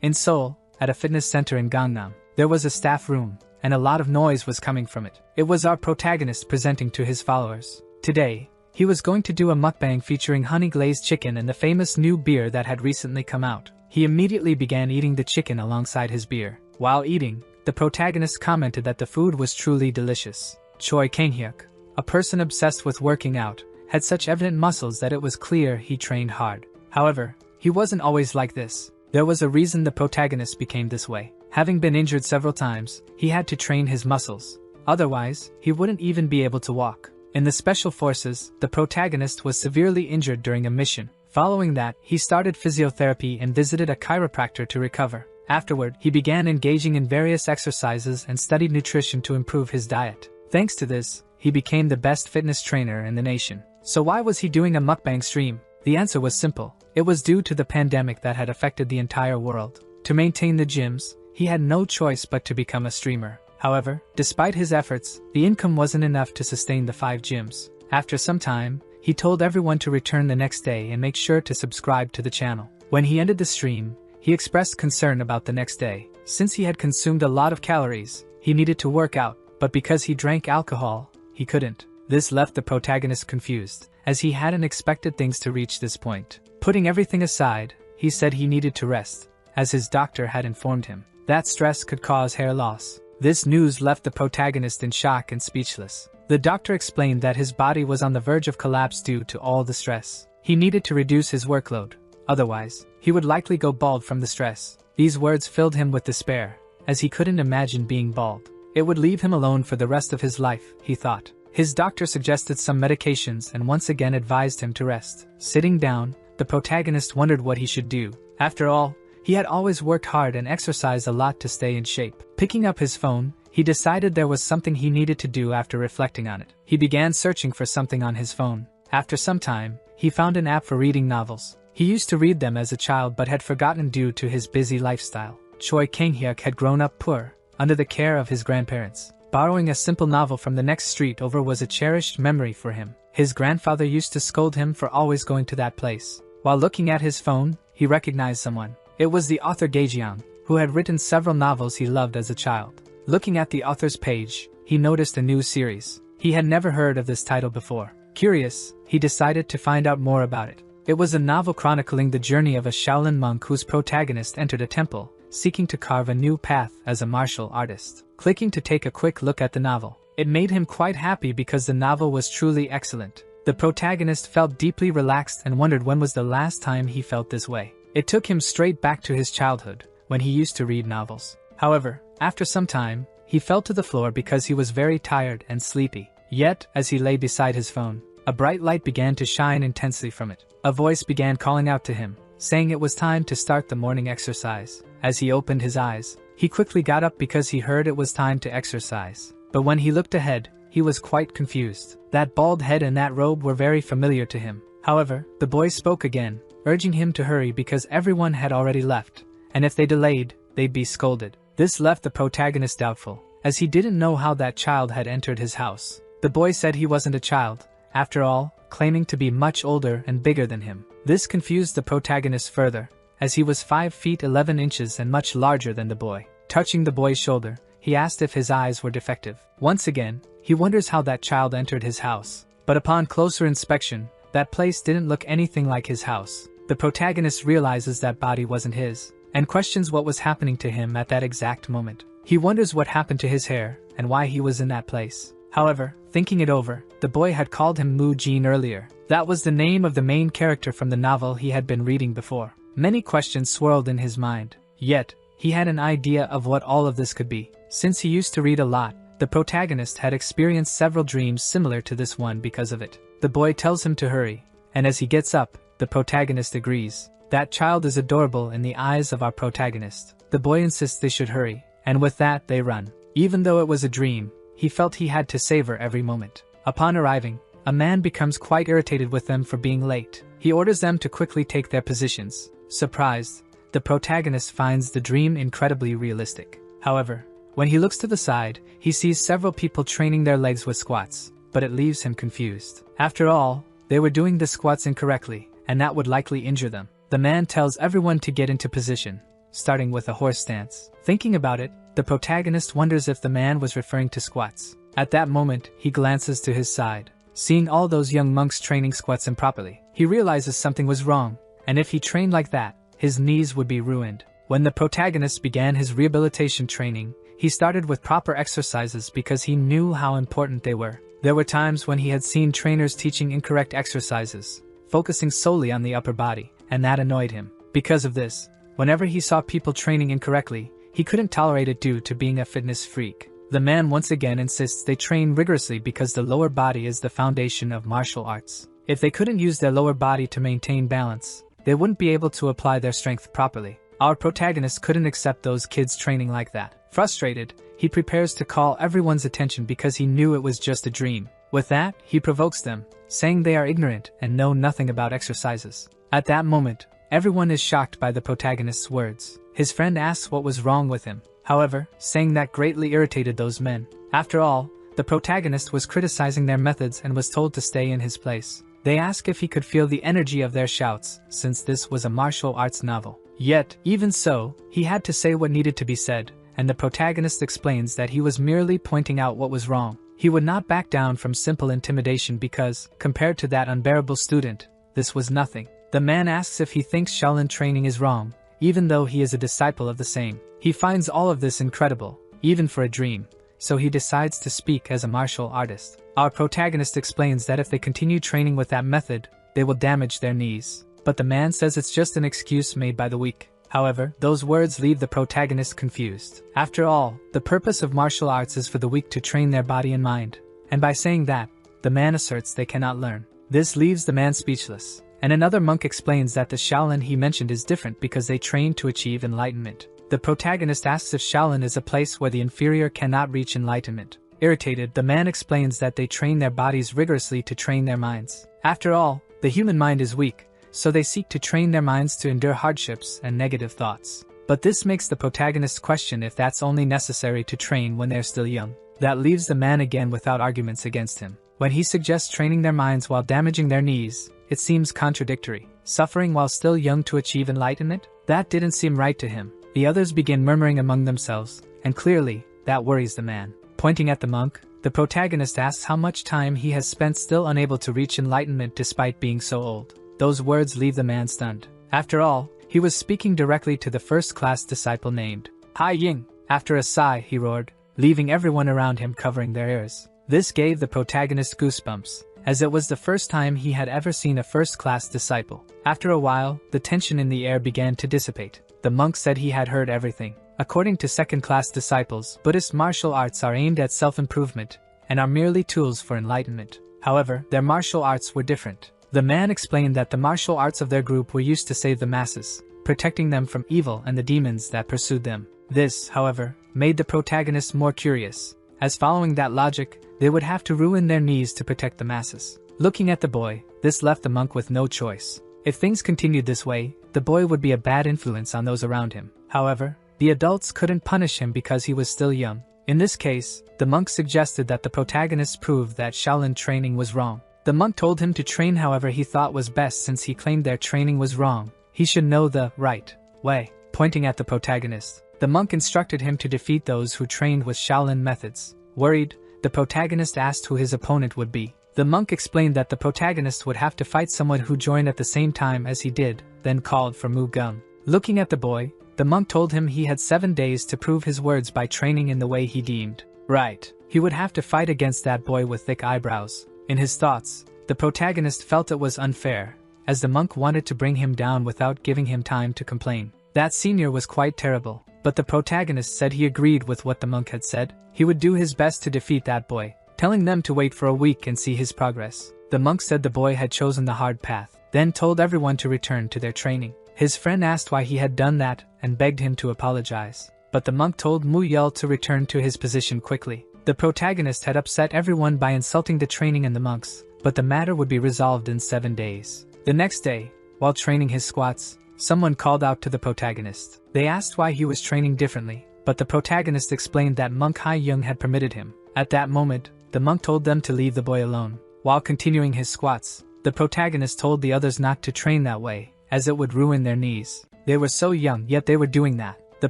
In Seoul, at a fitness center in Gangnam, there was a staff room, and a lot of noise was coming from it. It was our protagonist presenting to his followers. Today, he was going to do a mukbang featuring honey-glazed chicken and the famous new beer that had recently come out. He immediately began eating the chicken alongside his beer. While eating, the protagonist commented that the food was truly delicious. Choi Kang-hyuk, a person obsessed with working out, had such evident muscles that it was clear he trained hard. However, he wasn't always like this. There was a reason the protagonist became this way. Having been injured several times, he had to train his muscles. Otherwise, he wouldn't even be able to walk. In the Special Forces, the protagonist was severely injured during a mission. Following that, he started physiotherapy and visited a chiropractor to recover. Afterward, he began engaging in various exercises and studied nutrition to improve his diet. Thanks to this, he became the best fitness trainer in the nation. So why was he doing a mukbang stream? The answer was simple. It was due to the pandemic that had affected the entire world. To maintain the gyms, he had no choice but to become a streamer. However, despite his efforts, the income wasn't enough to sustain the 5 gyms. After some time, he told everyone to return the next day and make sure to subscribe to the channel. When he ended the stream, he expressed concern about the next day. Since he had consumed a lot of calories, he needed to work out, but because he drank alcohol, he couldn't. This left the protagonist confused, as he hadn't expected things to reach this point. Putting everything aside, he said he needed to rest, as his doctor had informed him that stress could cause hair loss. This news left the protagonist in shock and speechless. The doctor explained that his body was on the verge of collapse due to all the stress. He needed to reduce his workload, otherwise, he would likely go bald from the stress. These words filled him with despair, as he couldn't imagine being bald. It would leave him alone for the rest of his life, he thought. His doctor suggested some medications and once again advised him to rest. Sitting down, the protagonist wondered what he should do. After all, he had always worked hard and exercised a lot to stay in shape. Picking up his phone, he decided there was something he needed to do after reflecting on it. He began searching for something on his phone. After some time, he found an app for reading novels. He used to read them as a child but had forgotten due to his busy lifestyle. Choi Kang-hyuk had grown up poor, under the care of his grandparents. Borrowing a simple novel from the next street over was a cherished memory for him. His grandfather used to scold him for always going to that place. While looking at his phone, he recognized someone. It was the author Gaejeong, who had written several novels he loved as a child. Looking at the author's page, he noticed a new series. He had never heard of this title before. Curious, he decided to find out more about it. It was a novel chronicling the journey of a Shaolin monk whose protagonist entered a temple, seeking to carve a new path as a martial artist. Clicking to take a quick look at the novel, it made him quite happy because the novel was truly excellent. The protagonist felt deeply relaxed and wondered when was the last time he felt this way. It took him straight back to his childhood, when he used to read novels. However, after some time, he fell to the floor because he was very tired and sleepy. Yet, as he lay beside his phone, a bright light began to shine intensely from it. A voice began calling out to him, saying it was time to start the morning exercise. As he opened his eyes, he quickly got up because he heard it was time to exercise. But when he looked ahead, he was quite confused. That bald head and that robe were very familiar to him. However, the boy spoke again, urging him to hurry because everyone had already left, and if they delayed, they'd be scolded. This left the protagonist doubtful, as he didn't know how that child had entered his house. The boy said he wasn't a child, after all, claiming to be much older and bigger than him. This confused the protagonist further, as he was 5 feet 11 inches and much larger than the boy. Touching the boy's shoulder, he asked if his eyes were defective. Once again, he wonders how that child entered his house. But upon closer inspection, that place didn't look anything like his house. The protagonist realizes that body wasn't his, and questions what was happening to him at that exact moment. He wonders what happened to his hair, and why he was in that place. However, thinking it over, the boy had called him Mu Jin earlier. That was the name of the main character from the novel he had been reading before. Many questions swirled in his mind, yet, he had an idea of what all of this could be. Since he used to read a lot, the protagonist had experienced several dreams similar to this one because of it. The boy tells him to hurry, and as he gets up, the protagonist agrees. That child is adorable in the eyes of our protagonist. The boy insists they should hurry, and with that they run. Even though it was a dream, he felt he had to savor every moment. Upon arriving, a man becomes quite irritated with them for being late. He orders them to quickly take their positions. Surprised, the protagonist finds the dream incredibly realistic. However, when he looks to the side, he sees several people training their legs with squats, but it leaves him confused. After all, they were doing the squats incorrectly, and that would likely injure them. The man tells everyone to get into position, starting with a horse stance. Thinking about it, the protagonist wonders if the man was referring to squats. At that moment, he glances to his side. Seeing all those young monks training squats improperly, he realizes something was wrong, and if he trained like that, his knees would be ruined. When the protagonist began his rehabilitation training, he started with proper exercises because he knew how important they were. There were times when he had seen trainers teaching incorrect exercises, focusing solely on the upper body, and that annoyed him. Because of this, whenever he saw people training incorrectly, he couldn't tolerate it due to being a fitness freak. The man once again insists they train rigorously because the lower body is the foundation of martial arts. If they couldn't use their lower body to maintain balance, they wouldn't be able to apply their strength properly. Our protagonist couldn't accept those kids training like that. Frustrated, he prepares to call everyone's attention because he knew it was just a dream. With that, he provokes them, saying they are ignorant and know nothing about exercises. At that moment, everyone is shocked by the protagonist's words. His friend asks what was wrong with him, however, saying that greatly irritated those men. After all, the protagonist was criticizing their methods and was told to stay in his place. They ask if he could feel the energy of their shouts, since this was a martial arts novel. Yet, even so, he had to say what needed to be said, and the protagonist explains that he was merely pointing out what was wrong. He would not back down from simple intimidation because, compared to that unbearable student, this was nothing. The man asks if he thinks Shaolin training is wrong, even though he is a disciple of the same. He finds all of this incredible, even for a dream, so he decides to speak as a martial artist. Our protagonist explains that if they continue training with that method, they will damage their knees. But the man says it's just an excuse made by the weak. However, those words leave the protagonist confused. After all, the purpose of martial arts is for the weak to train their body and mind. And by saying that, the man asserts they cannot learn. This leaves the man speechless. And another monk explains that the Shaolin he mentioned is different because they train to achieve enlightenment. The protagonist asks if Shaolin is a place where the inferior cannot reach enlightenment. Irritated, the man explains that they train their bodies rigorously to train their minds. After all, the human mind is weak, so they seek to train their minds to endure hardships and negative thoughts. But this makes the protagonist question if that's only necessary to train when they're still young. That leaves the man again without arguments against him. When he suggests training their minds while damaging their knees, it seems contradictory. Suffering while still young to achieve enlightenment? That didn't seem right to him. The others begin murmuring among themselves, and clearly, that worries the man. Pointing at the monk, the protagonist asks how much time he has spent still unable to reach enlightenment despite being so old. Those words leave the man stunned. After all, he was speaking directly to the first-class disciple named Hai Ying. After a sigh, he roared, leaving everyone around him covering their ears. This gave the protagonist goosebumps, as it was the first time he had ever seen a first-class disciple. After a while, the tension in the air began to dissipate. The monk said he had heard everything. According to second-class disciples, Buddhist martial arts are aimed at self-improvement and are merely tools for enlightenment. However, their martial arts were different. The man explained that the martial arts of their group were used to save the masses, protecting them from evil and the demons that pursued them. This, however, made the protagonist more curious, as following that logic, they would have to ruin their knees to protect the masses. Looking at the boy, this left the monk with no choice. If things continued this way, the boy would be a bad influence on those around him. However, the adults couldn't punish him because he was still young. In this case, the monk suggested that the protagonist prove that Shaolin training was wrong. The monk told him to train however he thought was best since he claimed their training was wrong. He should know the right way. Pointing at the protagonist, the monk instructed him to defeat those who trained with Shaolin methods. Worried, the protagonist asked who his opponent would be. The monk explained that the protagonist would have to fight someone who joined at the same time as he did, then called for Mu Gun. Looking at the boy, the monk told him he had 7 days to prove his words by training in the way he deemed right. He would have to fight against that boy with thick eyebrows. In his thoughts, the protagonist felt it was unfair, as the monk wanted to bring him down without giving him time to complain. That senior was quite terrible, but the protagonist said he agreed with what the monk had said. He would do his best to defeat that boy, telling them to wait for a week and see his progress. The monk said the boy had chosen the hard path, then told everyone to return to their training. His friend asked why he had done that and begged him to apologize, but the monk told Mu Yel to return to his position quickly. The protagonist had upset everyone by insulting the training and the monks, but the matter would be resolved in 7 days. The next day, while training his squats, someone called out to the protagonist. They asked why he was training differently, but the protagonist explained that monk Hai Yung had permitted him. At that moment, the monk told them to leave the boy alone. While continuing his squats, the protagonist told the others not to train that way, as it would ruin their knees. They were so young, yet they were doing that. The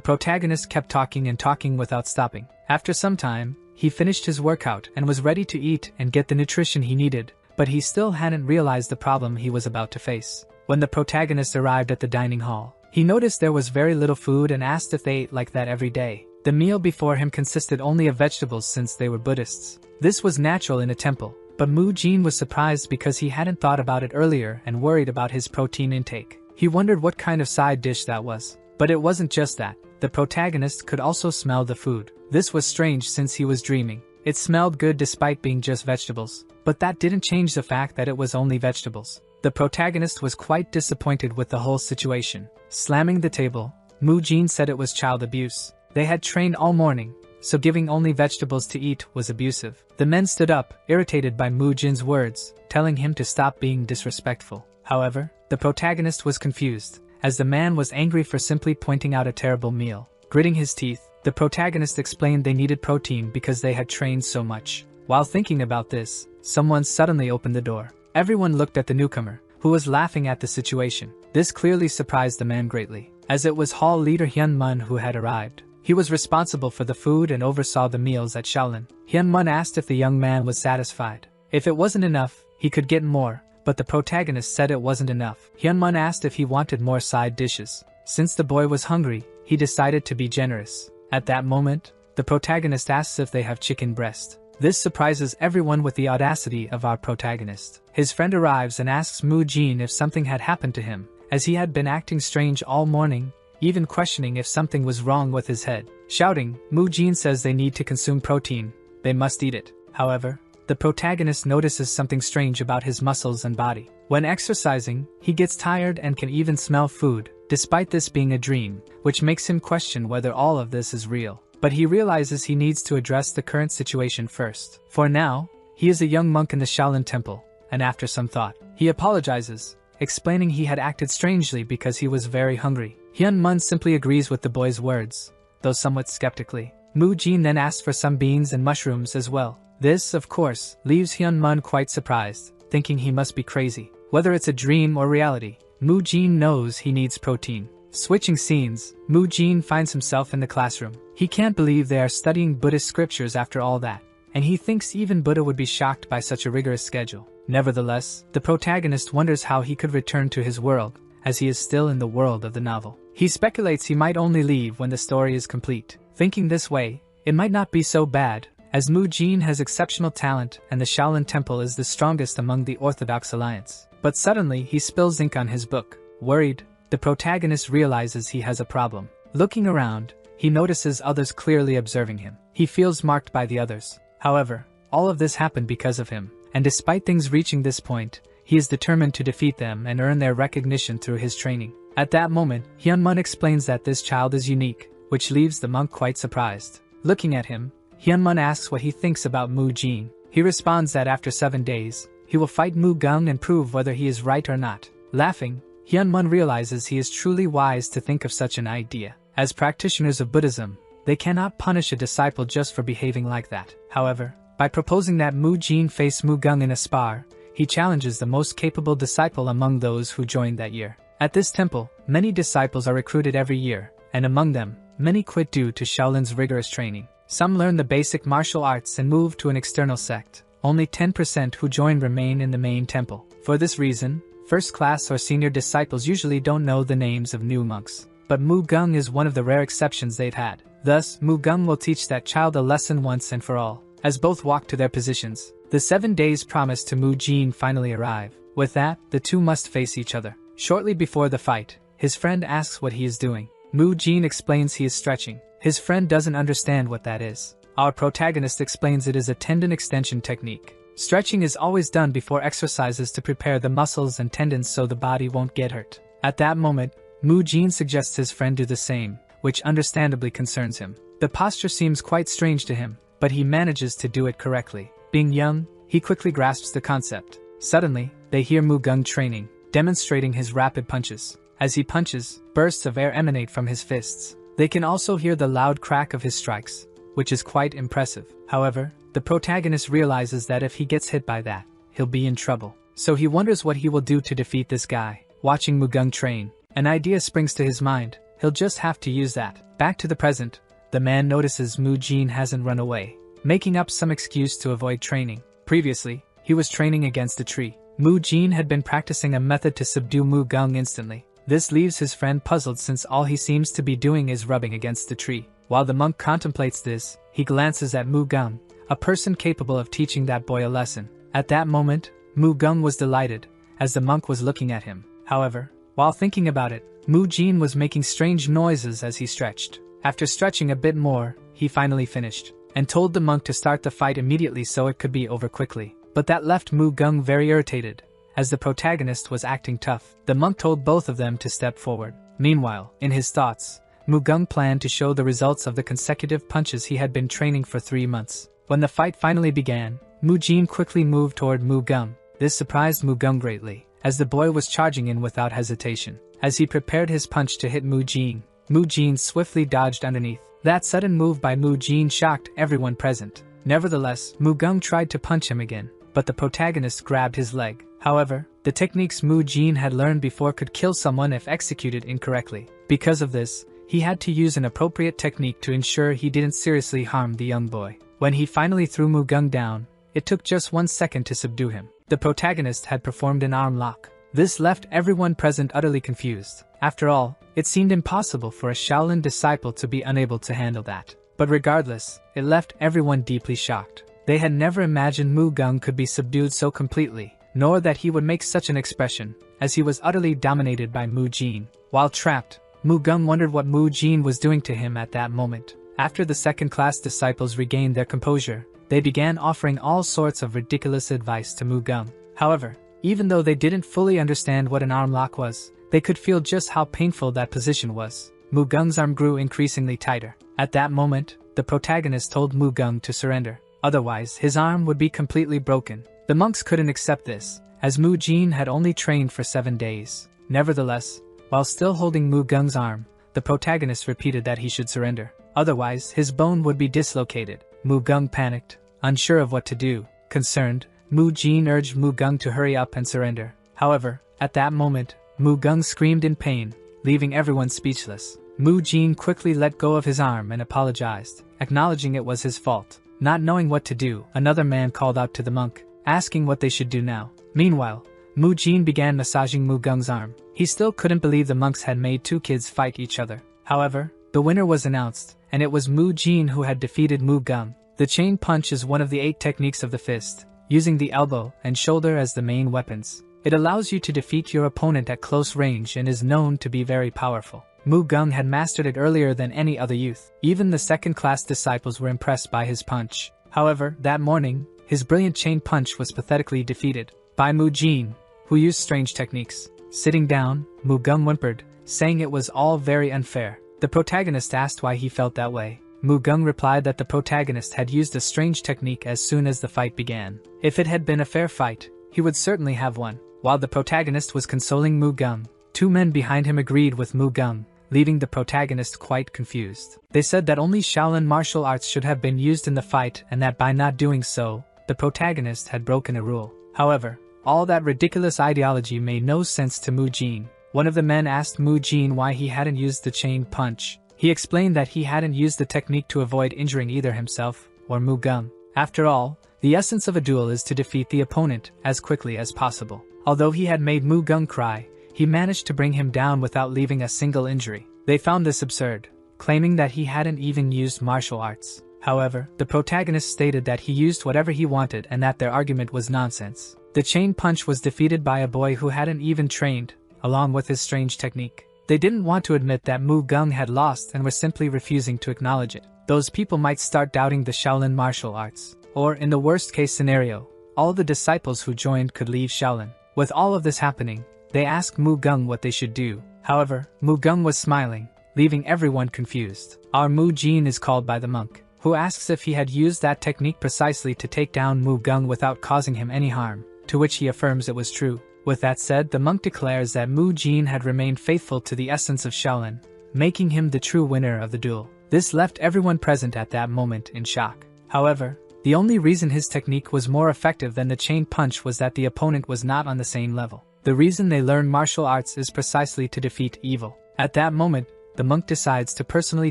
protagonist kept talking and talking without stopping. After some time, he finished his workout and was ready to eat and get the nutrition he needed, but he still hadn't realized the problem he was about to face. When the protagonist arrived at the dining hall, he noticed there was very little food and asked if they ate like that every day. The meal before him consisted only of vegetables since they were Buddhists. This was natural in a temple, but Mu-jin was surprised because he hadn't thought about it earlier and worried about his protein intake. He wondered what kind of side dish that was. But it wasn't just that. The protagonist could also smell the food. This was strange since he was dreaming. It smelled good despite being just vegetables. But that didn't change the fact that it was only vegetables. The protagonist was quite disappointed with the whole situation. Slamming the table, Mu-jin said it was child abuse. They had trained all morning, so giving only vegetables to eat was abusive. The men stood up, irritated by Mu-jin's words, telling him to stop being disrespectful. However, the protagonist was confused, as the man was angry for simply pointing out a terrible meal. Gritting his teeth, the protagonist explained they needed protein because they had trained so much. While thinking about this, someone suddenly opened the door. Everyone looked at the newcomer, who was laughing at the situation. This clearly surprised the man greatly, as it was hall leader Hyun-mun who had arrived. He was responsible for the food and oversaw the meals at Shaolin. Hyun-mun asked if the young man was satisfied. If it wasn't enough, he could get more, but the protagonist said it wasn't enough. Hyun-mun asked if he wanted more side dishes. Since the boy was hungry, he decided to be generous. At that moment, the protagonist asks if they have chicken breast. This surprises everyone with the audacity of our protagonist. His friend arrives and asks Mu-jin if something had happened to him, as he had been acting strange all morning, even questioning if something was wrong with his head. Shouting, Mu-jin says they need to consume protein. They must eat it. However, the protagonist notices something strange about his muscles and body. When exercising, he gets tired and can even smell food, despite this being a dream, which makes him question whether all of this is real. But he realizes he needs to address the current situation first. For now, he is a young monk in the Shaolin Temple, and after some thought, he apologizes, explaining he had acted strangely because he was very hungry. Hyun-mun simply agrees with the boy's words, though somewhat skeptically. Mu-jin then asks for some beans and mushrooms as well. This, of course, leaves Hyun-mun quite surprised, thinking he must be crazy. Whether it's a dream or reality, Mu-jin knows he needs protein. Switching scenes, Mu-jin finds himself in the classroom. He can't believe they are studying Buddhist scriptures after all that, and he thinks even Buddha would be shocked by such a rigorous schedule. Nevertheless, the protagonist wonders how he could return to his world, as he is still in the world of the novel. He speculates he might only leave when the story is complete. Thinking this way, it might not be so bad, as Mu-jin has exceptional talent and the Shaolin Temple is the strongest among the Orthodox Alliance. But suddenly he spills ink on his book. Worried, the protagonist realizes he has a problem. Looking around, he notices others clearly observing him. He feels marked by the others. However, all of this happened because of him, and despite things reaching this point, he is determined to defeat them and earn their recognition through his training. At that moment, Hyun-mun explains that this child is unique, which leaves the monk quite surprised. Looking at him, Hyun-mun asks what he thinks about Mu-jin. He responds that after 7 days, he will fight Mu-gung and prove whether he is right or not. Laughing, Hyun-mun realizes he is truly wise to think of such an idea. As practitioners of Buddhism, they cannot punish a disciple just for behaving like that. However, by proposing that Mu-jin face Mu-gung in a spar, he challenges the most capable disciple among those who joined that year. At this temple, many disciples are recruited every year, and among them, many quit due to Shaolin's rigorous training. Some learn the basic martial arts and move to an external sect. Only 10% who join remain in the main temple. For this reason, first-class or senior disciples usually don't know the names of new monks. But Mu-gung is one of the rare exceptions they've had. Thus, Mu-gung will teach that child a lesson once and for all. As both walk to their positions, the 7 days promised to Mu-jin finally arrive. With that, the two must face each other. Shortly before the fight, his friend asks what he is doing. Mu-jin explains he is stretching. His friend doesn't understand what that is. Our protagonist explains it is a tendon extension technique. Stretching is always done before exercises to prepare the muscles and tendons so the body won't get hurt. At that moment, Mu-jin suggests his friend do the same, which understandably concerns him. The posture seems quite strange to him, but he manages to do it correctly. Being young, he quickly grasps the concept. Suddenly, they hear Mu-gung training, demonstrating his rapid punches. As he punches, bursts of air emanate from his fists. They can also hear the loud crack of his strikes, which is quite impressive. However, the protagonist realizes that if he gets hit by that, he'll be in trouble. So he wonders what he will do to defeat this guy. Watching Mu-gung train, An idea springs to his mind, he'll just have to use that. Back to the present, the man notices Mu Jin hasn't run away, making up some excuse to avoid training. Previously, he was training against a tree. Mu Jin had been practicing a method to subdue Mu Gung instantly. This leaves his friend puzzled since all he seems to be doing is rubbing against the tree. While the monk contemplates this, he glances at Mu Gung, a person capable of teaching that boy a lesson. At that moment, Mu Gung was delighted, as the monk was looking at him. However, while thinking about it, Mu Jin was making strange noises as he stretched. After stretching a bit more, he finally finished, and told the monk to start the fight immediately so it could be over quickly. But that left Mu Gung very irritated, as the protagonist was acting tough. The monk told both of them to step forward. Meanwhile, in his thoughts, Mu Gung planned to show the results of the consecutive punches he had been training for 3 months. When the fight finally began, Mu Jin quickly moved toward Mu Gung. This surprised Mu Gung greatly, as the boy was charging in without hesitation. As he prepared his punch to hit Mu Jin swiftly dodged underneath. That sudden move by Mu Jin shocked everyone present. Nevertheless, Mu Gung tried to punch him again, but the protagonist grabbed his leg. However, the techniques Mu Jin had learned before could kill someone if executed incorrectly. Because of this, he had to use an appropriate technique to ensure he didn't seriously harm the young boy. When he finally threw Mu Gung down, it took just 1 second to subdue him. The protagonist had performed an arm lock. This left everyone present utterly confused. After all, it seemed impossible for a Shaolin disciple to be unable to handle that. But regardless, it left everyone deeply shocked. They had never imagined Mu Gung could be subdued so completely, nor that he would make such an expression, as he was utterly dominated by Mu Jin. While trapped, Mu Gung wondered what Mu Jin was doing to him at that moment. After the second-class disciples regained their composure, they began offering all sorts of ridiculous advice to Mu Gung. However, even though they didn't fully understand what an arm lock was, they could feel just how painful that position was. Mu Gung's arm grew increasingly tighter. At that moment, the protagonist told Mu Gung to surrender. Otherwise, his arm would be completely broken. The monks couldn't accept this, as Mu Jin had only trained for 7 days. Nevertheless, while still holding Mu Gung's arm, the protagonist repeated that he should surrender. Otherwise, his bone would be dislocated. Mu Gung panicked, unsure of what to do. Concerned, Mu Jin urged Mu Gung to hurry up and surrender. However, at that moment, Mu Gung screamed in pain, leaving everyone speechless. Mu Jin quickly let go of his arm and apologized, acknowledging it was his fault. Not knowing what to do, another man called out to the monk, asking what they should do now. Meanwhile, Mu Jin began massaging Mu Gung's arm. He still couldn't believe the monks had made 2 kids fight each other. However, the winner was announced, and it was Mu Jin who had defeated Mu Gung. The chain punch is one of the 8 techniques of the fist, using the elbow and shoulder as the main weapons. It allows you to defeat your opponent at close range and is known to be very powerful. Mu Gung had mastered it earlier than any other youth. Even the second-class disciples were impressed by his punch. However, that morning, his brilliant chain punch was pathetically defeated by Mu Jin, who used strange techniques. Sitting down, Mu Gung whimpered, saying it was all very unfair. The protagonist asked why he felt that way. Mu Gung replied that the protagonist had used a strange technique as soon as the fight began. If it had been a fair fight, he would certainly have won. While the protagonist was consoling Mu Gung, 2 men behind him agreed with Mu Gung, leaving the protagonist quite confused. They said that only Shaolin martial arts should have been used in the fight and that by not doing so, the protagonist had broken a rule. However, all that ridiculous ideology made no sense to Mu Jin. One of the men asked Mu Jin why he hadn't used the chain punch. He explained that he hadn't used the technique to avoid injuring either himself or Mu Gung. After all, the essence of a duel is to defeat the opponent as quickly as possible. Although he had made Mu Gung cry, he managed to bring him down without leaving a single injury. They found this absurd, claiming that he hadn't even used martial arts. However, the protagonist stated that he used whatever he wanted and that their argument was nonsense. The chain punch was defeated by a boy who hadn't even trained, along with his strange technique. They didn't want to admit that Mu Gung had lost and were simply refusing to acknowledge it. Those people might start doubting the Shaolin martial arts. Or, in the worst-case scenario, all the disciples who joined could leave Shaolin. With all of this happening, they asked Mu Gung what they should do. However, Mu Gung was smiling, leaving everyone confused. Our Mu Jin is called by the monk, who asks if he had used that technique precisely to take down Mu Gung without causing him any harm, to which he affirms it was true. With that said, the monk declares that Mu Jin had remained faithful to the essence of Shaolin, making him the true winner of the duel. This left everyone present at that moment in shock. However, the only reason his technique was more effective than the chain punch was that the opponent was not on the same level. The reason they learn martial arts is precisely to defeat evil. At that moment, the monk decides to personally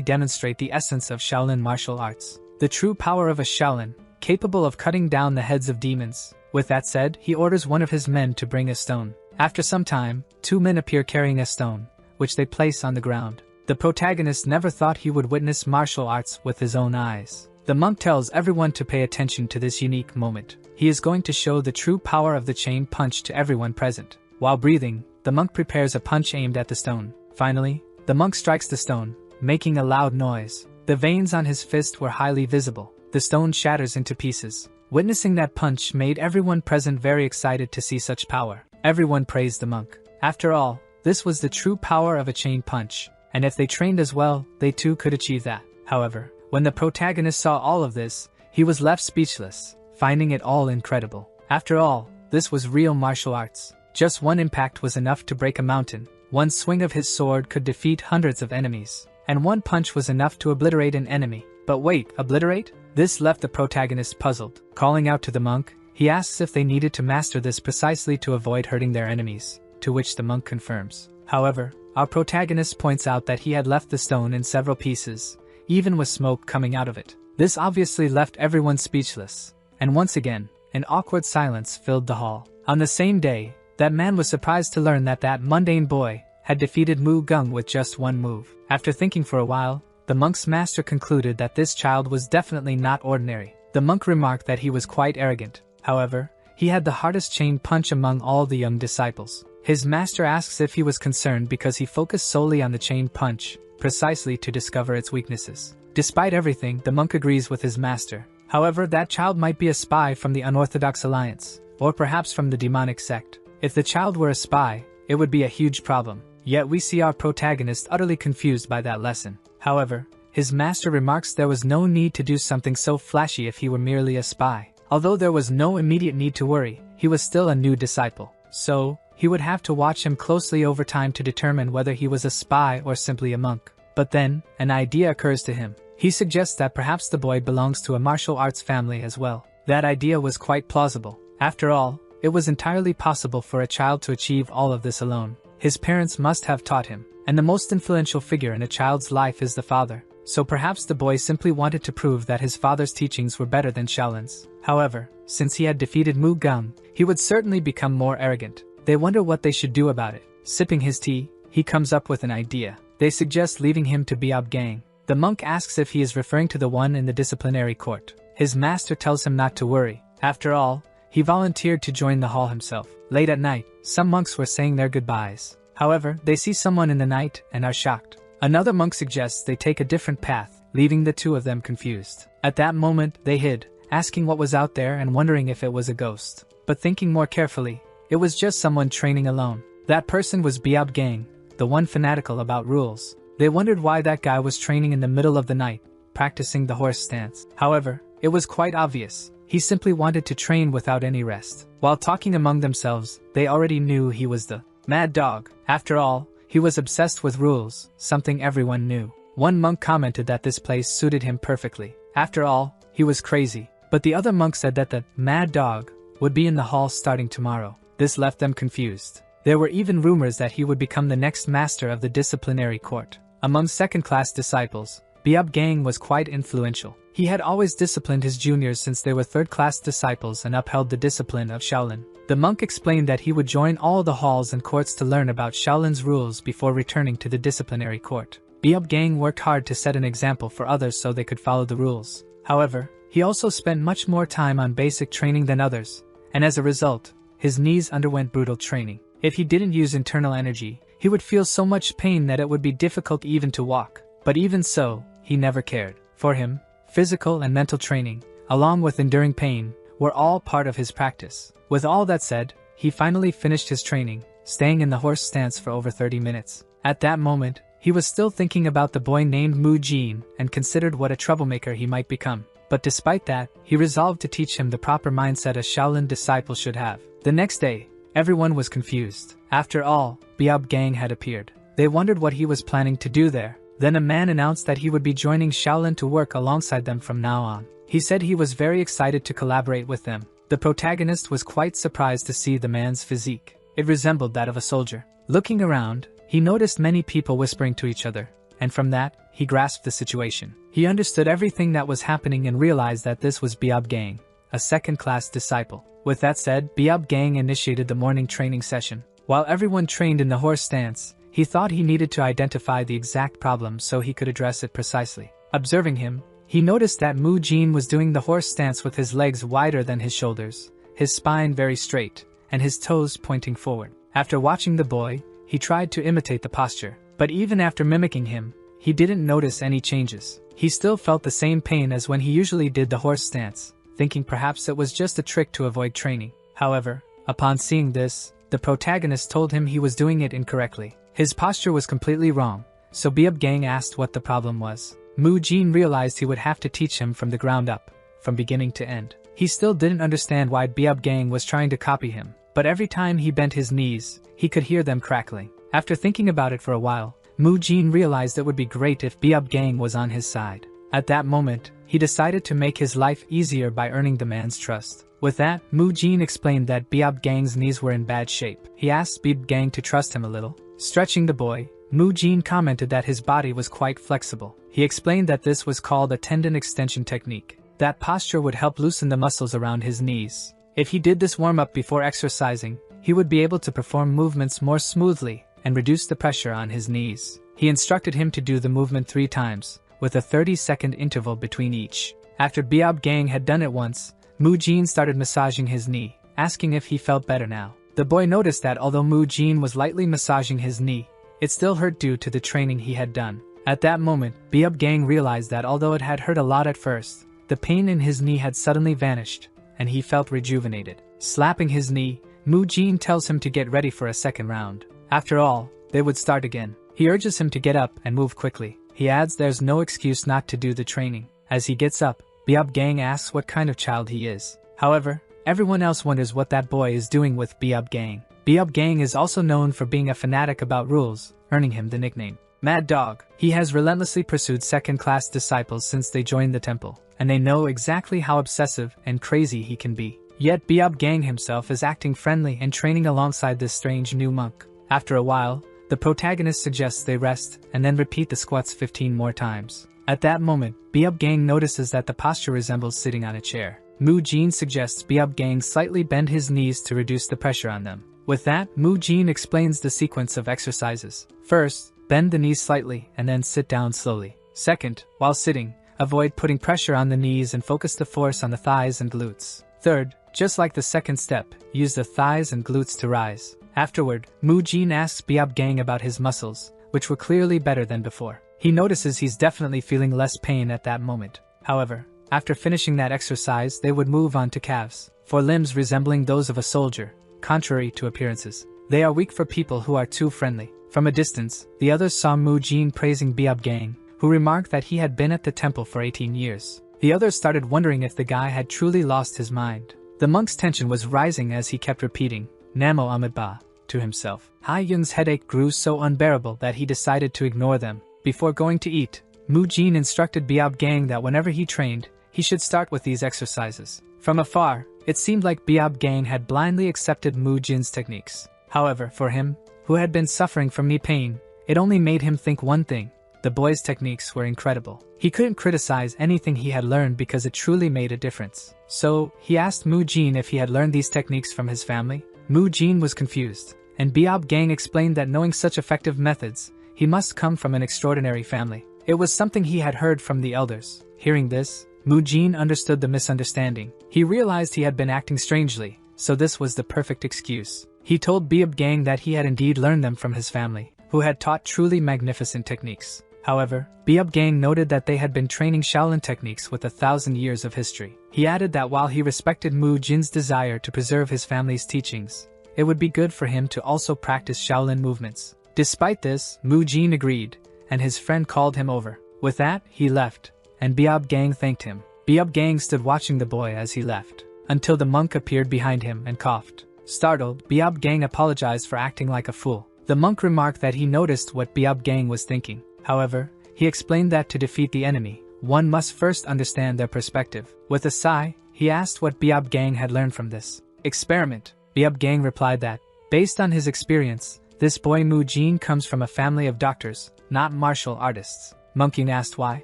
demonstrate the essence of Shaolin martial arts. The true power of a Shaolin, capable of cutting down the heads of demons. With that said, he orders one of his men to bring a stone. After some time, 2 men appear carrying a stone, which they place on the ground. The protagonist never thought he would witness martial arts with his own eyes. The monk tells everyone to pay attention to this unique moment. He is going to show the true power of the chain punch to everyone present. While breathing, the monk prepares a punch aimed at the stone. Finally, the monk strikes the stone, making a loud noise. The veins on his fist were highly visible. The stone shatters into pieces. Witnessing that punch made everyone present very excited to see such power. Everyone praised the monk. After all, this was the true power of a chain punch, and if they trained as well, they too could achieve that. However, when the protagonist saw all of this, he was left speechless, finding it all incredible. After all, this was real martial arts. Just one impact was enough to break a mountain. One swing of his sword could defeat hundreds of enemies, and one punch was enough to obliterate an enemy. But wait, obliterate? This left the protagonist puzzled. Calling out to the monk, he asks if they needed to master this precisely to avoid hurting their enemies, to which the monk confirms. However, our protagonist points out that he had left the stone in several pieces, even with smoke coming out of it. This obviously left everyone speechless, and once again, an awkward silence filled the hall. On the same day, that man was surprised to learn that that mundane boy had defeated Mu Gung with just one move. After thinking for a while, the monk's master concluded that this child was definitely not ordinary. The monk remarked that he was quite arrogant. However, he had the hardest chain punch among all the young disciples. His master asks if he was concerned because he focused solely on the chain punch, precisely to discover its weaknesses. Despite everything, the monk agrees with his master. However, that child might be a spy from the Unorthodox Alliance, or perhaps from the demonic sect. If the child were a spy, it would be a huge problem. Yet we see our protagonist utterly confused by that lesson. However, his master remarks there was no need to do something so flashy if he were merely a spy. Although there was no immediate need to worry, he was still a new disciple. So, he would have to watch him closely over time to determine whether he was a spy or simply a monk. But then, an idea occurs to him. He suggests that perhaps the boy belongs to a martial arts family as well. That idea was quite plausible. After all, it was entirely possible for a child to achieve all of this alone. His parents must have taught him, and the most influential figure in a child's life is the father. So perhaps the boy simply wanted to prove that his father's teachings were better than Shaolin's. However, since he had defeated Mu Gung, he would certainly become more arrogant. They wonder what they should do about it. Sipping his tea, he comes up with an idea. They suggest leaving him to Biab Gang. The monk asks if he is referring to the one in the disciplinary court. His master tells him not to worry. After all, he volunteered to join the hall himself. Late at night, some monks were saying their goodbyes. However, they see someone in the night and are shocked. Another monk suggests they take a different path, leaving the two of them confused. At that moment, they hid, asking what was out there and wondering if it was a ghost. But thinking more carefully, it was just someone training alone. That person was Biab Gang, the one fanatical about rules. They wondered why that guy was training in the middle of the night, practicing the horse stance. However, it was quite obvious. He simply wanted to train without any rest. While talking among themselves, they already knew he was the mad dog. After all, he was obsessed with rules, something everyone knew. One monk commented that this place suited him perfectly. After all, he was crazy. But the other monk said that the mad dog would be in the hall starting tomorrow. This left them confused. There were even rumors that he would become the next master of the disciplinary court. Among second-class disciples, Biab Gang was quite influential. He had always disciplined his juniors since they were third-class disciples and upheld the discipline of Shaolin. The monk explained that he would join all the halls and courts to learn about Shaolin's rules before returning to the disciplinary court. Biab Gang worked hard to set an example for others so they could follow the rules. However, he also spent much more time on basic training than others, and as a result, his knees underwent brutal training. If he didn't use internal energy, he would feel so much pain that it would be difficult even to walk. But even so, he never cared. For him, physical and mental training, along with enduring pain, were all part of his practice. With all that said, he finally finished his training, staying in the horse stance for over 30 minutes. At that moment, he was still thinking about the boy named Mu Jin and considered what a troublemaker he might become. But despite that, he resolved to teach him the proper mindset a Shaolin disciple should have. The next day, everyone was confused. After all, Biab Gang had appeared. They wondered what he was planning to do there. Then a man announced that he would be joining Shaolin to work alongside them from now on. He said he was very excited to collaborate with them. The protagonist was quite surprised to see the man's physique. It resembled that of a soldier. Looking around, he noticed many people whispering to each other, and from that, he grasped the situation. He understood everything that was happening and realized that this was Biob Gang, a second-class disciple. With that said, Biob Gang initiated the morning training session. While everyone trained in the horse stance, he thought he needed to identify the exact problem so he could address it precisely. Observing him, he noticed that Mu Jin was doing the horse stance with his legs wider than his shoulders, his spine very straight, and his toes pointing forward. After watching the boy, he tried to imitate the posture, but even after mimicking him, he didn't notice any changes. He still felt the same pain as when he usually did the horse stance, thinking perhaps it was just a trick to avoid training. However, upon seeing this, the protagonist told him he was doing it incorrectly. His posture was completely wrong, so Biob Gang asked what the problem was. Mu Jin realized he would have to teach him from the ground up, from beginning to end. He still didn't understand why Biob Gang was trying to copy him, but every time he bent his knees, he could hear them crackling. After thinking about it for a while, Mu Jin realized it would be great if Biob Gang was on his side. At that moment, he decided to make his life easier by earning the man's trust. With that, Mu Jin explained that Biob Gang's knees were in bad shape. He asked Biob Gang to trust him a little. Stretching the boy, Mu Jin commented that his body was quite flexible. He explained that this was called a tendon extension technique. That posture would help loosen the muscles around his knees. If he did this warm-up before exercising, he would be able to perform movements more smoothly and reduce the pressure on his knees. He instructed him to do the movement 3 times, with a 30-second interval between each. After Biob Gang had done it once, Mu Jin started massaging his knee, asking if he felt better now. The boy noticed that although Mu Jin was lightly massaging his knee, it still hurt due to the training he had done. At that moment, Biob Gang realized that although it had hurt a lot at first, the pain in his knee had suddenly vanished, and he felt rejuvenated. Slapping his knee, Mu Jin tells him to get ready for a second round. After all, they would start again. He urges him to get up and move quickly. He adds there's no excuse not to do the training. As he gets up, Biob Gang asks what kind of child he is. However, everyone else wonders what that boy is doing with Biob Gang. Biob Gang is also known for being a fanatic about rules, earning him the nickname Mad Dog. He has relentlessly pursued second-class disciples since they joined the temple, and they know exactly how obsessive and crazy he can be. Yet Biob Gang himself is acting friendly and training alongside this strange new monk. After a while, the protagonist suggests they rest and then repeat the squats 15 more times. At that moment, Biob Gang notices that the posture resembles sitting on a chair. Mu Jin suggests Biob Gang slightly bend his knees to reduce the pressure on them. With that, Mu Jin explains the sequence of exercises. First, bend the knees slightly and then sit down slowly. Second, while sitting, avoid putting pressure on the knees and focus the force on the thighs and glutes. Third, just like the second step, use the thighs and glutes to rise. Afterward, Mu Jin asks Biob Gang about his muscles, which were clearly better than before. He notices he's definitely feeling less pain at that moment. However, after finishing that exercise, they would move on to calves, for limbs resembling those of a soldier, contrary to appearances. They are weak for people who are too friendly. From a distance, the others saw Mu Jin praising Biob Gang, who remarked that he had been at the temple for 18 years. The others started wondering if the guy had truly lost his mind. The monk's tension was rising as he kept repeating, Namo Amidba, to himself. Ha Yun's headache grew so unbearable that he decided to ignore them. Before going to eat, Mu Jin instructed Biob Gang that whenever he trained, he should start with these exercises. From afar, it seemed like Biob Gang had blindly accepted Mu Jin's techniques. However, for him, who had been suffering from knee pain, it only made him think one thing: the boy's techniques were incredible. He couldn't criticize anything he had learned because it truly made a difference. So, he asked Mu Jin if he had learned these techniques from his family. Mu Jin was confused, and Biob Gang explained that knowing such effective methods, he must come from an extraordinary family. It was something he had heard from the elders. Hearing this, Mu Jin understood the misunderstanding. He realized he had been acting strangely, so this was the perfect excuse. He told Biob Gang that he had indeed learned them from his family, who had taught truly magnificent techniques. However, Biob Gang noted that they had been training Shaolin techniques with 1,000 years of history. He added that while he respected Mu Jin's desire to preserve his family's teachings, it would be good for him to also practice Shaolin movements. Despite this, Mu Jin agreed, and his friend called him over. With that, he left, and Biob Gang thanked him. Biob Gang stood watching the boy as he left, until the monk appeared behind him and coughed. Startled, Biob Gang apologized for acting like a fool. The monk remarked that he noticed what Biob Gang was thinking. However, he explained that to defeat the enemy, one must first understand their perspective. With a sigh, he asked what Biob Gang had learned from this experiment. Biob Gang replied that, Based on his experience, this boy Mu Jin comes from a family of doctors, not martial artists. Monk Yun asked why.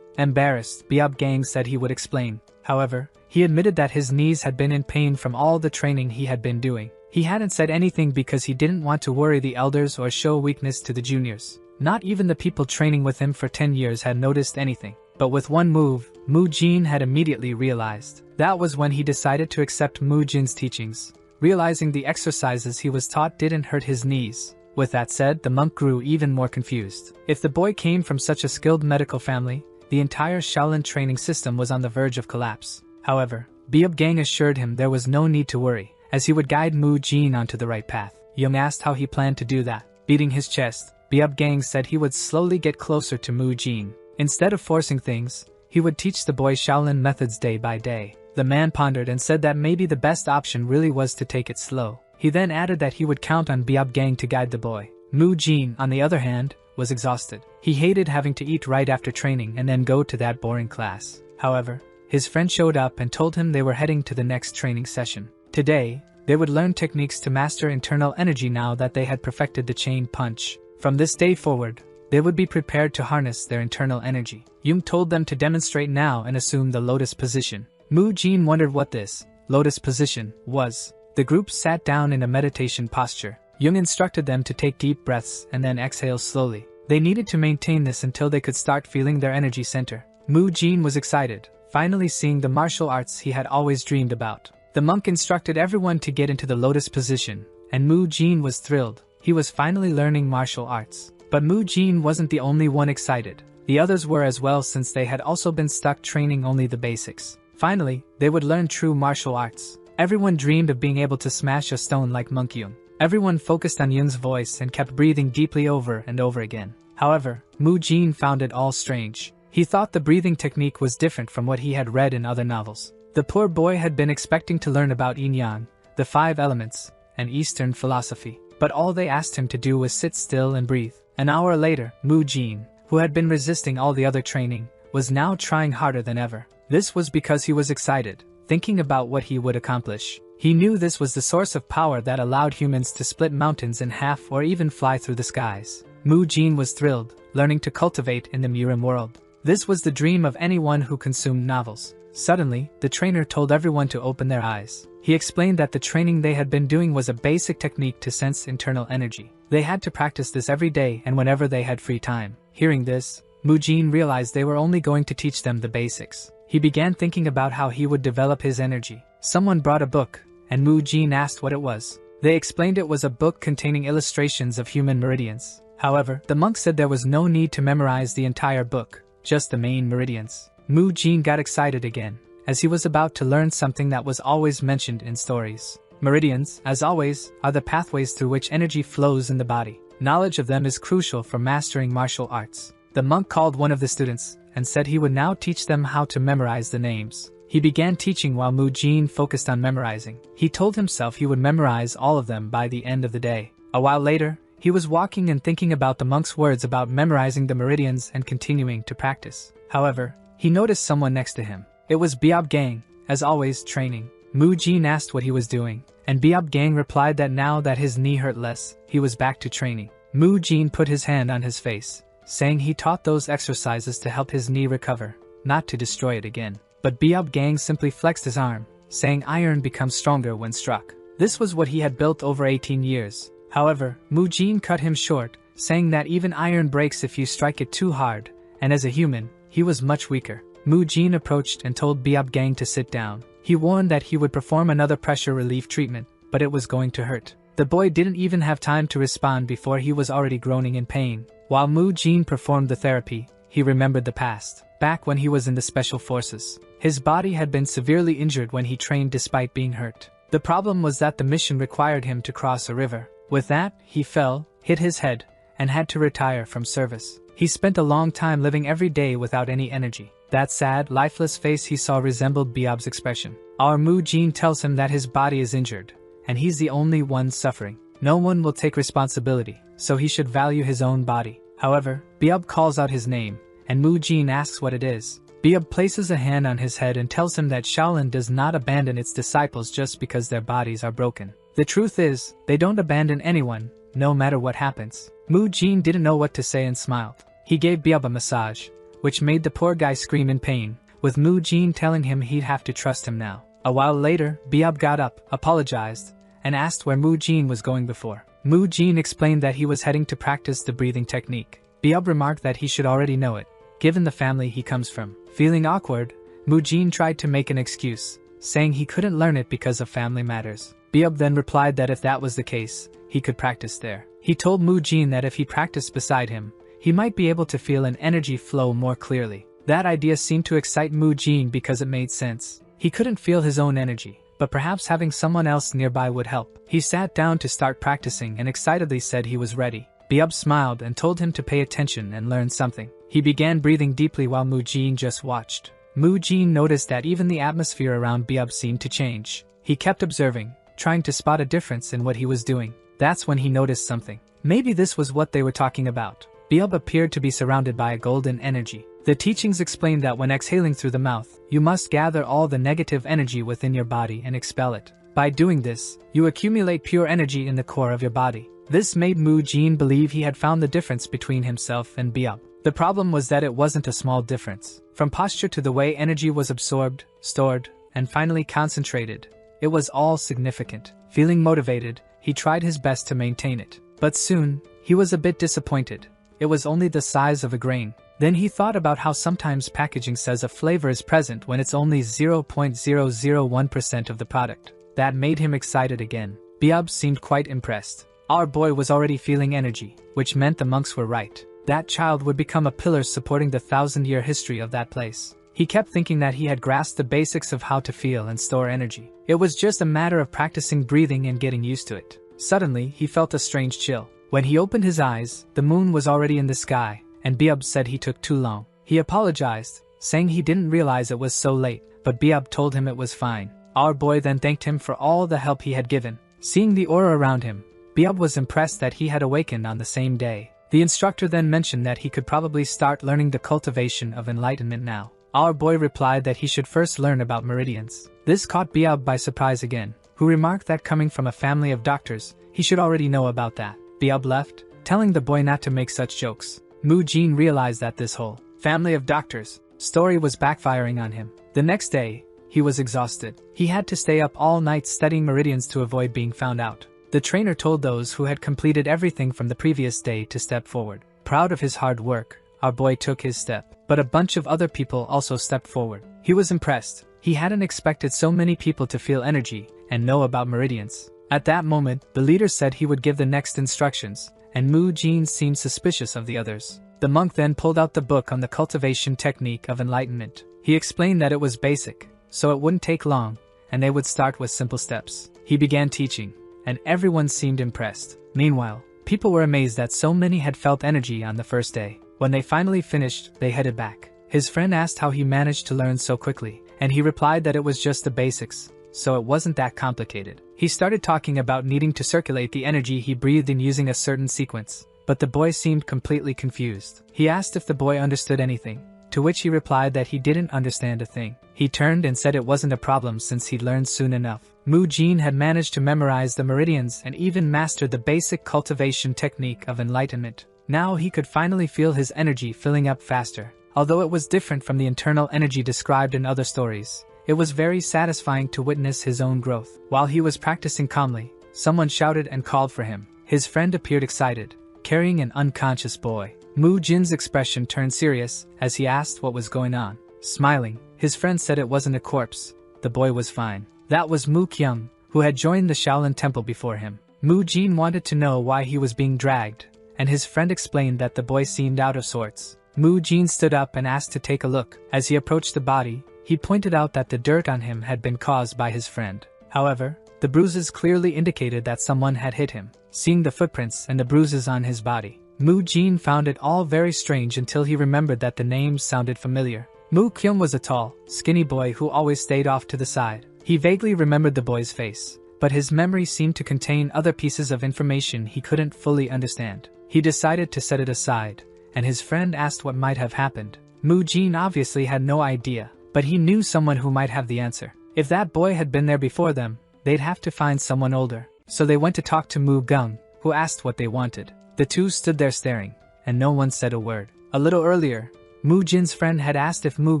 Embarrassed, Biob Gang said he would explain. However, he admitted that his knees had been in pain from all the training he had been doing. He hadn't said anything because he didn't want to worry the elders or show weakness to the juniors. Not even the people training with him for 10 years had noticed anything. But with one move, Mu Jin had immediately realized. That was when he decided to accept Mu Jin's teachings, realizing the exercises he was taught didn't hurt his knees. With that said, the monk grew even more confused. If the boy came from such a skilled medical family, the entire Shaolin training system was on the verge of collapse. However, Biob Gang assured him there was no need to worry, as he would guide Mu Jin onto the right path. Young asked how he planned to do that. Beating his chest, Biob Gang said he would slowly get closer to Mu Jin. Instead of forcing things, he would teach the boy Shaolin methods day by day. The man pondered and said that maybe the best option really was to take it slow. He then added that he would count on Biob Gang to guide the boy. Mu Jin, on the other hand, was exhausted. He hated having to eat right after training and then go to that boring class. However, his friend showed up and told him they were heading to the next training session. Today, they would learn techniques to master internal energy now that they had perfected the chain punch. From this day forward, they would be prepared to harness their internal energy. Jung told them to demonstrate now and assume the lotus position. Mu Jin wondered what this lotus position was. The group sat down in a meditation posture. Jung instructed them to take deep breaths and then exhale slowly. They needed to maintain this until they could start feeling their energy center. Mu Jin was excited, finally seeing the martial arts he had always dreamed about. The monk instructed everyone to get into the lotus position, and Mu Jin was thrilled. He was finally learning martial arts. But Mu Jin wasn't the only one excited. The others were as well, since they had also been stuck training only the basics. Finally, they would learn true martial arts. Everyone dreamed of being able to smash a stone like Monk Yun. Everyone focused on Yun's voice and kept breathing deeply over and over again. However, Mu Jin found it all strange. He thought the breathing technique was different from what he had read in other novels. The poor boy had been expecting to learn about yin-yang, the 5 elements, and Eastern philosophy. But all they asked him to do was sit still and breathe. An hour later, Mu Jin, who had been resisting all the other training, was now trying harder than ever. This was because he was excited, thinking about what he would accomplish. He knew this was the source of power that allowed humans to split mountains in half or even fly through the skies. Mu Jin was thrilled, learning to cultivate in the Murim world. This was the dream of anyone who consumed novels. Suddenly, the trainer told everyone to open their eyes. He explained that the training they had been doing was a basic technique to sense internal energy. They had to practice this every day and whenever they had free time. Hearing this, Mu Jin realized they were only going to teach them the basics. He began thinking about how he would develop his energy. Someone brought a book, and Mu Jin asked what it was. They explained it was a book containing illustrations of human meridians. However, the monk said there was no need to memorize the entire book, just the main meridians. Mu Jin got excited again, as he was about to learn something that was always mentioned in stories. Meridians, as always, are the pathways through which energy flows in the body. Knowledge of them is crucial for mastering martial arts. The monk called one of the students, and said he would now teach them how to memorize the names. He began teaching while Mu Jin focused on memorizing. He told himself he would memorize all of them by the end of the day. A while later, he was walking and thinking about the monk's words about memorizing the meridians and continuing to practice. However, he noticed someone next to him. It was Biob Gang, as always, training. Mu Jin asked what he was doing, and Biob Gang replied that now that his knee hurt less, he was back to training. Mu Jin put his hand on his face, saying he taught those exercises to help his knee recover, not to destroy it again. But Biob Gang simply flexed his arm, saying iron becomes stronger when struck. This was what he had built over 18 years. However, Mu Jin cut him short, saying that even iron breaks if you strike it too hard, and as a human, he was much weaker. Mu Jin approached and told Biob Gang to sit down. He warned that he would perform another pressure relief treatment, but it was going to hurt. The boy didn't even have time to respond before he was already groaning in pain. While Mu Jin performed the therapy, he remembered the past, back when he was in the special forces. His body had been severely injured when he trained despite being hurt. The problem was that the mission required him to cross a river. With that, he fell, hit his head, and had to retire from service. He spent a long time living every day without any energy. That sad, lifeless face he saw resembled Biob's expression. Our Mu Jin tells him that his body is injured, and he's the only one suffering. No one will take responsibility, so he should value his own body. However, Biob calls out his name, and Mu Jin asks what it is. Biob places a hand on his head and tells him that Shaolin does not abandon its disciples just because their bodies are broken. The truth is, they don't abandon anyone, no matter what happens. Mu Jin didn't know what to say and smiled. He gave Biab a massage, which made the poor guy scream in pain, with Mu Jin telling him he'd have to trust him now. A while later, Biab got up, apologized, and asked where Mu Jin was going before. Mu Jin explained that he was heading to practice the breathing technique. Biab remarked that he should already know it, given the family he comes from. Feeling awkward, Mu Jin tried to make an excuse, saying he couldn't learn it because of family matters. Biab then replied that if that was the case, he could practice there. He told Mu Jin that if he practiced beside him, he might be able to feel an energy flow more clearly. That idea seemed to excite Mu Jin because it made sense. He couldn't feel his own energy, but perhaps having someone else nearby would help. He sat down to start practicing and excitedly said he was ready. Biab smiled and told him to pay attention and learn something. He began breathing deeply while Mu Jin just watched. Mu Jin noticed that even the atmosphere around Biab seemed to change. He kept observing, trying to spot a difference in what he was doing. That's when he noticed something. Maybe this was what they were talking about. Biab appeared to be surrounded by a golden energy. The teachings explained that when exhaling through the mouth, you must gather all the negative energy within your body and expel it. By doing this, you accumulate pure energy in the core of your body. This made Mu Jin believe he had found the difference between himself and Biab. The problem was that it wasn't a small difference. From posture to the way energy was absorbed, stored, and finally concentrated, it was all significant. Feeling motivated, he tried his best to maintain it. But soon, he was a bit disappointed. It was only the size of a grain. Then he thought about how sometimes packaging says a flavor is present when it's only 0.001% of the product. That made him excited again. Biab seemed quite impressed. Our boy was already feeling energy, which meant the monks were right. That child would become a pillar supporting the 1,000-year history of that place. He kept thinking that he had grasped the basics of how to feel and store energy. It was just a matter of practicing breathing and getting used to it. Suddenly, he felt a strange chill. When he opened his eyes, the moon was already in the sky, and Biab said he took too long. He apologized, saying he didn't realize it was so late, but Biab told him it was fine. Our boy then thanked him for all the help he had given. Seeing the aura around him, Biab was impressed that he had awakened on the same day. The instructor then mentioned that he could probably start learning the cultivation of enlightenment now. Our boy replied that he should first learn about meridians. This caught Biab by surprise again, who remarked that coming from a family of doctors, he should already know about that. Biab left, telling the boy not to make such jokes. Mu Jin realized that this whole family of doctors story was backfiring on him. The next day, he was exhausted. He had to stay up all night studying meridians to avoid being found out. The trainer told those who had completed everything from the previous day to step forward. Proud of his hard work, our boy took his step, but a bunch of other people also stepped forward. He was impressed. He hadn't expected so many people to feel energy and know about meridians. At that moment, the leader said he would give the next instructions, and Mu Jin seemed suspicious of the others. The monk then pulled out the book on the cultivation technique of enlightenment. He explained that it was basic, so it wouldn't take long, and they would start with simple steps. He began teaching, and everyone seemed impressed. Meanwhile, people were amazed that so many had felt energy on the first day. When they finally finished, they headed back. His friend asked how he managed to learn so quickly, and he replied that it was just the basics, so it wasn't that complicated. He started talking about needing to circulate the energy he breathed in using a certain sequence, but the boy seemed completely confused. He asked if the boy understood anything, to which he replied that he didn't understand a thing. He turned and said it wasn't a problem since he'd learned soon enough. Mu Jin had managed to memorize the meridians and even master the basic cultivation technique of enlightenment. Now he could finally feel his energy filling up faster. Although it was different from the internal energy described in other stories, it was very satisfying to witness his own growth. While he was practicing calmly, someone shouted and called for him. His friend appeared excited, carrying an unconscious boy. Mu Jin's expression turned serious as he asked what was going on. Smiling, his friend said it wasn't a corpse, the boy was fine. That was Mu Kyung, who had joined the Shaolin temple before him. Mu Jin wanted to know why he was being dragged, and his friend explained that the boy seemed out of sorts. Mu Jin stood up and asked to take a look. As he approached the body, he pointed out that the dirt on him had been caused by his friend. However, the bruises clearly indicated that someone had hit him. Seeing the footprints and the bruises on his body, Mu Jin found it all very strange until he remembered that the names sounded familiar. Mu Kyung was a tall, skinny boy who always stayed off to the side. He vaguely remembered the boy's face, but his memory seemed to contain other pieces of information he couldn't fully understand. He decided to set it aside, and his friend asked what might have happened. Mu Jin obviously had no idea, but he knew someone who might have the answer. If that boy had been there before them, they'd have to find someone older. So they went to talk to Mu Gung, who asked what they wanted. The two stood there staring, and no one said a word. A little earlier, Mu Jin's friend had asked if Mu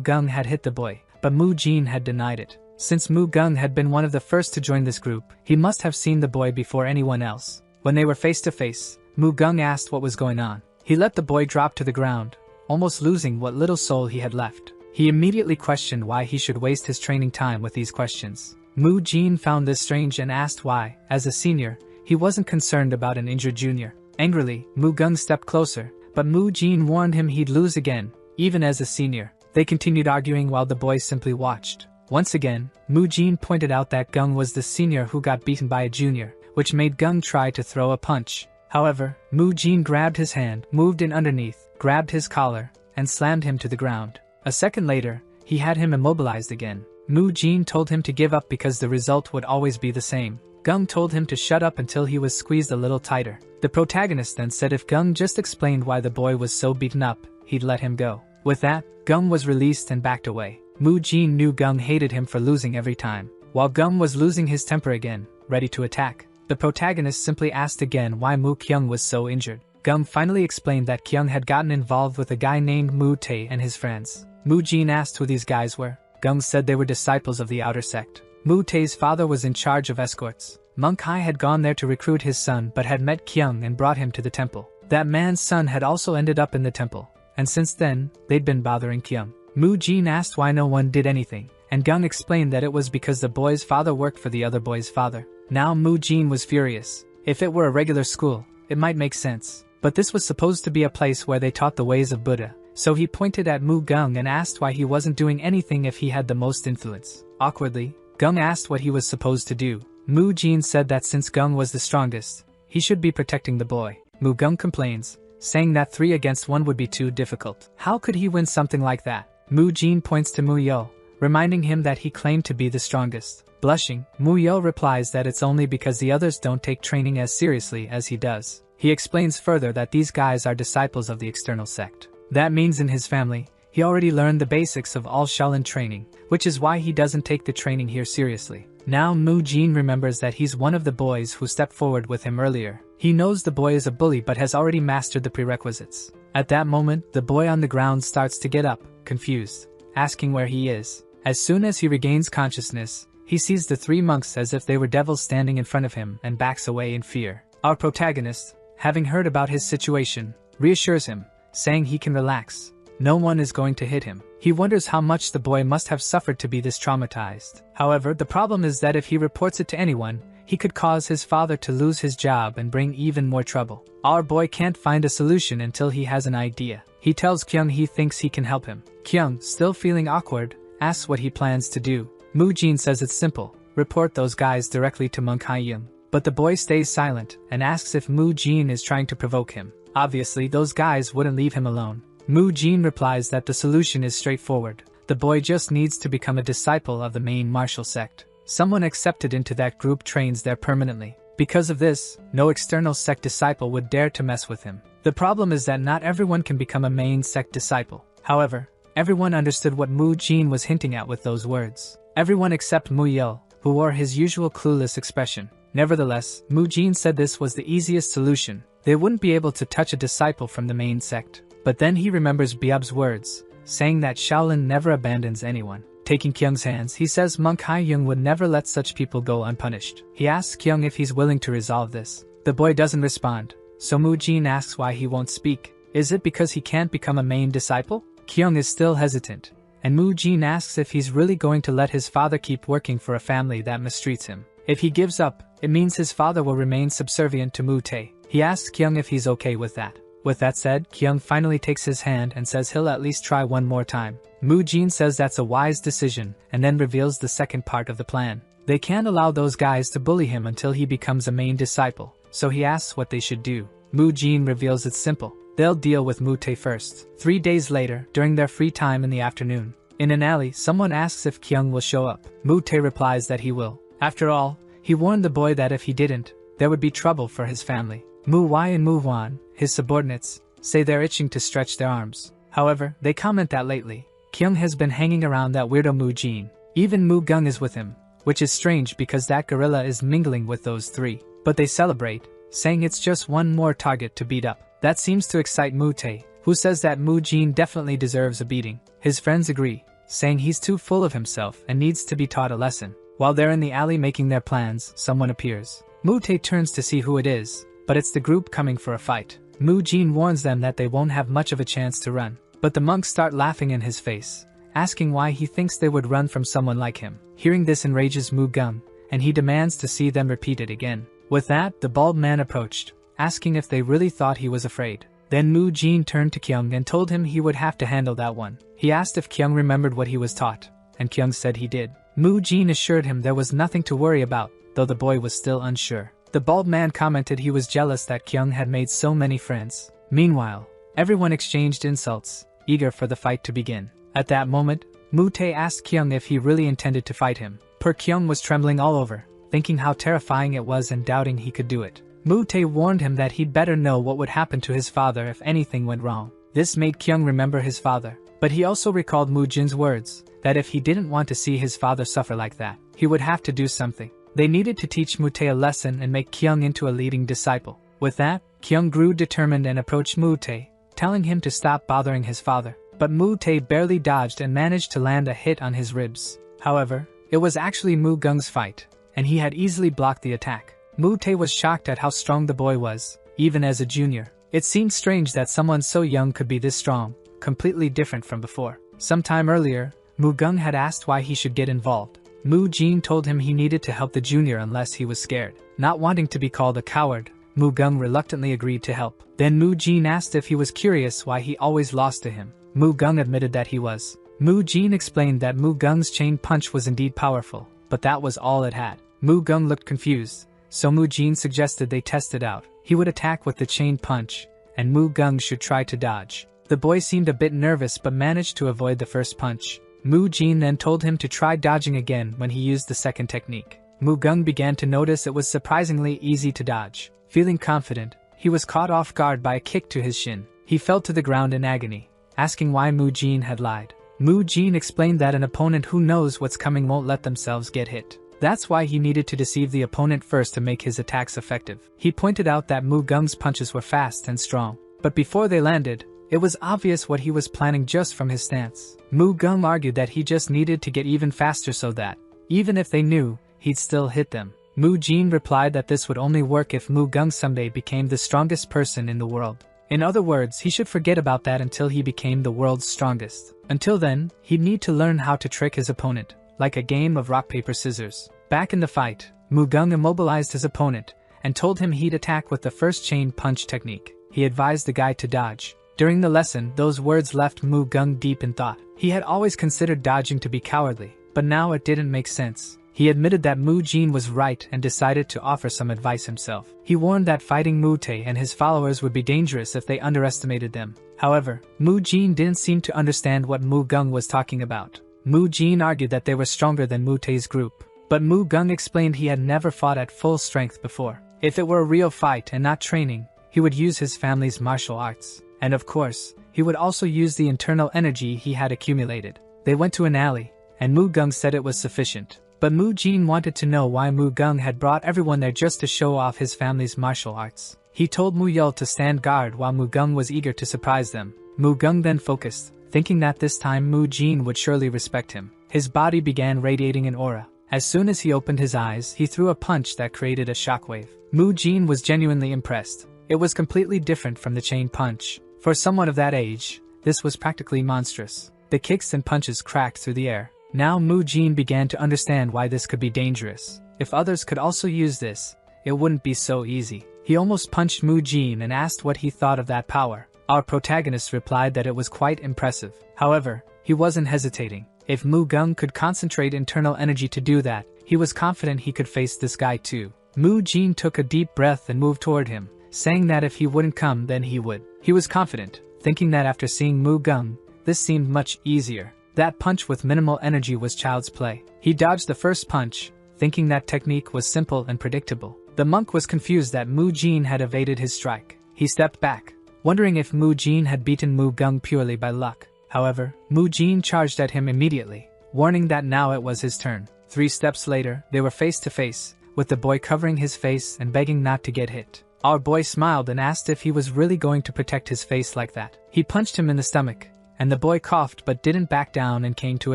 Gung had hit the boy, but Mu Jin had denied it. Since Mu Gung had been one of the first to join this group, he must have seen the boy before anyone else. When they were face to face, Mu Gung asked what was going on. He let the boy drop to the ground, almost losing what little soul he had left. He immediately questioned why he should waste his training time with these questions. Mu Jin found this strange and asked why, as a senior, he wasn't concerned about an injured junior. Angrily, Mu Gung stepped closer, but Mu Jin warned him he'd lose again, even as a senior. They continued arguing while the boy simply watched. Once again, Mu Jin pointed out that Gung was the senior who got beaten by a junior, which made Gung try to throw a punch. However, Mu Jin grabbed his hand, moved in underneath, grabbed his collar, and slammed him to the ground. A second later, he had him immobilized again. Mu Jin told him to give up because the result would always be the same. Gung told him to shut up until he was squeezed a little tighter. The protagonist then said if Gung just explained why the boy was so beaten up, he'd let him go. With that, Gung was released and backed away. Mu Jin knew Gung hated him for losing every time. While Gung was losing his temper again, ready to attack, the protagonist simply asked again why Mu Kyung was so injured. Gung finally explained that Kyung had gotten involved with a guy named Mu Tae and his friends. Mu Jin asked who these guys were. Gung said they were disciples of the outer sect. Mu Tae's father was in charge of escorts. Monk Hai had gone there to recruit his son but had met Kyung and brought him to the temple. That man's son had also ended up in the temple, and since then, they'd been bothering Kyung. Mu Jin asked why no one did anything, and Gung explained that it was because the boy's father worked for the other boy's father. Now Mu Jin was furious. If it were a regular school, it might make sense. But this was supposed to be a place where they taught the ways of Buddha, so he pointed at Mu Gung and asked why he wasn't doing anything if he had the most influence. Awkwardly, Gung asked what he was supposed to do. Mu Jin said that since Gung was the strongest, he should be protecting the boy. Mu Gung complains, saying that 3 against 1 would be too difficult. How could he win something like that? Mu Jin points to Mu Yo, reminding him that he claimed to be the strongest. Blushing, Mu Yo replies that it's only because the others don't take training as seriously as he does. He explains further that these guys are disciples of the external sect. That means in his family, he already learned the basics of all Shaolin training, which is why he doesn't take the training here seriously. Now Mu Jin remembers that he's one of the boys who stepped forward with him earlier. He knows the boy is a bully but has already mastered the prerequisites. At that moment, the boy on the ground starts to get up, confused, asking where he is. As soon as he regains consciousness, he sees the 3 monks as if they were devils standing in front of him and backs away in fear. Our protagonist, having heard about his situation, reassures him, saying he can relax. No one is going to hit him. He wonders how much the boy must have suffered to be this traumatized. However, the problem is that if he reports it to anyone, he could cause his father to lose his job and bring even more trouble. Our boy can't find a solution until he has an idea. He tells Kyung he thinks he can help him. Kyung, still feeling awkward, asks what he plans to do. Mu Jin says it's simple, report those guys directly to Monk Ha-young. But the boy stays silent and asks if Mu Jin is trying to provoke him. Obviously, those guys wouldn't leave him alone. Mu Jin replies that the solution is straightforward. The boy just needs to become a disciple of the main martial sect. Someone accepted into that group trains there permanently. Because of this, no external sect disciple would dare to mess with him. The problem is that not everyone can become a main sect disciple. However, everyone understood what Mu Jin was hinting at with those words. Everyone except Mu Yo, who wore his usual clueless expression. Nevertheless, Mu Jin said this was the easiest solution. They wouldn't be able to touch a disciple from the main sect. But then he remembers Biab's words, saying that Shaolin never abandons anyone. Taking Kyung's hands, he says Monk Ha-young would never let such people go unpunished. He asks Kyung if he's willing to resolve this. The boy doesn't respond, so Mu Jin asks why he won't speak. Is it because he can't become a main disciple? Kyung is still hesitant, and Mu Jin asks if he's really going to let his father keep working for a family that mistreats him. If he gives up, it means his father will remain subservient to Mu Tae. He asks Kyung if he's okay with that. With that said, Kyung finally takes his hand and says he'll at least try one more time. Mu Jin says that's a wise decision and then reveals the second part of the plan. They can't allow those guys to bully him until he becomes a main disciple, so he asks what they should do. Mu Jin reveals it's simple. They'll deal with Mu Tae first. 3 days later, during their free time in the afternoon, in an alley, someone asks if Kyung will show up. Mu Tae replies that he will. After all, he warned the boy that if he didn't, there would be trouble for his family. Mu Wai and Mu Hwan, his subordinates, say they're itching to stretch their arms. However, they comment that lately, Kyung has been hanging around that weirdo Mu Jin. Even Mu Gung is with him, which is strange because that gorilla is mingling with those 3. but they celebrate, saying it's just one more target to beat up. That seems to excite Mu-tae, who says that Mu-jin definitely deserves a beating. His friends agree, saying he's too full of himself and needs to be taught a lesson. While they're in the alley making their plans, someone appears. Mu-tae turns to see who it is, but it's the group coming for a fight. Mu-jin warns them that they won't have much of a chance to run, but the monks start laughing in his face, asking why he thinks they would run from someone like him. Hearing this enrages Mu-gung, and he demands to see them repeat it again. With that, the bald man approached, asking if they really thought he was afraid. Then Mu-jin turned to Kyung and told him he would have to handle that one. He asked if Kyung remembered what he was taught, and Kyung said he did. Mu-jin assured him there was nothing to worry about, though the boy was still unsure. The bald man commented he was jealous that Kyung had made so many friends. Meanwhile, everyone exchanged insults, eager for the fight to begin. At that moment, Mu-tae asked Kyung if he really intended to fight him. Kyung was trembling all over, thinking how terrifying it was and doubting he could do it. Mu-tae warned him that he'd better know what would happen to his father if anything went wrong. This made Kyung remember his father, but he also recalled Mu-jin's words, that if he didn't want to see his father suffer like that, he would have to do something. They needed to teach Mu-tae a lesson and make Kyung into a leading disciple. With that, Kyung grew determined and approached Mu-tae, telling him to stop bothering his father. But Mu-tae barely dodged and managed to land a hit on his ribs. However, it was actually Mu-gung's fight, and he had easily blocked the attack. Mu-tae was shocked at how strong the boy was, even as a junior. It seemed strange that someone so young could be this strong, completely different from before. Sometime earlier, Mu-gung had asked why he should get involved. Mu-jin told him he needed to help the junior unless he was scared. Not wanting to be called a coward, Mu-gung reluctantly agreed to help. Then Mu-jin asked if he was curious why he always lost to him. Mu-gung admitted that he was. Mu-jin explained that Mu-gung's chain punch was indeed powerful, but that was all it had. Mu-gung looked confused, so Mu-jin suggested they test it out. He would attack with the chain punch, and Mu-gung should try to dodge. The boy seemed a bit nervous but managed to avoid the first punch. Mu-jin then told him to try dodging again when he used the second technique. Mu-gung began to notice it was surprisingly easy to dodge. Feeling confident, he was caught off guard by a kick to his shin. He fell to the ground in agony, asking why Mu-jin had lied. Mu-jin explained that an opponent who knows what's coming won't let themselves get hit. That's why he needed to deceive the opponent first to make his attacks effective. He pointed out that Mu-gung's punches were fast and strong, but before they landed, it was obvious what he was planning just from his stance. Mu-gung argued that he just needed to get even faster so that, even if they knew, he'd still hit them. Mu-jin replied that this would only work if Mu-gung someday became the strongest person in the world. In other words, he should forget about that until he became the world's strongest. Until then, he'd need to learn how to trick his opponent, like a game of rock paper scissors. Back in the fight, Mu-gung immobilized his opponent, and told him he'd attack with the first chain punch technique. He advised the guy to dodge. During the lesson, those words left Mu-gung deep in thought. He had always considered dodging to be cowardly, but now it didn't make sense. He admitted that Mu-jin was right and decided to offer some advice himself. He warned that fighting Mu-tae and his followers would be dangerous if they underestimated them. However, Mu-jin didn't seem to understand what Mu-gung was talking about. Mu-jin argued that they were stronger than Mu-tae's group, but Mu-gung explained he had never fought at full strength before. If it were a real fight and not training, he would use his family's martial arts. And of course, he would also use the internal energy he had accumulated. They went to an alley, and Mu-gung said it was sufficient. But Mu-jin wanted to know why Mu-gung had brought everyone there just to show off his family's martial arts. He told Mu-yeol to stand guard while Mu-gung was eager to surprise them. Mu-gung then focused, thinking that this time Mu-jin would surely respect him. His body began radiating an aura. As soon as he opened his eyes, he threw a punch that created a shockwave. Mu-jin was genuinely impressed. It was completely different from the chain punch. For someone of that age, this was practically monstrous. The kicks and punches cracked through the air. Now Mu-jin began to understand why this could be dangerous. If others could also use this, it wouldn't be so easy. He almost punched Mu-jin and asked what he thought of that power. Our protagonist replied that it was quite impressive. However, he wasn't hesitating. If Mu-gung could concentrate internal energy to do that, he was confident he could face this guy too. Mu-jin took a deep breath and moved toward him, saying that if he wouldn't come then he would. He was confident, thinking that after seeing Mu-gung, this seemed much easier. That punch with minimal energy was child's play. He dodged the first punch, thinking that technique was simple and predictable. The monk was confused that Mu-jin had evaded his strike. He stepped back, wondering if Mu-jin had beaten Mu-gung purely by luck. However, Mu-jin charged at him immediately, warning that now it was his turn. 3 steps later, they were face to face, with the boy covering his face and begging not to get hit. Our boy smiled and asked if he was really going to protect his face like that. He punched him in the stomach, and the boy coughed but didn't back down and came to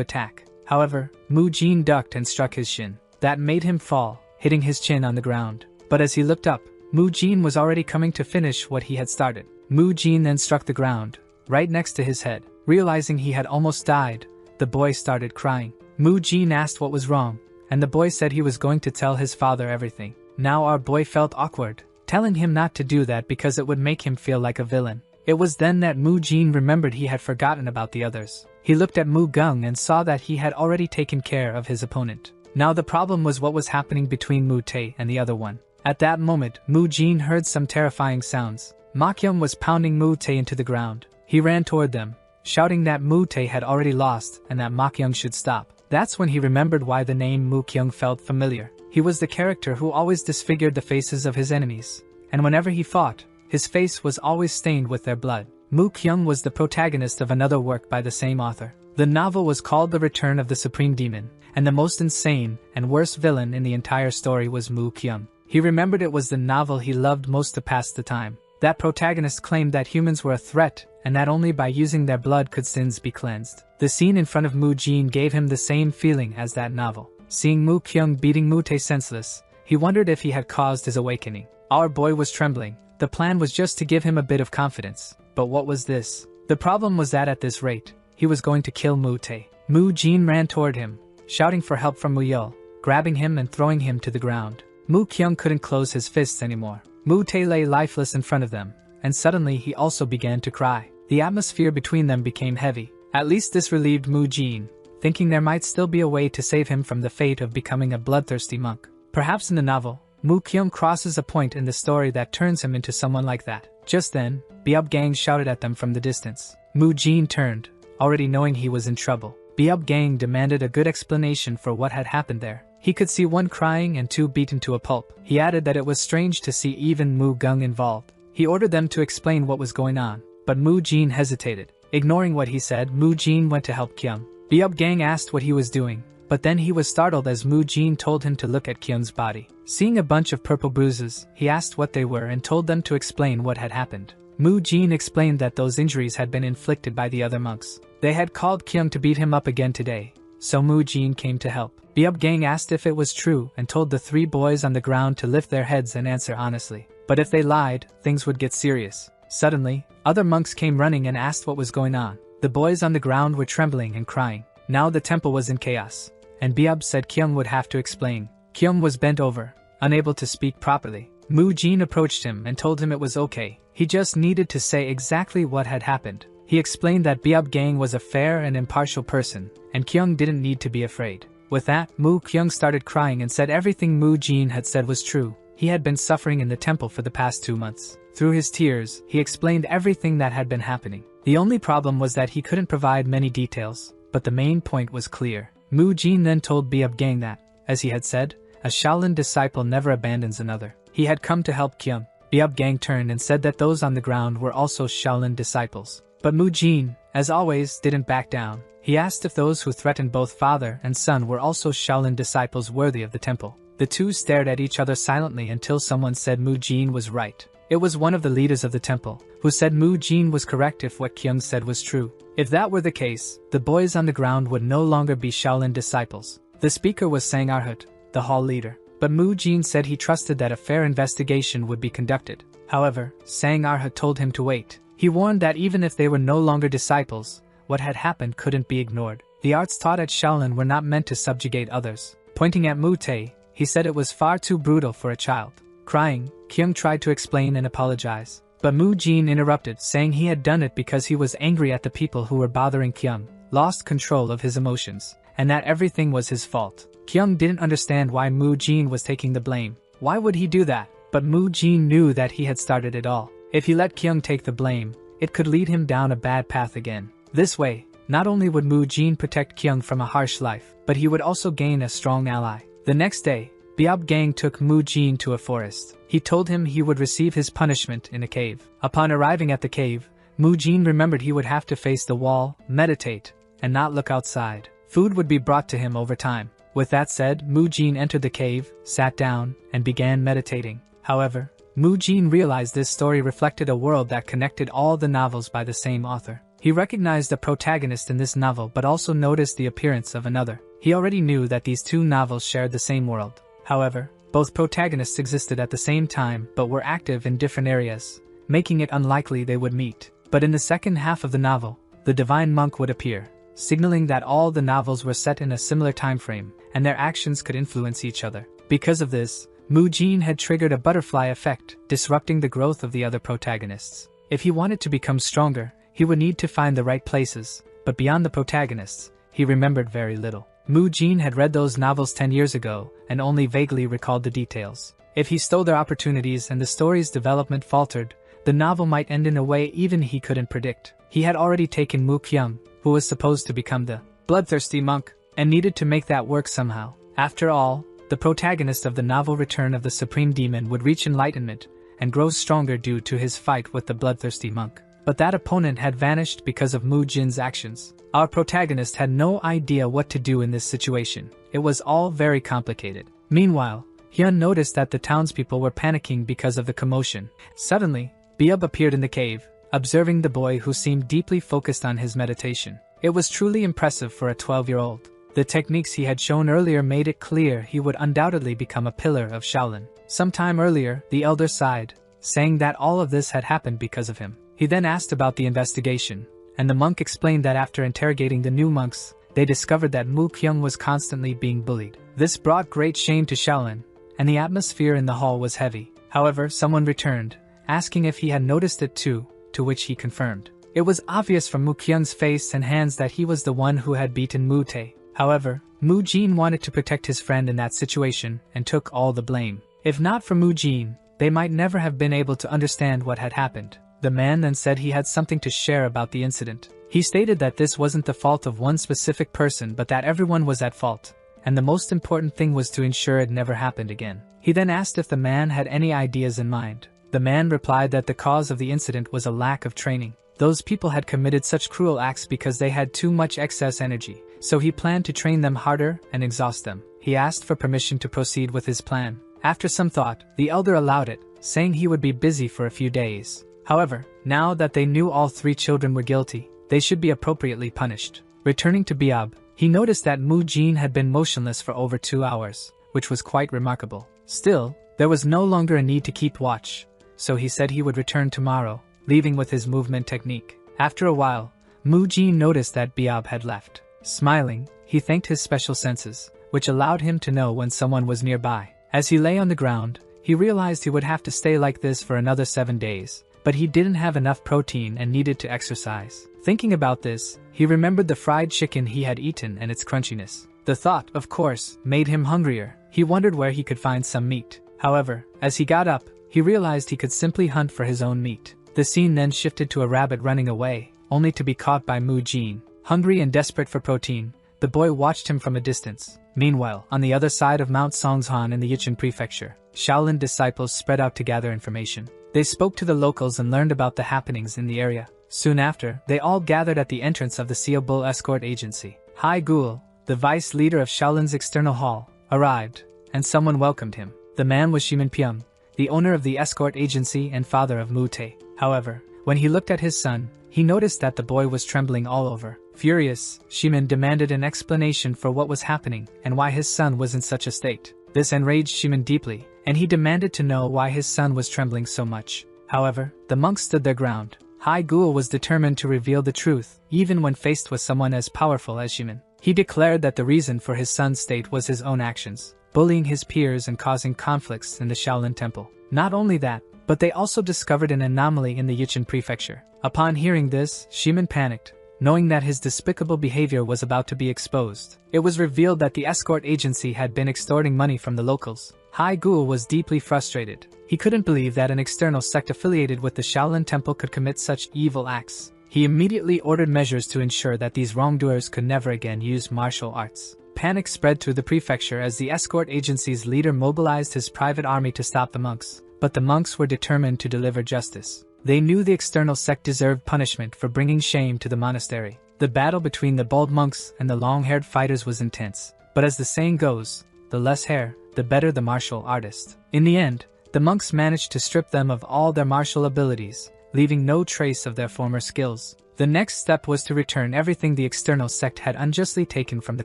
attack. However, Mu-jin ducked and struck his shin. That made him fall, hitting his chin on the ground. But as he looked up, Mu-jin was already coming to finish what he had started. Mu-jin then struck the ground, right next to his head. Realizing he had almost died, the boy started crying. Mu-jin asked what was wrong, and the boy said he was going to tell his father everything. Now our boy felt awkward, telling him not to do that because it would make him feel like a villain. It was then that Mu-jin remembered he had forgotten about the others. He looked at Mu-gung and saw that he had already taken care of his opponent. Now the problem was what was happening between Mu-tae and the other one. At that moment, Mu-jin heard some terrifying sounds. Ma-kyung was pounding Mu-tae into the ground. He ran toward them, shouting that Mu-tae had already lost and that Ma-kyung should stop. That's when he remembered why the name Mu-kyung felt familiar. He was the character who always disfigured the faces of his enemies, and whenever he fought, his face was always stained with their blood. Mu-kyung was the protagonist of another work by the same author. The novel was called The Return of the Supreme Demon, and the most insane and worst villain in the entire story was Mu-kyung. He remembered it was the novel he loved most to pass the time. That protagonist claimed that humans were a threat, and that only by using their blood could sins be cleansed. The scene in front of Mu-jin gave him the same feeling as that novel. Seeing Mu-kyung beating Mu-tae senseless, he wondered if he had caused his awakening. Our boy was trembling. The plan was just to give him a bit of confidence. But what was this? The problem was that at this rate, he was going to kill Mu-tae. Mu-jin ran toward him, shouting for help from Mu-yeol, grabbing him and throwing him to the ground. Mu-kyung couldn't close his fists anymore. Mu-tae lay lifeless in front of them, and suddenly he also began to cry. The atmosphere between them became heavy. At least this relieved Mu-jin, thinking there might still be a way to save him from the fate of becoming a bloodthirsty monk. Perhaps in the novel, Mu-kyung crosses a point in the story that turns him into someone like that. Just then, Beub-gang shouted at them from the distance. Mu-jin turned, already knowing he was in trouble. Beub-gang demanded a good explanation for what had happened there. He could see one crying and two beaten to a pulp. He added that it was strange to see even Mu-gung involved. He ordered them to explain what was going on, but Mu-jin hesitated. Ignoring what he said, Mu-jin went to help Kyung. Beub-gang asked what he was doing, but then he was startled as Mu-jin told him to look at Kyung's body. Seeing a bunch of purple bruises, he asked what they were and told them to explain what had happened. Mu-jin explained that those injuries had been inflicted by the other monks. They had called Kyung to beat him up again today, so Mu-jin came to help. Beub-gang asked if it was true and told the three boys on the ground to lift their heads and answer honestly. But if they lied, things would get serious. Suddenly, other monks came running and asked what was going on. The boys on the ground were trembling and crying. Now the temple was in chaos, and Beub said Kyung would have to explain. Kyung was bent over, unable to speak properly. Mu-jin approached him and told him it was okay. He just needed to say exactly what had happened. He explained that Beub-gang was a fair and impartial person, and Kyung didn't need to be afraid. With that, Mu-kyung started crying and said everything Mu-jin had said was true. He had been suffering in the temple for the past 2 months. Through his tears, he explained everything that had been happening. The only problem was that he couldn't provide many details, but the main point was clear. Mu-jin then told Beub-gang that, as he had said, a Shaolin disciple never abandons another. He had come to help Kyung. Beub-gang turned and said that those on the ground were also Shaolin disciples. But Mu-jin, as always, didn't back down. He asked if those who threatened both father and son were also Shaolin disciples worthy of the temple. The two stared at each other silently until someone said Mu-jin was right. It was one of the leaders of the temple, who said Mu-jin was correct if what Kyung said was true. If that were the case, the boys on the ground would no longer be Shaolin disciples. The speaker was Sang Arhut, the hall leader. But Mu-jin said he trusted that a fair investigation would be conducted. However, Sang Arhut told him to wait. He warned that even if they were no longer disciples, what had happened couldn't be ignored. The arts taught at Shaolin were not meant to subjugate others. Pointing at Mu-tae, he said it was far too brutal for a child. Crying, Kyung tried to explain and apologize. But Mu-jin interrupted, saying he had done it because he was angry at the people who were bothering Kyung, lost control of his emotions, and that everything was his fault. Kyung didn't understand why Mu-jin was taking the blame. Why would he do that? But Mu-jin knew that he had started it all. If he let Kyung take the blame, it could lead him down a bad path again. This way, not only would Mu-jin protect Kyung from a harsh life, but he would also gain a strong ally. The next day, Beub-gang took Mu-jin to a forest. He told him he would receive his punishment in a cave. Upon arriving at the cave, Mu-jin remembered he would have to face the wall, meditate, and not look outside. Food would be brought to him over time. With that said, Mu-jin entered the cave, sat down, and began meditating. However, Mu-jin realized this story reflected a world that connected all the novels by the same author. He recognized a protagonist in this novel but also noticed the appearance of another. He already knew that these two novels shared the same world. However, both protagonists existed at the same time but were active in different areas, making it unlikely they would meet. But in the second half of the novel, the divine monk would appear, signaling that all the novels were set in a similar time frame, and their actions could influence each other. Because of this, Mu-jin had triggered a butterfly effect, disrupting the growth of the other protagonists. If he wanted to become stronger, he would need to find the right places, but beyond the protagonists, he remembered very little. Mu-jin had read those novels 10 years ago, and only vaguely recalled the details. If he stole their opportunities and the story's development faltered, the novel might end in a way even he couldn't predict. He had already taken Mu-kyung, who was supposed to become the bloodthirsty monk, and needed to make that work somehow. After all, the protagonist of the novel Return of the Supreme Demon would reach enlightenment and grow stronger due to his fight with the bloodthirsty monk. But that opponent had vanished because of Mu-jin's actions. Our protagonist had no idea what to do in this situation. It was all very complicated. Meanwhile, Hyun noticed that the townspeople were panicking because of the commotion. Suddenly, Beob appeared in the cave, observing the boy who seemed deeply focused on his meditation. It was truly impressive for a 12-year-old. The techniques he had shown earlier made it clear he would undoubtedly become a pillar of Shaolin. Sometime earlier, the elder sighed, saying that all of this had happened because of him. He then asked about the investigation, and the monk explained that after interrogating the new monks, they discovered that Mu-kyung was constantly being bullied. This brought great shame to Shaolin, and the atmosphere in the hall was heavy. However, someone returned, asking if he had noticed it too, to which he confirmed. It was obvious from Mu-kyung's face and hands that he was the one who had beaten Mu-tae. However, Mu-jin wanted to protect his friend in that situation and took all the blame. If not for Mu-jin, they might never have been able to understand what had happened. The man then said he had something to share about the incident. He stated that this wasn't the fault of one specific person but that everyone was at fault, and the most important thing was to ensure it never happened again. He then asked if the man had any ideas in mind. The man replied that the cause of the incident was a lack of training. Those people had committed such cruel acts because they had too much excess energy, so he planned to train them harder and exhaust them. He asked for permission to proceed with his plan. After some thought, the elder allowed it, saying he would be busy for a few days. However, now that they knew all three children were guilty, they should be appropriately punished. Returning to Beob, he noticed that Mu-jin had been motionless for over 2 hours, which was quite remarkable. Still, there was no longer a need to keep watch, so he said he would return tomorrow, leaving with his movement technique. After a while, Mu-jin noticed that Beob had left. Smiling, he thanked his special senses, which allowed him to know when someone was nearby. As he lay on the ground, he realized he would have to stay like this for another 7 days. But he didn't have enough protein and needed to exercise. Thinking about this, he remembered the fried chicken he had eaten and its crunchiness. The thought, of course, made him hungrier. He wondered where he could find some meat. However, as he got up, he realized he could simply hunt for his own meat. The scene then shifted to a rabbit running away, only to be caught by Mu-jin. Hungry and desperate for protein, the boy watched him from a distance. Meanwhile, on the other side of Mount Songsan in the Yichun Prefecture, Shaolin disciples spread out to gather information. They spoke to the locals and learned about the happenings in the area. Soon after, they all gathered at the entrance of the Seobul escort agency. Hai Gul, the vice leader of Shaolin's external hall, arrived, and someone welcomed him. The man was Shimin Pyung, the owner of the escort agency and father of Mu-tae. However, when he looked at his son, he noticed that the boy was trembling all over. Furious, Shimin demanded an explanation for what was happening and why his son was in such a state. This enraged Shimin deeply, and he demanded to know why his son was trembling so much. However, the monks stood their ground. Hai Gul was determined to reveal the truth, even when faced with someone as powerful as Shimin. He declared that the reason for his son's state was his own actions, bullying his peers and causing conflicts in the Shaolin Temple. Not only that, but they also discovered an anomaly in the Yichun Prefecture. Upon hearing this, Shimin panicked, knowing that his despicable behavior was about to be exposed. It was revealed that the escort agency had been extorting money from the locals. Hai Gul was deeply frustrated. He couldn't believe that an external sect affiliated with the Shaolin Temple could commit such evil acts. He immediately ordered measures to ensure that these wrongdoers could never again use martial arts. Panic spread through the prefecture as the escort agency's leader mobilized his private army to stop the monks, but the monks were determined to deliver justice. They knew the external sect deserved punishment for bringing shame to the monastery. The battle between the bold monks and the long-haired fighters was intense. but as the saying goes, the less hair, the better the martial artist. In the end, the monks managed to strip them of all their martial abilities, leaving no trace of their former skills. The next step was to return everything the external sect had unjustly taken from the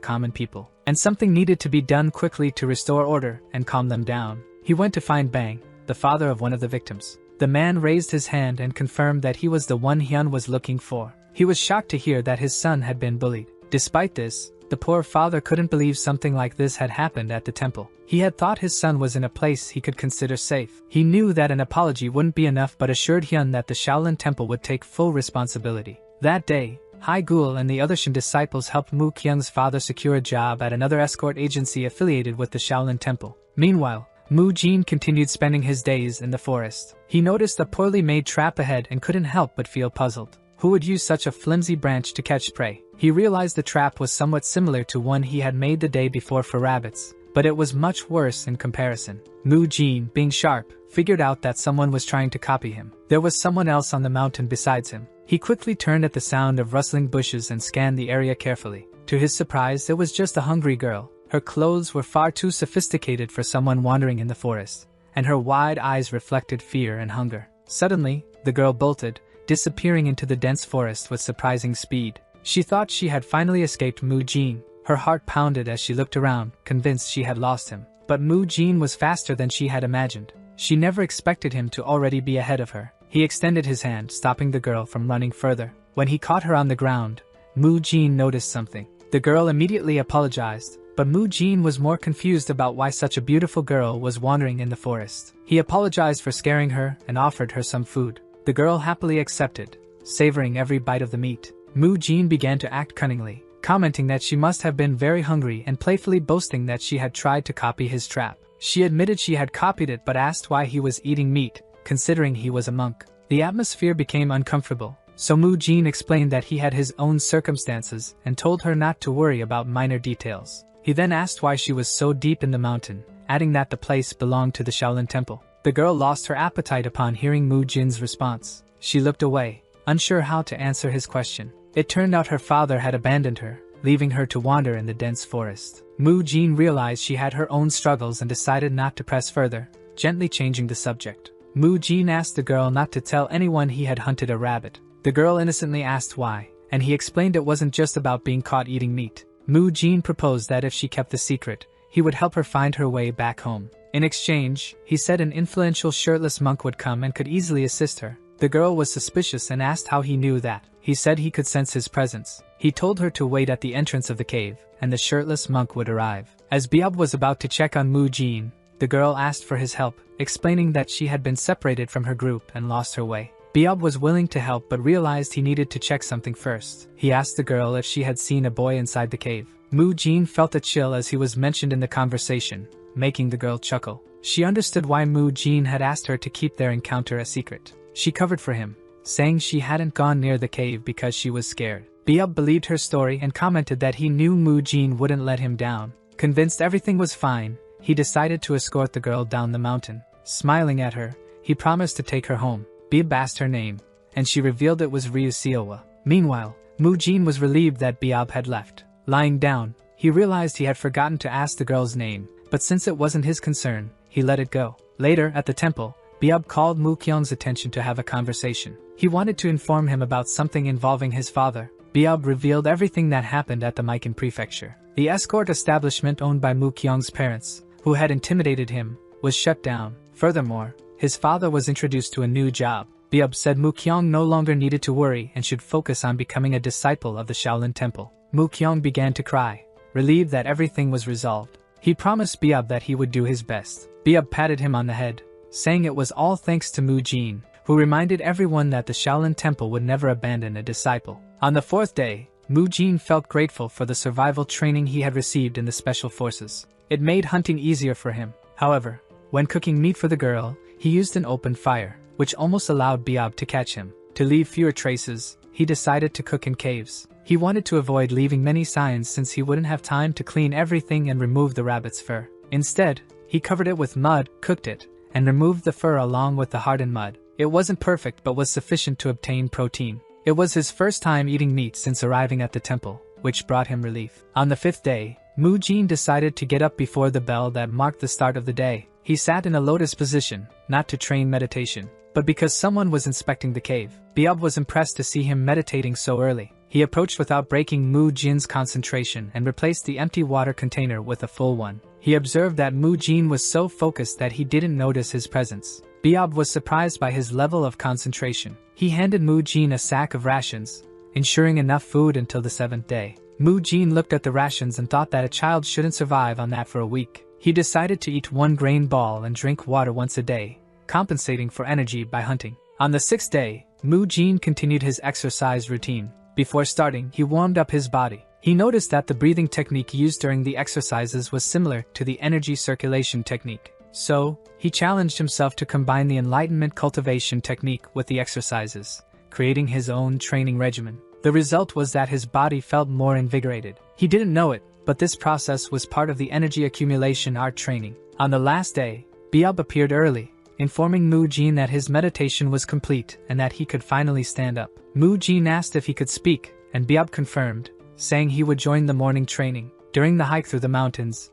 common people, and something needed to be done quickly to restore order and calm them down. He went to find Bang, the father of one of the victims. The man raised his hand and confirmed that he was the one Hyun was looking for. He was shocked to hear that his son had been bullied. Despite this, the poor father couldn't believe something like this had happened at the temple. He had thought his son was in a place he could consider safe. He knew that an apology wouldn't be enough but assured Hyun that the Shaolin Temple would take full responsibility. That day, Hai Gul and the other Shin disciples helped Mu Kyung's father secure a job at another escort agency affiliated with the Shaolin Temple. Meanwhile, Mu Jin continued spending his days in the forest. He noticed a poorly made trap ahead and couldn't help but feel puzzled. Who would use such a flimsy branch to catch prey? He realized the trap was somewhat similar to one he had made the day before for rabbits, but it was much worse in comparison. Mu Jin, being sharp, figured out that someone was trying to copy him. There was someone else on the mountain besides him. He quickly turned at the sound of rustling bushes and scanned the area carefully. To his surprise, it was just a hungry girl. Her clothes were far too sophisticated for someone wandering in the forest, and her wide eyes reflected fear and hunger. Suddenly, the girl bolted, disappearing into the dense forest with surprising speed. She thought she had finally escaped Mu Jin. Her heart pounded as she looked around, convinced she had lost him. But Mu Jin was faster than she had imagined. She never expected him to already be ahead of her. He extended his hand, stopping the girl from running further. When he caught her on the ground, Mu Jin noticed something. The girl immediately apologized, but Mu Jin was more confused about why such a beautiful girl was wandering in the forest. He apologized for scaring her and offered her some food. The girl happily accepted, savoring every bite of the meat. Mu Jin began to act cunningly, commenting that she must have been very hungry and playfully boasting that she had tried to copy his trap. She admitted she had copied it but asked why he was eating meat, considering he was a monk. The atmosphere became uncomfortable, so Mu Jin explained that he had his own circumstances and told her not to worry about minor details. He then asked why she was so deep in the mountain, adding that the place belonged to the Shaolin Temple. The girl lost her appetite upon hearing Mu Jin's response. She looked away, unsure how to answer his question. It turned out her father had abandoned her, leaving her to wander in the dense forest. Mu Jin realized she had her own struggles and decided not to press further, gently changing the subject. Mu Jin asked the girl not to tell anyone he had hunted a rabbit. The girl innocently asked why, and he explained it wasn't just about being caught eating meat. Mu Jin proposed that if she kept the secret, he would help her find her way back home. In exchange, he said an influential shirtless monk would come and could easily assist her. The girl was suspicious and asked how he knew that. He said he could sense his presence. He told her to wait at the entrance of the cave, and the shirtless monk would arrive. As Biob was about to check on Mu Jin, the girl asked for his help, explaining that she had been separated from her group and lost her way. Biob was willing to help but realized he needed to check something first. He asked the girl if she had seen a boy inside the cave. Mu Jin felt a chill as he was mentioned in the conversation, making the girl chuckle. She understood why Mu Jin had asked her to keep their encounter a secret. She covered for him, saying she hadn't gone near the cave because she was scared. Biob believed her story and commented that he knew Mu Jin wouldn't let him down. Convinced everything was fine, he decided to escort the girl down the mountain. Smiling at her, he promised to take her home. Biob asked her name, and she revealed it was Ryu Seowa. Meanwhile, Mu Jin was relieved that Biob had left. Lying down, he realized he had forgotten to ask the girl's name, but since it wasn't his concern, he let it go. Later, at the temple, Biob called Mu Kyung's attention to have a conversation. He wanted to inform him about something involving his father. Biob revealed everything that happened at the Maiken prefecture. The escort establishment owned by Mu Kyung's parents, who had intimidated him, was shut down. Furthermore, his father was introduced to a new job. Biob said Mu Kyung no longer needed to worry and should focus on becoming a disciple of the Shaolin Temple. Mu Kyung began to cry, relieved that everything was resolved. He promised Biob that he would do his best. Biob patted him on the head, saying it was all thanks to Mu Jin, who reminded everyone that the Shaolin Temple would never abandon a disciple. On the fourth day, Mu Jin felt grateful for the survival training he had received in the special forces. It made hunting easier for him. However, when cooking meat for the girl, he used an open fire, which almost allowed Biob to catch him. To leave fewer traces, he decided to cook in caves. He wanted to avoid leaving many signs since he wouldn't have time to clean everything and remove the rabbit's fur. Instead, he covered it with mud, cooked it, and removed the fur along with the hardened mud. It wasn't perfect but was sufficient to obtain protein. It was his first time eating meat since arriving at the temple, which brought him relief. On the fifth day, Jin decided to get up before the bell that marked the start of the day. He sat in a lotus position, not to train meditation, but because someone was inspecting the cave. Biob was impressed to see him meditating so early. He approached without breaking Jin's concentration and replaced the empty water container with a full one. He observed that Jin was so focused that he didn't notice his presence. Biob was surprised by his level of concentration. He handed Jin a sack of rations, ensuring enough food until the 7th day. Jin looked at the rations and thought that a child shouldn't survive on that for a week. He decided to eat 1 grain ball and drink water once a day, compensating for energy by hunting. On the 6th day, Jin continued his exercise routine. Before starting, he warmed up his body. He noticed that the breathing technique used during the exercises was similar to the energy circulation technique. So, he challenged himself to combine the enlightenment cultivation technique with the exercises, creating his own training regimen. The result was that his body felt more invigorated. He didn't know it, but this process was part of the energy accumulation art training. On the last day, Biob appeared early, informing Jin that his meditation was complete and that he could finally stand up. Jin asked if he could speak, and Biob confirmed, saying he would join the morning training. During the hike through the mountains,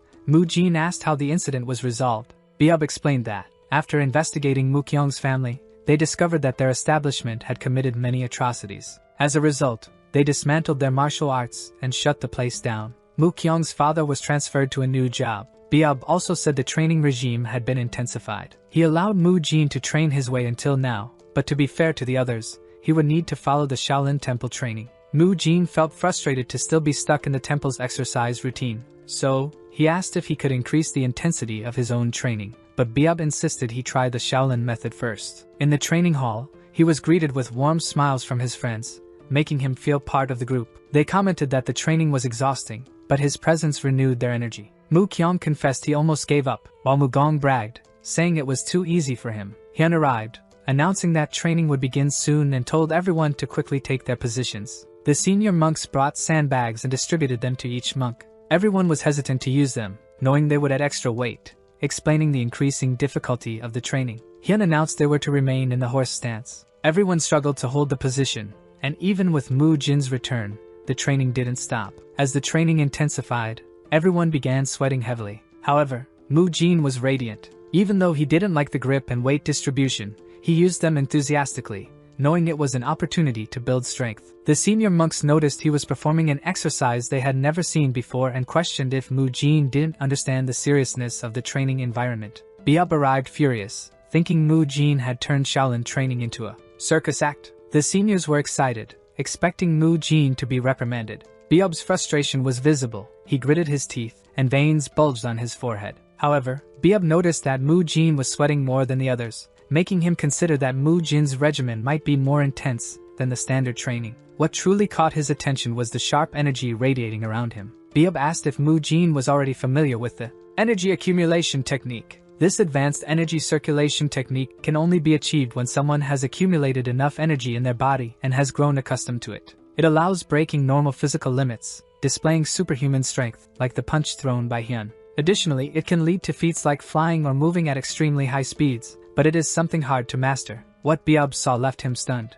Jin asked how the incident was resolved. Biob explained that, after investigating Kyung's family, they discovered that their establishment had committed many atrocities. As a result, they dismantled their martial arts and shut the place down. Kyung's father was transferred to a new job. Biob also said the training regime had been intensified. He allowed Jin to train his way until now, but to be fair to the others, he would need to follow the Shaolin Temple training. Jin felt frustrated to still be stuck in the temple's exercise routine, so he asked if he could increase the intensity of his own training. But Biob insisted he try the Shaolin method first. In the training hall, he was greeted with warm smiles from his friends, making him feel part of the group. They commented that the training was exhausting, but his presence renewed their energy. Kyung confessed he almost gave up, while Gong bragged, saying it was too easy for him. Hyun arrived, announcing that training would begin soon and told everyone to quickly take their positions. The senior monks brought sandbags and distributed them to each monk. Everyone was hesitant to use them, knowing they would add extra weight, explaining the increasing difficulty of the training. Hyun announced they were to remain in the horse stance. Everyone struggled to hold the position, and even with Jin's return, the training didn't stop. As the training intensified, everyone began sweating heavily. However, Jin was radiant. Even though he didn't like the grip and weight distribution, he used them enthusiastically, knowing it was an opportunity to build strength. The senior monks noticed he was performing an exercise they had never seen before and questioned if Jin didn't understand the seriousness of the training environment. Biob arrived furious, thinking Jin had turned Shaolin training into a circus act. The seniors were excited, expecting Jin to be reprimanded. Biob's frustration was visible. He gritted his teeth, and veins bulged on his forehead. However, Biob noticed that Jin was sweating more than the others, making him consider that Jin's regimen might be more intense than the standard training. What truly caught his attention was the sharp energy radiating around him. Biob asked if Jin was already familiar with the energy accumulation technique. This advanced energy circulation technique can only be achieved when someone has accumulated enough energy in their body and has grown accustomed to it. It allows breaking normal physical limits, displaying superhuman strength, like the punch thrown by Hyun. Additionally, it can lead to feats like flying or moving at extremely high speeds, but it is something hard to master. What Biob saw left him stunned.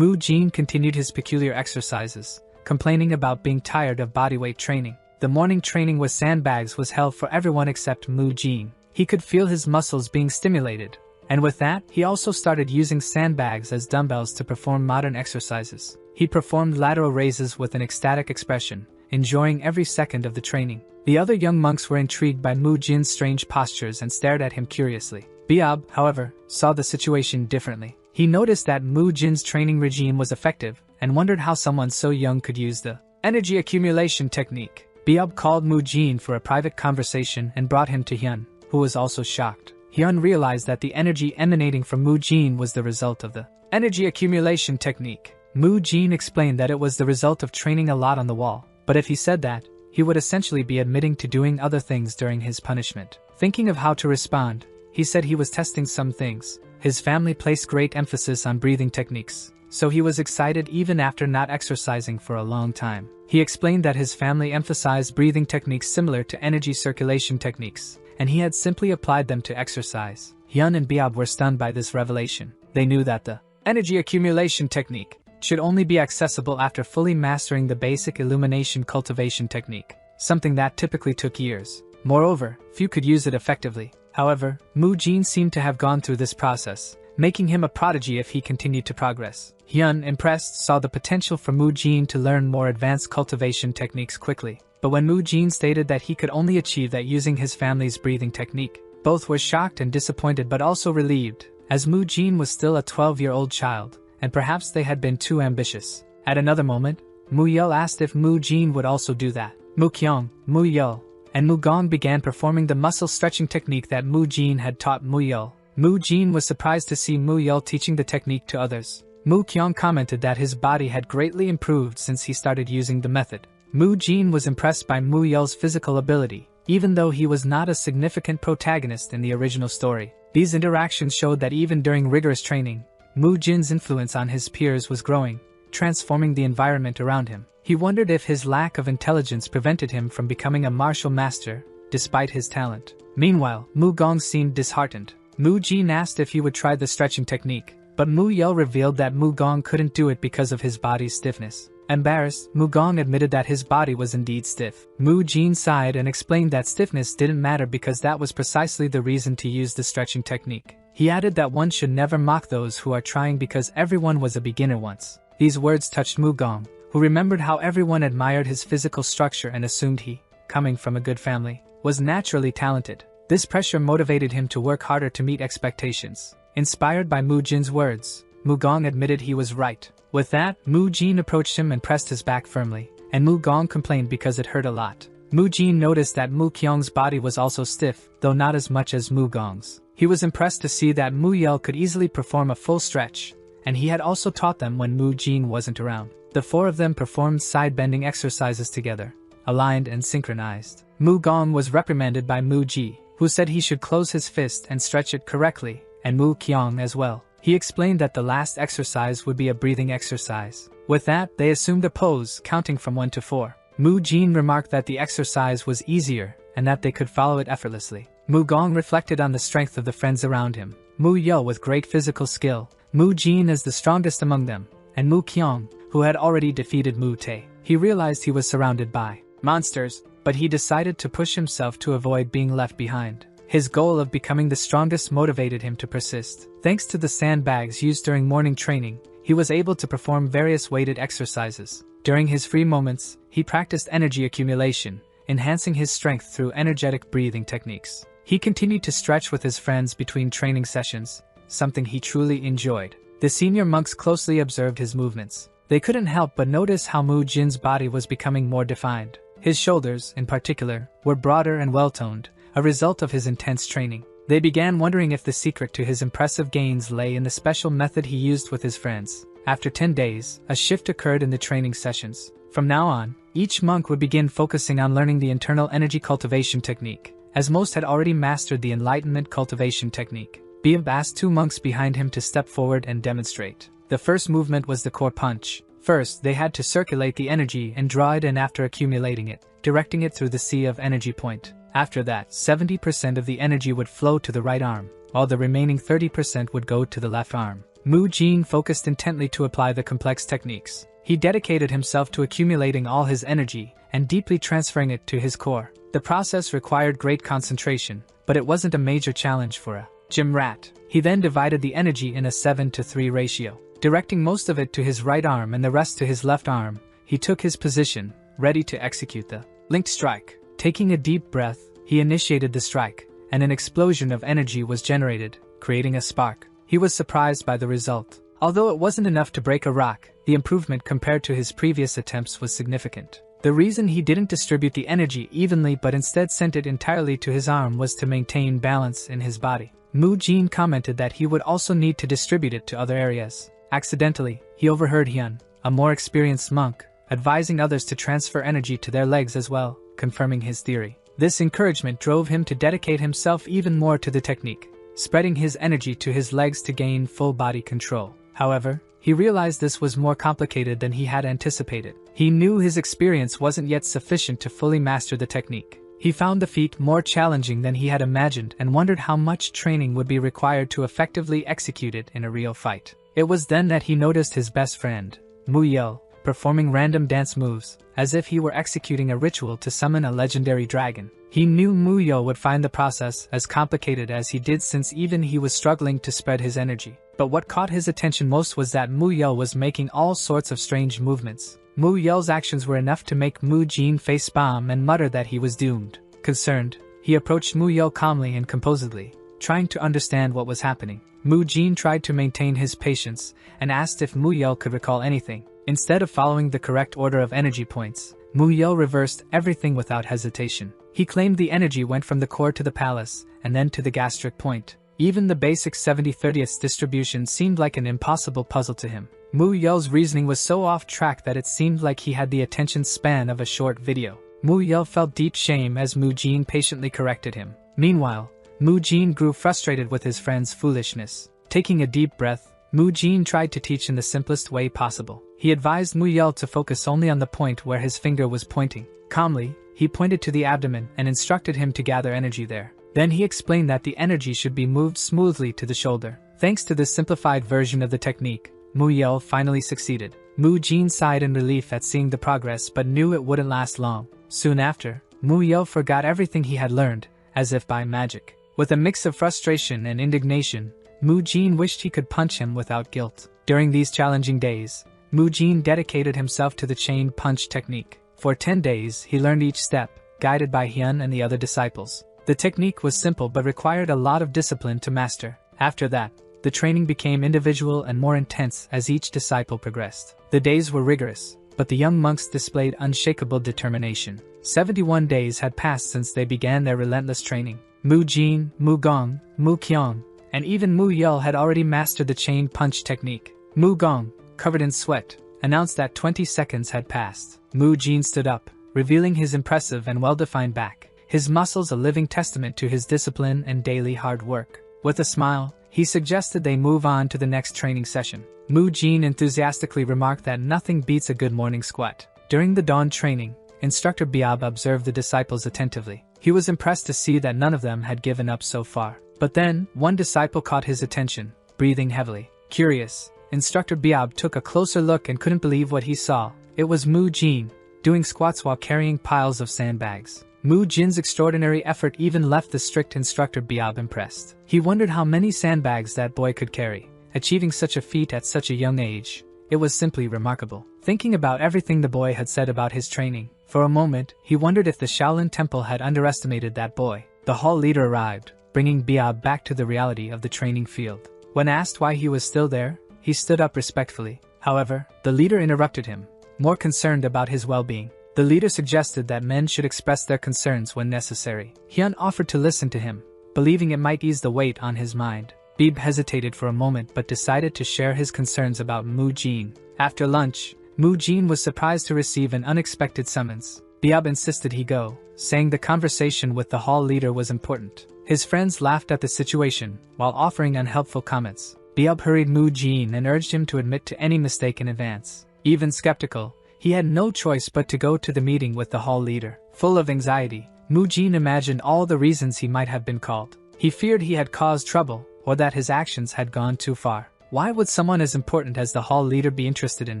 Jin continued his peculiar exercises, complaining about being tired of bodyweight training. The morning training with sandbags was held for everyone except Jin. He could feel his muscles being stimulated, and with that, he also started using sandbags as dumbbells to perform modern exercises. He performed lateral raises with an ecstatic expression, enjoying every second of the training. The other young monks were intrigued by Jin's strange postures and stared at him curiously. Biob, however, saw the situation differently. He noticed that Jin's training regime was effective, and wondered how someone so young could use the energy accumulation technique. Biob called Jin for a private conversation and brought him to Hyun, who was also shocked. Hyun realized that the energy emanating from Jin was the result of the energy accumulation technique. Jin explained that it was the result of training a lot on the wall, but if he said that, he would essentially be admitting to doing other things during his punishment. Thinking of how to respond, he said he was testing some things. His family placed great emphasis on breathing techniques, so he was excited even after not exercising for a long time. He explained that his family emphasized breathing techniques similar to energy circulation techniques, and he had simply applied them to exercise. Hyun and Biob were stunned by this revelation. They knew that the energy accumulation technique should only be accessible after fully mastering the basic illumination cultivation technique. something that typically took years. Moreover, few could use it effectively. However, Mu Jin seemed to have gone through this process, making him a prodigy if he continued to progress. Hyun, impressed, saw the potential for Mu Jin to learn more advanced cultivation techniques quickly. But when Mu Jin stated that he could only achieve that using his family's breathing technique, both were shocked and disappointed but also relieved, as Mu Jin was still a 12-year-old child, and perhaps they had been too ambitious. At another moment, Mu Yeol asked if Mu Jin would also do that. Mu Kyung, Mu Yeol, and Mu Gong began performing the muscle stretching technique that Mu Jin had taught Mu Yeol. Mu Jin was surprised to see Mu Yeol teaching the technique to others. Mu Kyung commented that his body had greatly improved since he started using the method. Mu Jin was impressed by Mu Yeol's physical ability, even though he was not a significant protagonist in the original story. These interactions showed that even during rigorous training, Mu Jin's influence on his peers was growing, transforming the environment around him. He wondered if his lack of intelligence prevented him from becoming a martial master, despite his talent. Meanwhile, Mu Gong seemed disheartened. Mu Jin asked if he would try the stretching technique, but Mu Yeol revealed that Mu Gong couldn't do it because of his body's stiffness. Embarrassed, Mu Gong admitted that his body was indeed stiff. Mu Jin sighed and explained that stiffness didn't matter because that was precisely the reason to use the stretching technique. He added that one should never mock those who are trying because everyone was a beginner once. These words touched Mu Gong, who remembered how everyone admired his physical structure and assumed he, coming from a good family, was naturally talented. This pressure motivated him to work harder to meet expectations. Inspired by Mu Jin's words, Mu Gong admitted he was right. With that, Mu Jin approached him and pressed his back firmly, and Mu Gong complained because it hurt a lot. Mu Jin noticed that Mu Kyung's body was also stiff, though not as much as Mu Gong's. He was impressed to see that Mu Yeol could easily perform a full stretch, and he had also taught them when Mu Jin wasn't around. The four of them performed side-bending exercises together, aligned and synchronized. Mu Gong was reprimanded by Mu Ji, who said he should close his fist and stretch it correctly, and Mu Kyung as well. He explained that the last exercise would be a breathing exercise. With that, they assumed a pose, counting from 1 to 4. Mu Jin remarked that the exercise was easier, and that they could follow it effortlessly. Mu Gong reflected on the strength of the friends around him. Mu Yeol with great physical skill, Mu Jin as the strongest among them, and Mu Kyung, who had already defeated Mu Tae. He realized he was surrounded by monsters, but he decided to push himself to avoid being left behind. His goal of becoming the strongest motivated him to persist. Thanks to the sandbags used during morning training, he was able to perform various weighted exercises. During his free moments, he practiced energy accumulation, enhancing his strength through energetic breathing techniques. He continued to stretch with his friends between training sessions, something he truly enjoyed. The senior monks closely observed his movements. They couldn't help but notice how Mu Jin's body was becoming more defined. His shoulders, in particular, were broader and well-toned, a result of his intense training. They began wondering if the secret to his impressive gains lay in the special method he used with his friends. After 10 days, a shift occurred in the training sessions. From now on, each monk would begin focusing on learning the internal energy cultivation technique, as most had already mastered the enlightenment cultivation technique. Beam asked 2 monks behind him to step forward and demonstrate. The first movement was the core punch. First, they had to circulate the energy and draw it in after accumulating it, directing it through the sea of energy point. After that, 70% of the energy would flow to the right arm, while the remaining 30% would go to the left arm. Mu Jin focused intently to apply the complex techniques. He dedicated himself to accumulating all his energy and deeply transferring it to his core. The process required great concentration, but it wasn't a major challenge for a gym rat. He then divided the energy in a 7-to-3 ratio. Directing most of it to his right arm and the rest to his left arm, he took his position, ready to execute the linked strike. Taking a deep breath, he initiated the strike, and an explosion of energy was generated, creating a spark. He was surprised by the result. Although it wasn't enough to break a rock, the improvement compared to his previous attempts was significant. The reason he didn't distribute the energy evenly but instead sent it entirely to his arm was to maintain balance in his body. Mu Jin commented that he would also need to distribute it to other areas. Accidentally, he overheard Hyun, a more experienced monk, advising others to transfer energy to their legs as well, confirming his theory. This encouragement drove him to dedicate himself even more to the technique, spreading his energy to his legs to gain full body control. However, he realized this was more complicated than he had anticipated. He knew his experience wasn't yet sufficient to fully master the technique. He found the feat more challenging than he had imagined and wondered how much training would be required to effectively execute it in a real fight. It was then that he noticed his best friend, Mu Yeol, performing random dance moves, as if he were executing a ritual to summon a legendary dragon. He knew Mu Yo would find the process as complicated as he did, since even he was struggling to spread his energy. But what caught his attention most was that Mu Yo was making all sorts of strange movements. Mu Yo's actions were enough to make Mu Jin facepalm and mutter that he was doomed. Concerned, he approached Mu Yo calmly and composedly, trying to understand what was happening. Mu Jin tried to maintain his patience and asked if Mu Yo could recall anything. Instead of following the correct order of energy points, Mu Yo reversed everything without hesitation. He claimed the energy went from the core to the palace, and then to the gastric point. Even the basic 70/30th distribution seemed like an impossible puzzle to him. Mu Yo's reasoning was so off track that it seemed like he had the attention span of a short video. Mu Yo felt deep shame as Mu Jin patiently corrected him. Meanwhile, Mu Jin grew frustrated with his friend's foolishness. Taking a deep breath, Mu Jin tried to teach in the simplest way possible. He advised Mu Yo to focus only on the point where his finger was pointing. Calmly, he pointed to the abdomen and instructed him to gather energy there. Then he explained that the energy should be moved smoothly to the shoulder. Thanks to this simplified version of the technique, Mu Yo finally succeeded. Mu Jin sighed in relief at seeing the progress but knew it wouldn't last long. Soon after, Mu Yo forgot everything he had learned, as if by magic. With a mix of frustration and indignation, Mu Jin wished he could punch him without guilt. During these challenging days, Mu Jin dedicated himself to the chain punch technique. For 10 days, he learned each step, guided by Hyun and the other disciples. The technique was simple but required a lot of discipline to master. After that, the training became individual and more intense as each disciple progressed. The days were rigorous, but the young monks displayed unshakable determination. 71 days had passed since they began their relentless training. Mu Jin, Mu Gong, Mu Kyung, and even Mu Yo had already mastered the chain punch technique. Mu Gong, covered in sweat, announced that 20 seconds had passed. Mu Jin stood up, revealing his impressive and well-defined back, his muscles a living testament to his discipline and daily hard work. With a smile, he suggested they move on to the next training session. Mu Jin enthusiastically remarked that nothing beats a good morning squat. During the dawn training, Instructor Biab observed the disciples attentively. He was impressed to see that none of them had given up so far. But then, one disciple caught his attention, breathing heavily. Curious, Instructor Biab took a closer look and couldn't believe what he saw. It was Mu Jin, doing squats while carrying piles of sandbags. Mu Jin's extraordinary effort even left the strict Instructor Biab impressed. He wondered how many sandbags that boy could carry. Achieving such a feat at such a young age, it was simply remarkable. Thinking about everything the boy had said about his training, for a moment, he wondered if the Shaolin Temple had underestimated that boy. The hall leader arrived, bringing Biab back to the reality of the training field. When asked why he was still there, he stood up respectfully. However, the leader interrupted him, more concerned about his well-being. The leader suggested that men should express their concerns when necessary. Hyun offered to listen to him, believing it might ease the weight on his mind. Bib hesitated for a moment but decided to share his concerns about Mu Jin. After lunch, Mu Jin was surprised to receive an unexpected summons. Biab insisted he go, saying the conversation with the hall leader was important. His friends laughed at the situation, while offering unhelpful comments. Biab hurried Mu Jin and urged him to admit to any mistake in advance. Even skeptical, he had no choice but to go to the meeting with the hall leader. Full of anxiety, Mu Jin imagined all the reasons he might have been called. He feared he had caused trouble, or that his actions had gone too far. Why would someone as important as the hall leader be interested in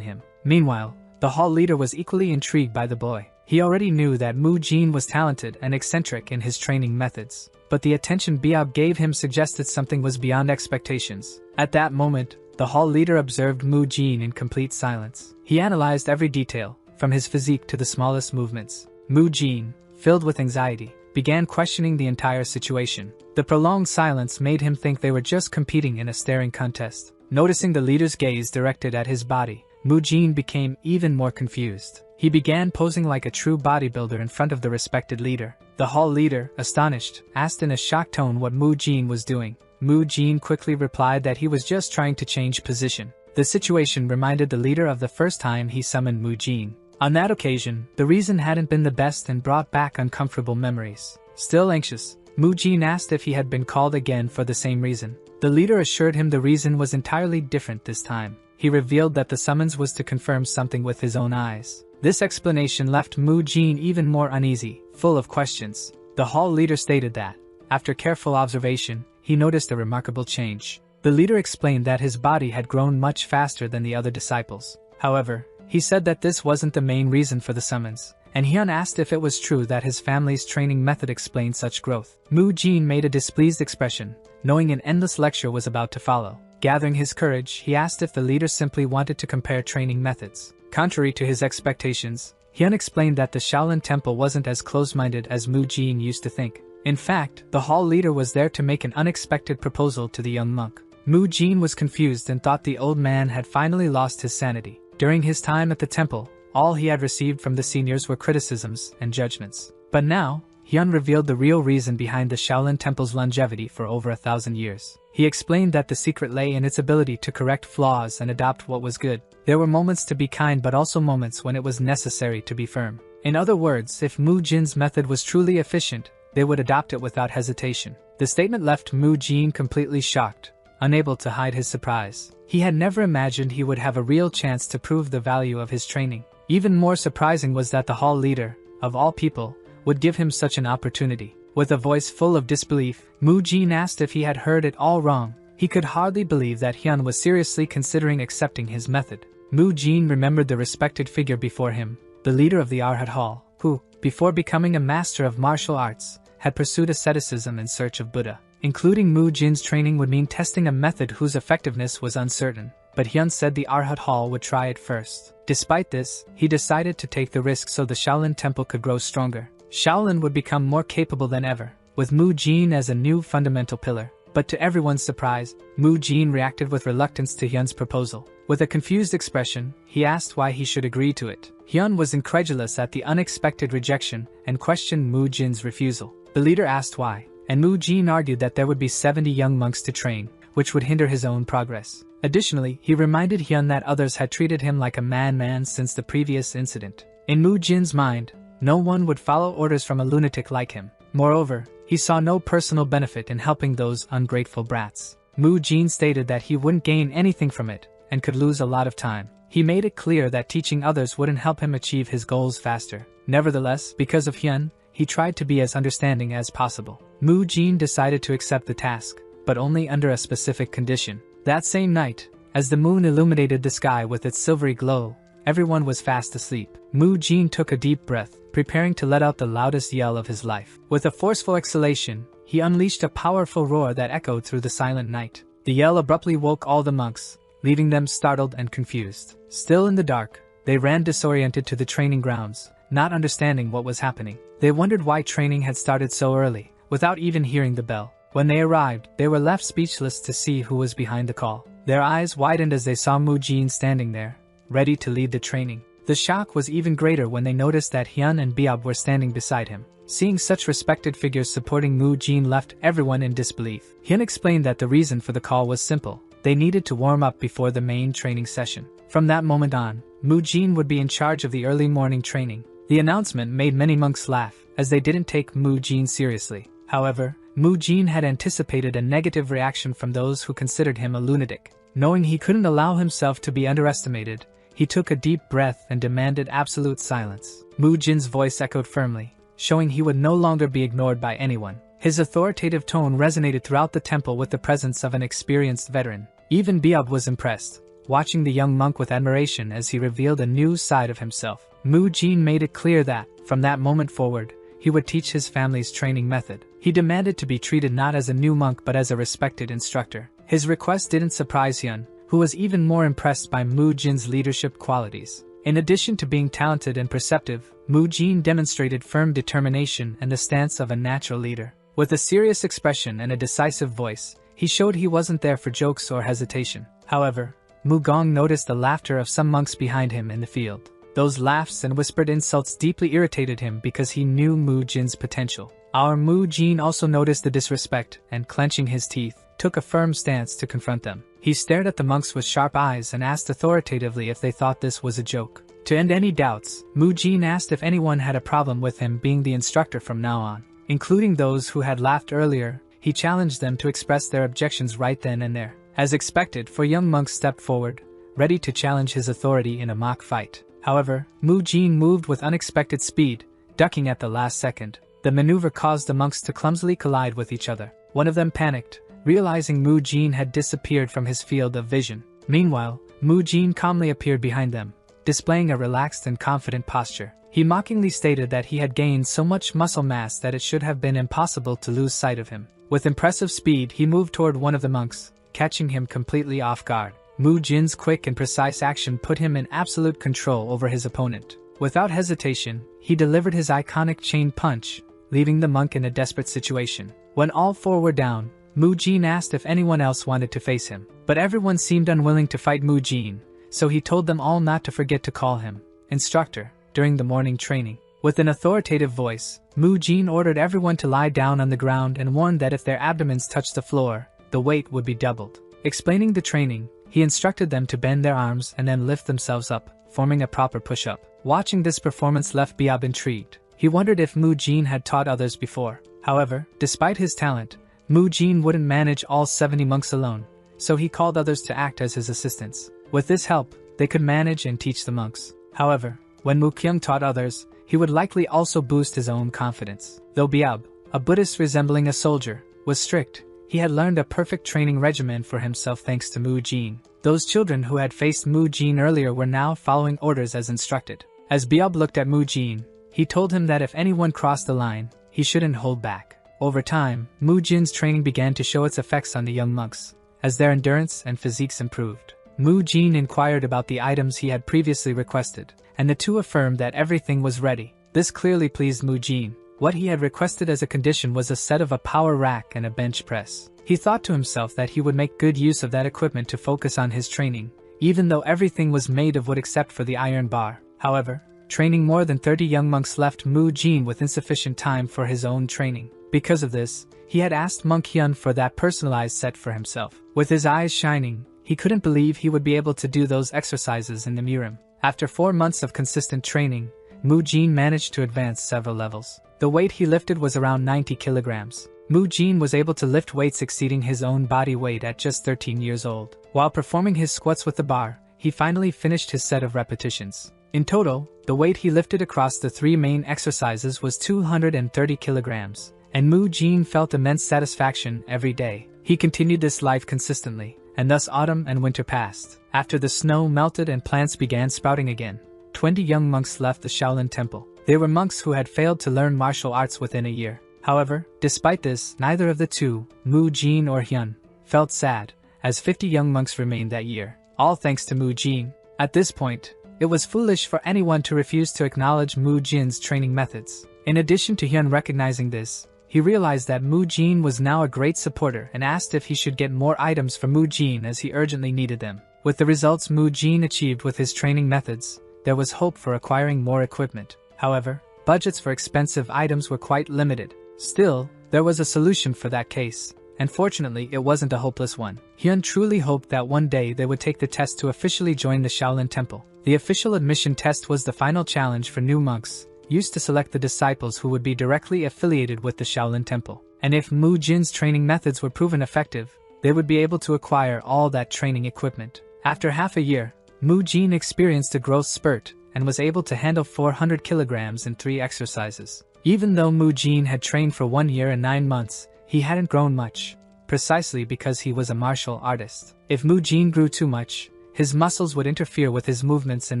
him? Meanwhile, the hall leader was equally intrigued by the boy. He already knew that Mu Jin was talented and eccentric in his training methods, but the attention Biab gave him suggested something was beyond expectations. At that moment, the hall leader observed Mu Jin in complete silence. He analyzed every detail, from his physique to the smallest movements. Mu Jin, filled with anxiety, began questioning the entire situation. The prolonged silence made him think they were just competing in a staring contest. Noticing the leader's gaze directed at his body, Mu Jin became even more confused. He began posing like a true bodybuilder in front of the respected leader. The hall leader, astonished, asked in a shocked tone what Mu Jin was doing. Mu Jin quickly replied that he was just trying to change position. The situation reminded the leader of the first time he summoned Mu Jin. On that occasion, the reason hadn't been the best and brought back uncomfortable memories. Still anxious, Mu Jin asked if he had been called again for the same reason. The leader assured him the reason was entirely different this time. He revealed that the summons was to confirm something with his own eyes. This explanation left Mu Jin even more uneasy, full of questions. The hall leader stated that, after careful observation, he noticed a remarkable change. The leader explained that his body had grown much faster than the other disciples. However, He said that this wasn't the main reason for the summons, and Hyun asked if it was true that his family's training method explained such growth. Moo Jin made a displeased expression, knowing an endless lecture was about to follow. Gathering his courage, he asked if the leader simply wanted to compare training methods. Contrary to his expectations, Hyun explained that the Shaolin Temple wasn't as close-minded as Moo Jin used to think. In fact, the hall leader was there to make an unexpected proposal to the young monk. Moo Jin was confused and thought the old man had finally lost his sanity. During his time at the temple, all he had received from the seniors were criticisms and judgments. But now, Hyun revealed the real reason behind the Shaolin Temple's longevity for over 1,000 years. He explained that the secret lay in its ability to correct flaws and adopt what was good. There were moments to be kind but also moments when it was necessary to be firm. In other words, if Moo Jin's method was truly efficient, they would adopt it without hesitation. The statement left Moo Jin completely shocked, unable to hide his surprise. He had never imagined he would have a real chance to prove the value of his training. Even more surprising was that the hall leader, of all people, would give him such an opportunity. With a voice full of disbelief, Moo Jin asked if he had heard it all wrong. He could hardly believe that Hyun was seriously considering accepting his method. Moo Jin remembered the respected figure before him, the leader of the Arhat Hall, who, before becoming a master of martial arts, had pursued asceticism in search of Buddha. Including Moo Jin's training would mean testing a method whose effectiveness was uncertain, but Hyun said the Arhat Hall would try it first. Despite this, he decided to take the risk so the Shaolin Temple could grow stronger. Shaolin would become more capable than ever, with Moo Jin as a new fundamental pillar. But to everyone's surprise, Moo Jin reacted with reluctance to Hyun's proposal. With a confused expression, he asked why he should agree to it. Hyun was incredulous at the unexpected rejection and questioned Moo Jin's refusal. The leader asked why, and Moo Jin argued that there would be 70 young monks to train, which would hinder his own progress. Additionally, he reminded Hyun that others had treated him like a madman since the previous incident. In Moo Jin's mind, no one would follow orders from a lunatic like him. Moreover, he saw no personal benefit in helping those ungrateful brats. Moo Jin stated that he wouldn't gain anything from it, and could lose a lot of time. He made it clear that teaching others wouldn't help him achieve his goals faster. Nevertheless, because of Hyun, he tried to be as understanding as possible. Moo Jin decided to accept the task, but only under a specific condition. That same night, as the moon illuminated the sky with its silvery glow, everyone was fast asleep. Moo Jin took a deep breath, preparing to let out the loudest yell of his life. With a forceful exhalation, he unleashed a powerful roar that echoed through the silent night. The yell abruptly woke all the monks, leaving them startled and confused. Still in the dark, they ran disoriented to the training grounds, not understanding what was happening. They wondered why training had started so early, without even hearing the bell. When they arrived, they were left speechless to see who was behind the call. Their eyes widened as they saw Moo Jin standing there, ready to lead the training. The shock was even greater when they noticed that Hyun and Byeob were standing beside him. Seeing such respected figures supporting Moo Jin left everyone in disbelief. Hyun explained that the reason for the call was simple. They needed to warm up before the main training session. From that moment on, Moo Jin would be in charge of the early morning training. The announcement made many monks laugh, as they didn't take Moo Jin seriously. However, Moo Jin had anticipated a negative reaction from those who considered him a lunatic. Knowing he couldn't allow himself to be underestimated, he took a deep breath and demanded absolute silence. Moo Jin's voice echoed firmly, showing he would no longer be ignored by anyone. His authoritative tone resonated throughout the temple with the presence of an experienced veteran. Even Byeob was impressed, watching the young monk with admiration as he revealed a new side of himself. Moo Jin made it clear that, from that moment forward, he would teach his family's training method. He demanded to be treated not as a new monk but as a respected instructor. His request didn't surprise Hyun, who was even more impressed by Moo Jin's leadership qualities. In addition to being talented and perceptive, Moo Jin demonstrated firm determination and the stance of a natural leader. With a serious expression and a decisive voice, he showed he wasn't there for jokes or hesitation. However, Moo Gong noticed the laughter of some monks behind him in the field. Those laughs and whispered insults deeply irritated him because he knew Moo Jin's potential. Our Moo Jin also noticed the disrespect and, clenching his teeth, took a firm stance to confront them. He stared at the monks with sharp eyes and asked authoritatively if they thought this was a joke. To end any doubts, Moo Jin asked if anyone had a problem with him being the instructor from now on. Including those who had laughed earlier, he challenged them to express their objections right then and there. As expected, 4 young monks stepped forward, ready to challenge his authority in a mock fight. However, Moo Jin moved with unexpected speed, ducking at the last second. The maneuver caused the monks to clumsily collide with each other. One of them panicked, realizing Moo Jin had disappeared from his field of vision. Meanwhile, Moo Jin calmly appeared behind them, displaying a relaxed and confident posture. He mockingly stated that he had gained so much muscle mass that it should have been impossible to lose sight of him. With impressive speed, he moved toward one of the monks, catching him completely off guard. Mu Jin's quick and precise action put him in absolute control over his opponent. Without hesitation, he delivered his iconic chain punch, leaving the monk in a desperate situation. When all four were down, Mu Jin asked if anyone else wanted to face him, but everyone seemed unwilling to fight Mu Jin, so he told them all not to forget to call him instructor during the morning training. With an authoritative voice, Mu Jin ordered everyone to lie down on the ground and warned that if their abdomens touched the floor, the weight would be doubled. Explaining the training, he instructed them to bend their arms and then lift themselves up, forming a proper push-up. Watching this performance left Biab intrigued. He wondered if Mu Jin had taught others before. However, despite his talent, Mu Jin wouldn't manage all 70 monks alone, so he called others to act as his assistants. With this help, they could manage and teach the monks. However, when Mu Kyung taught others, he would likely also boost his own confidence. Though Biab, a Buddhist resembling a soldier, was strict, he had learned a perfect training regimen for himself thanks to Mu Jin. Those children who had faced Mu Jin earlier were now following orders as instructed. As Biab looked at Mu Jin, he told him that if anyone crossed the line, he shouldn't hold back. Over time, Mu Jin's training began to show its effects on the young monks, as their endurance and physiques improved. Mu Jin inquired about the items he had previously requested, and the two affirmed that everything was ready. This clearly pleased Mu Jin. What he had requested as a condition was a set of a power rack and a bench press. He thought to himself that he would make good use of that equipment to focus on his training, even though everything was made of wood except for the iron bar. However, training more than 30 young monks left Mu Jin with insufficient time for his own training. Because of this, he had asked Monk Hyun for that personalized set for himself. With his eyes shining, he couldn't believe he would be able to do those exercises in the Murim. After 4 months of consistent training, Mu Jin managed to advance several levels. The weight he lifted was around 90 kilograms. Mu Jin was able to lift weights exceeding his own body weight at just 13 years old. While performing his squats with the bar, he finally finished his set of repetitions. In total, the weight he lifted across the 3 main exercises was 230 kilograms, and Mu Jin felt immense satisfaction every day. He continued this life consistently, and thus autumn and winter passed. After the snow melted and plants began sprouting again, 20 young monks left the Shaolin Temple. They were monks who had failed to learn martial arts within a year. However, despite this, neither of the two, Mu Jin or Hyun, felt sad, as 50 young monks remained that year, all thanks to Mu Jin. At this point, it was foolish for anyone to refuse to acknowledge Mu Jin's training methods. In addition to Hyun recognizing this, he realized that Mu Jin was now a great supporter and asked if he should get more items from Mu Jin as he urgently needed them. With the results Mu Jin achieved with his training methods, there was hope for acquiring more equipment. However, budgets for expensive items were quite limited. Still, there was a solution for that case, and fortunately it wasn't a hopeless one. Hyun truly hoped that one day they would take the test to officially join the Shaolin Temple. The official admission test was the final challenge for new monks, used to select the disciples who would be directly affiliated with the Shaolin Temple. And if Mu Jin's training methods were proven effective, they would be able to acquire all that training equipment. After half a year, Mu Jin experienced a growth spurt, and was able to handle 400 kilograms in 3 exercises. Even though Mu Jin had trained for 1 year and 9 months, he hadn't grown much, precisely because he was a martial artist. If Mu Jin grew too much, his muscles would interfere with his movements in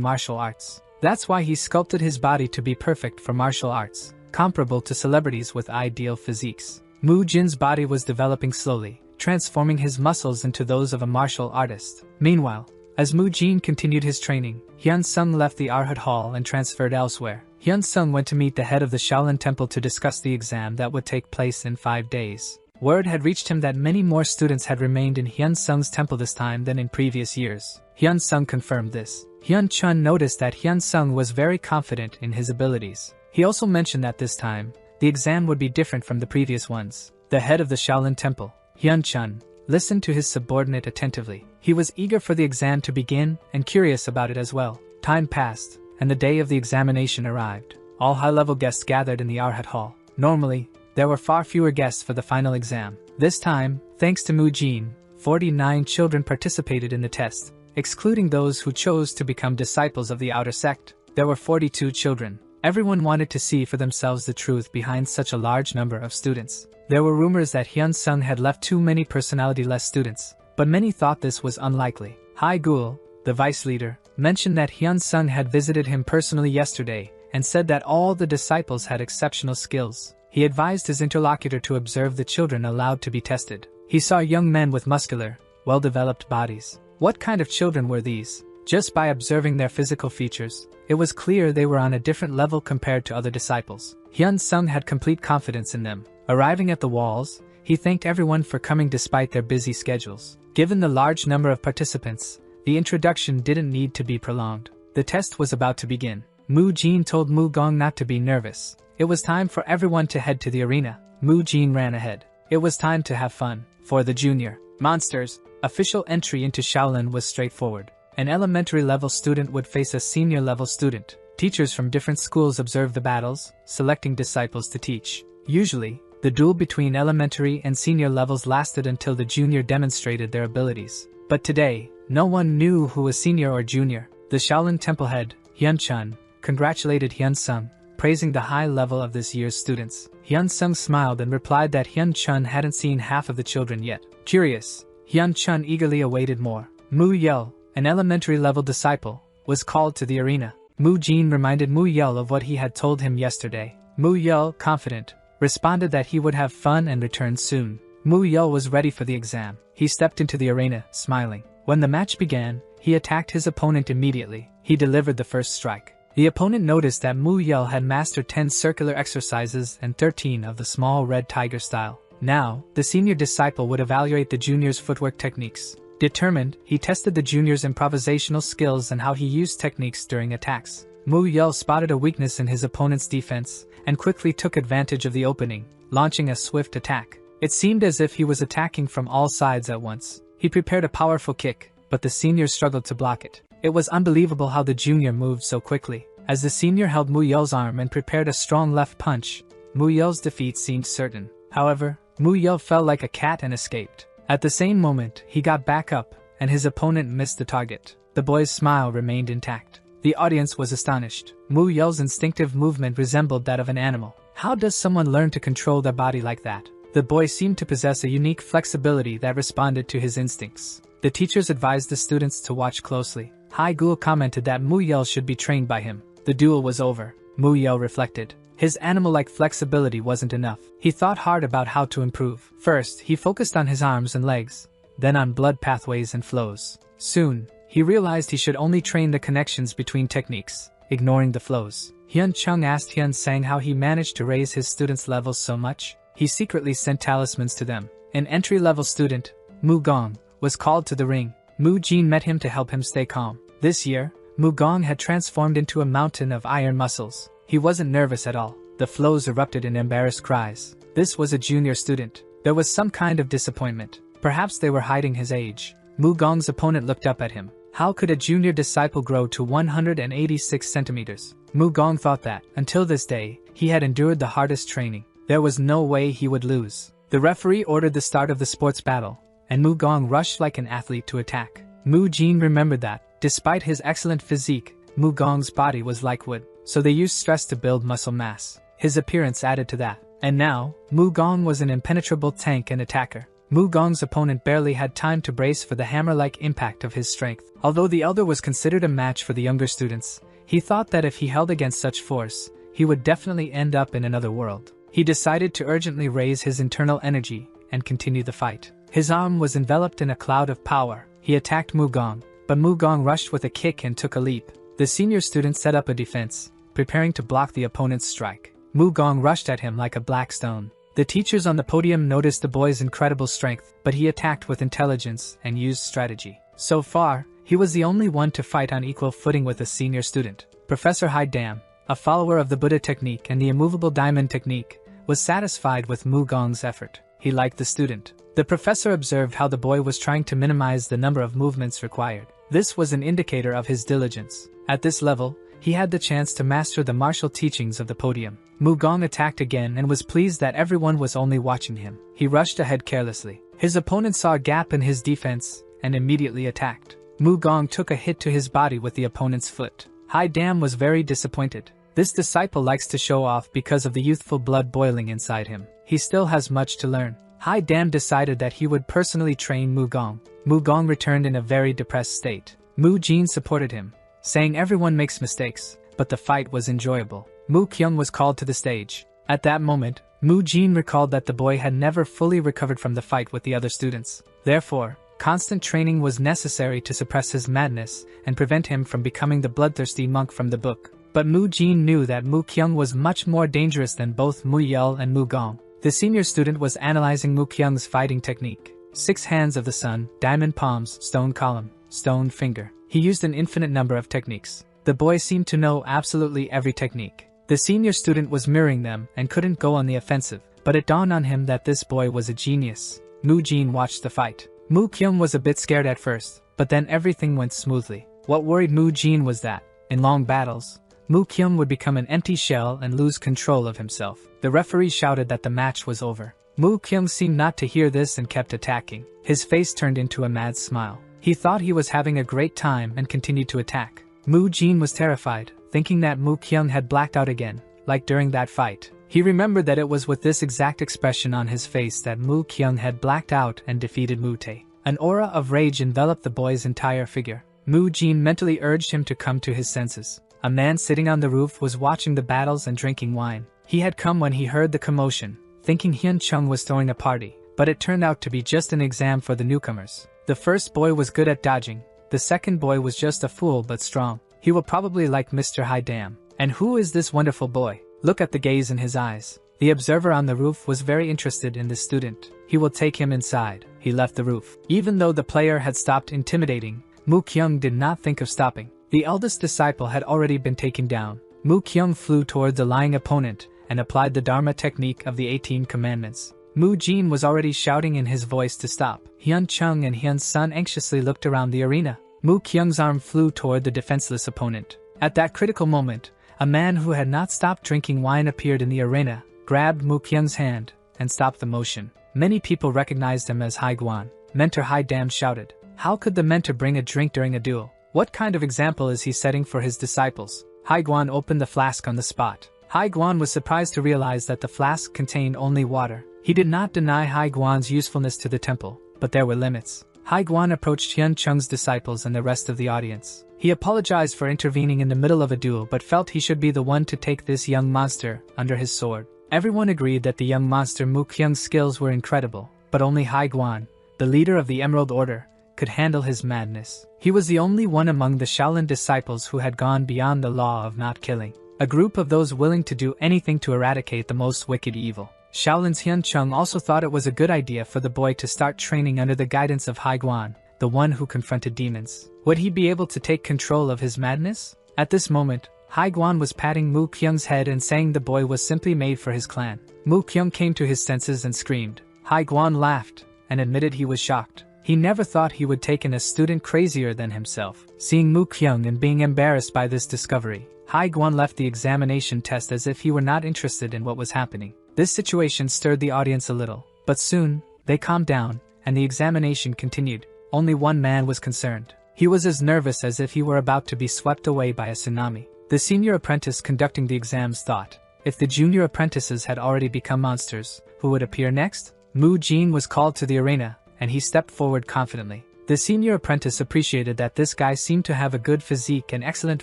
martial arts. That's why he sculpted his body to be perfect for martial arts, comparable to celebrities with ideal physiques. Mu Jin's body was developing slowly, transforming his muscles into those of a martial artist. Meanwhile, as Mu Jin continued his training, Hyun Sung left the Arhat Hall and transferred elsewhere. Hyun Sung went to meet the head of the Shaolin Temple to discuss the exam that would take place in 5 days. Word had reached him that many more students had remained in Hyun Sung's temple this time than in previous years. Hyun Sung confirmed this. Hyun Chun noticed that Hyun Sung was very confident in his abilities. He also mentioned that this time, the exam would be different from the previous ones. The head of the Shaolin Temple, Hyun Chun, listened to his subordinate attentively. He was eager for the exam to begin and curious about it as well. Time passed, and the day of the examination arrived. All high-level guests gathered in the Arhat Hall. Normally, there were far fewer guests for the final exam. This time, thanks to Mu Jin, 49 children participated in the test, excluding those who chose to become disciples of the outer sect. There were 42 children. Everyone wanted to see for themselves the truth behind such a large number of students. There were rumors that Hyun Sung had left too many personality-less students, but many thought this was unlikely. Hai Gul, the vice leader, mentioned that Hyun Sung had visited him personally yesterday and said that all the disciples had exceptional skills. He advised his interlocutor to observe the children allowed to be tested. He saw young men with muscular, well-developed bodies. What kind of children were these? Just by observing their physical features, it was clear they were on a different level compared to other disciples. Hyun Sung had complete confidence in them. Arriving at the walls, he thanked everyone for coming despite their busy schedules. Given the large number of participants, the introduction didn't need to be prolonged. The test was about to begin. Mu Jin told Mu Gong not to be nervous. It was time for everyone to head to the arena. Mu Jin ran ahead. It was time to have fun. For the junior monsters, official entry into Shaolin was straightforward. An elementary level student would face a senior level student. Teachers from different schools observed the battles, selecting disciples to teach. Usually, the duel between elementary and senior levels lasted until the junior demonstrated their abilities. But today, no one knew who was senior or junior. The Shaolin Temple head, Hyun Chun, congratulated Hyun Sung, praising the high level of this year's students. Hyun Sung smiled and replied that Hyun Chun hadn't seen half of the children yet. Curious, Hyun Chun eagerly awaited more. Mu Yel, an elementary level disciple, was called to the arena. Mu Jin reminded Mu Yel of what he had told him yesterday. Mu Yel, confident, responded that he would have fun and return soon. Mu Yel was ready for the exam. He stepped into the arena, smiling. When the match began, he attacked his opponent immediately. He delivered the first strike. The opponent noticed that Mu Yel had mastered 10 circular exercises and 13 of the small red tiger style. Now, the senior disciple would evaluate the junior's footwork techniques. Determined, he tested the junior's improvisational skills and how he used techniques during attacks. Mu Yel spotted a weakness in his opponent's defense and quickly took advantage of the opening, launching a swift attack. It seemed as if he was attacking from all sides at once. He prepared a powerful kick, but the senior struggled to block it. It was unbelievable how the junior moved so quickly. As the senior held Mu Yel's arm and prepared a strong left punch, Mu Yel's defeat seemed certain. However, Mu Yel fell like a cat and escaped. At the same moment, he got back up, and his opponent missed the target. The boy's smile remained intact. The audience was astonished. Mu Yel's instinctive movement resembled that of an animal. How does someone learn to control their body like that? The boy seemed to possess a unique flexibility that responded to his instincts. The teachers advised the students to watch closely. Hai Gul commented that Mu Yel should be trained by him. The duel was over. Mu Yel reflected. His animal-like flexibility wasn't enough. He thought hard about how to improve. First, he focused on his arms and legs, then on blood pathways and flows. Soon, he realized he should only train the connections between techniques, ignoring the flows. Hyun Chung asked Hyun Sang how he managed to raise his students' levels so much. He secretly sent talismans to them. An entry-level student, Mu Gong, was called to the ring. Mu Jin met him to help him stay calm. This year, Mu Gong had transformed into a mountain of iron muscles. He wasn't nervous at all. The flows erupted in embarrassed cries. This was a junior student. There was some kind of disappointment. Perhaps they were hiding his age. Mu Gong's opponent looked up at him. How could a junior disciple grow to 186 centimeters? Mu Gong thought that, until this day, he had endured the hardest training. There was no way he would lose. The referee ordered the start of the sports battle, and Mu Gong rushed like an athlete to attack. Mu Jin remembered that, despite his excellent physique, Mu Gong's body was like wood, so they used stress to build muscle mass. His appearance added to that. And now, Mu Gong was an impenetrable tank and attacker. Mu Gong's opponent barely had time to brace for the hammer-like impact of his strength. Although the elder was considered a match for the younger students, he thought that if he held against such force, he would definitely end up in another world. He decided to urgently raise his internal energy and continue the fight. His arm was enveloped in a cloud of power. He attacked Mu Gong, but Mu Gong rushed with a kick and took a leap. The senior student set up a defense, preparing to block the opponent's strike. Mu Gong rushed at him like a black stone. The teachers on the podium noticed the boy's incredible strength, but he attacked with intelligence and used strategy. So far, he was the only one to fight on equal footing with a senior student. Professor Hai Dam, a follower of the Buddha technique and the immovable diamond technique, was satisfied with Mu Gong's effort. He liked the student. The professor observed how the boy was trying to minimize the number of movements required. This was an indicator of his diligence. At this level, he had the chance to master the martial teachings of the podium. Mu Gong attacked again and was pleased that everyone was only watching him. He rushed ahead carelessly. His opponent saw a gap in his defense and immediately attacked. Mu Gong took a hit to his body with the opponent's foot. Hai Dam was very disappointed. This disciple likes to show off because of the youthful blood boiling inside him. He still has much to learn. Hai Dam decided that he would personally train Mu Gong. Mu Gong returned in a very depressed state. Mu Jin supported him. saying everyone makes mistakes, but the fight was enjoyable. Mu Kyung was called to the stage. At that moment, Mu Jin recalled that the boy had never fully recovered from the fight with the other students. Therefore, constant training was necessary to suppress his madness and prevent him from becoming the bloodthirsty monk from the book. But Mu Jin knew that Mu Kyung was much more dangerous than both Mu Yul and Mu Gong. The senior student was analyzing Mu Kyung's fighting technique. 6 hands of the sun, diamond palms, stone column, stone finger. He used an infinite number of techniques. The boy seemed to know absolutely every technique. The senior student was mirroring them and couldn't go on the offensive, but it dawned on him that this boy was a genius. Mu Jin watched the fight. Mu Kyung was a bit scared at first, but then everything went smoothly. What worried Mu Jin was that, in long battles, Mu Kyung would become an empty shell and lose control of himself. The referee shouted that the match was over. Mu Kyung seemed not to hear this and kept attacking. His face turned into a mad smile. He thought he was having a great time and continued to attack. Mu Jin was terrified, thinking that Mu Kyung had blacked out again, like during that fight. He remembered that it was with this exact expression on his face that Mu Kyung had blacked out and defeated Mu Tae. An aura of rage enveloped the boy's entire figure. Mu Jin mentally urged him to come to his senses. A man sitting on the roof was watching the battles and drinking wine. He had come when he heard the commotion, thinking Hyun Chung was throwing a party, but it turned out to be just an exam for the newcomers. The first boy was good at dodging. The second boy was just a fool but strong. He will probably like Mr. Hai Dam. And who is this wonderful boy? Look at the gaze in his eyes. The observer on the roof was very interested in the student. He will take him inside. He left the roof. Even though the player had stopped intimidating, Mu Kyung did not think of stopping. The eldest disciple had already been taken down. Mu Kyung flew toward the lying opponent and applied the Dharma technique of the 18 commandments. Mu Jin was already shouting in his voice to stop. Hyun Chung and Hyun Sun anxiously looked around the arena. Mu Kyung's arm flew toward the defenseless opponent. At that critical moment, a man who had not stopped drinking wine appeared in the arena, grabbed Mu Kyung's hand, and stopped the motion. Many people recognized him as Hai Guan. Mentor Hai Dam shouted. How could the mentor bring a drink during a duel? What kind of example is he setting for his disciples? Hai Guan opened the flask on the spot. Hai Guan was surprised to realize that the flask contained only water. He did not deny Hai Guan's usefulness to the temple, but there were limits. Hai Guan approached Hyun Chung's disciples and the rest of the audience. He apologized for intervening in the middle of a duel but felt he should be the one to take this young monster under his sword. Everyone agreed that the young monster Mu Kyung's skills were incredible, but only Hai Guan, the leader of the Emerald Order, could handle his madness. He was the only one among the Shaolin disciples who had gone beyond the law of not killing. A group of those willing to do anything to eradicate the most wicked evil. Shaolin's Hyun Chung also thought it was a good idea for the boy to start training under the guidance of Hai Guan, the one who confronted demons. Would he be able to take control of his madness? At this moment, Hai Guan was patting Mu Kyung's head and saying the boy was simply made for his clan. Mu Kyung came to his senses and screamed. Hai Guan laughed and admitted he was shocked. He never thought he would take in a student crazier than himself. Seeing Mu Kyung and being embarrassed by this discovery, Hai Guan left the examination test as if he were not interested in what was happening. This situation stirred the audience a little, but soon, they calmed down, and the examination continued. Only one man was concerned. He was as nervous as if he were about to be swept away by a tsunami. The senior apprentice conducting the exams thought, if the junior apprentices had already become monsters, who would appear next? Mu Jin was called to the arena, and he stepped forward confidently. The senior apprentice appreciated that this guy seemed to have a good physique and excellent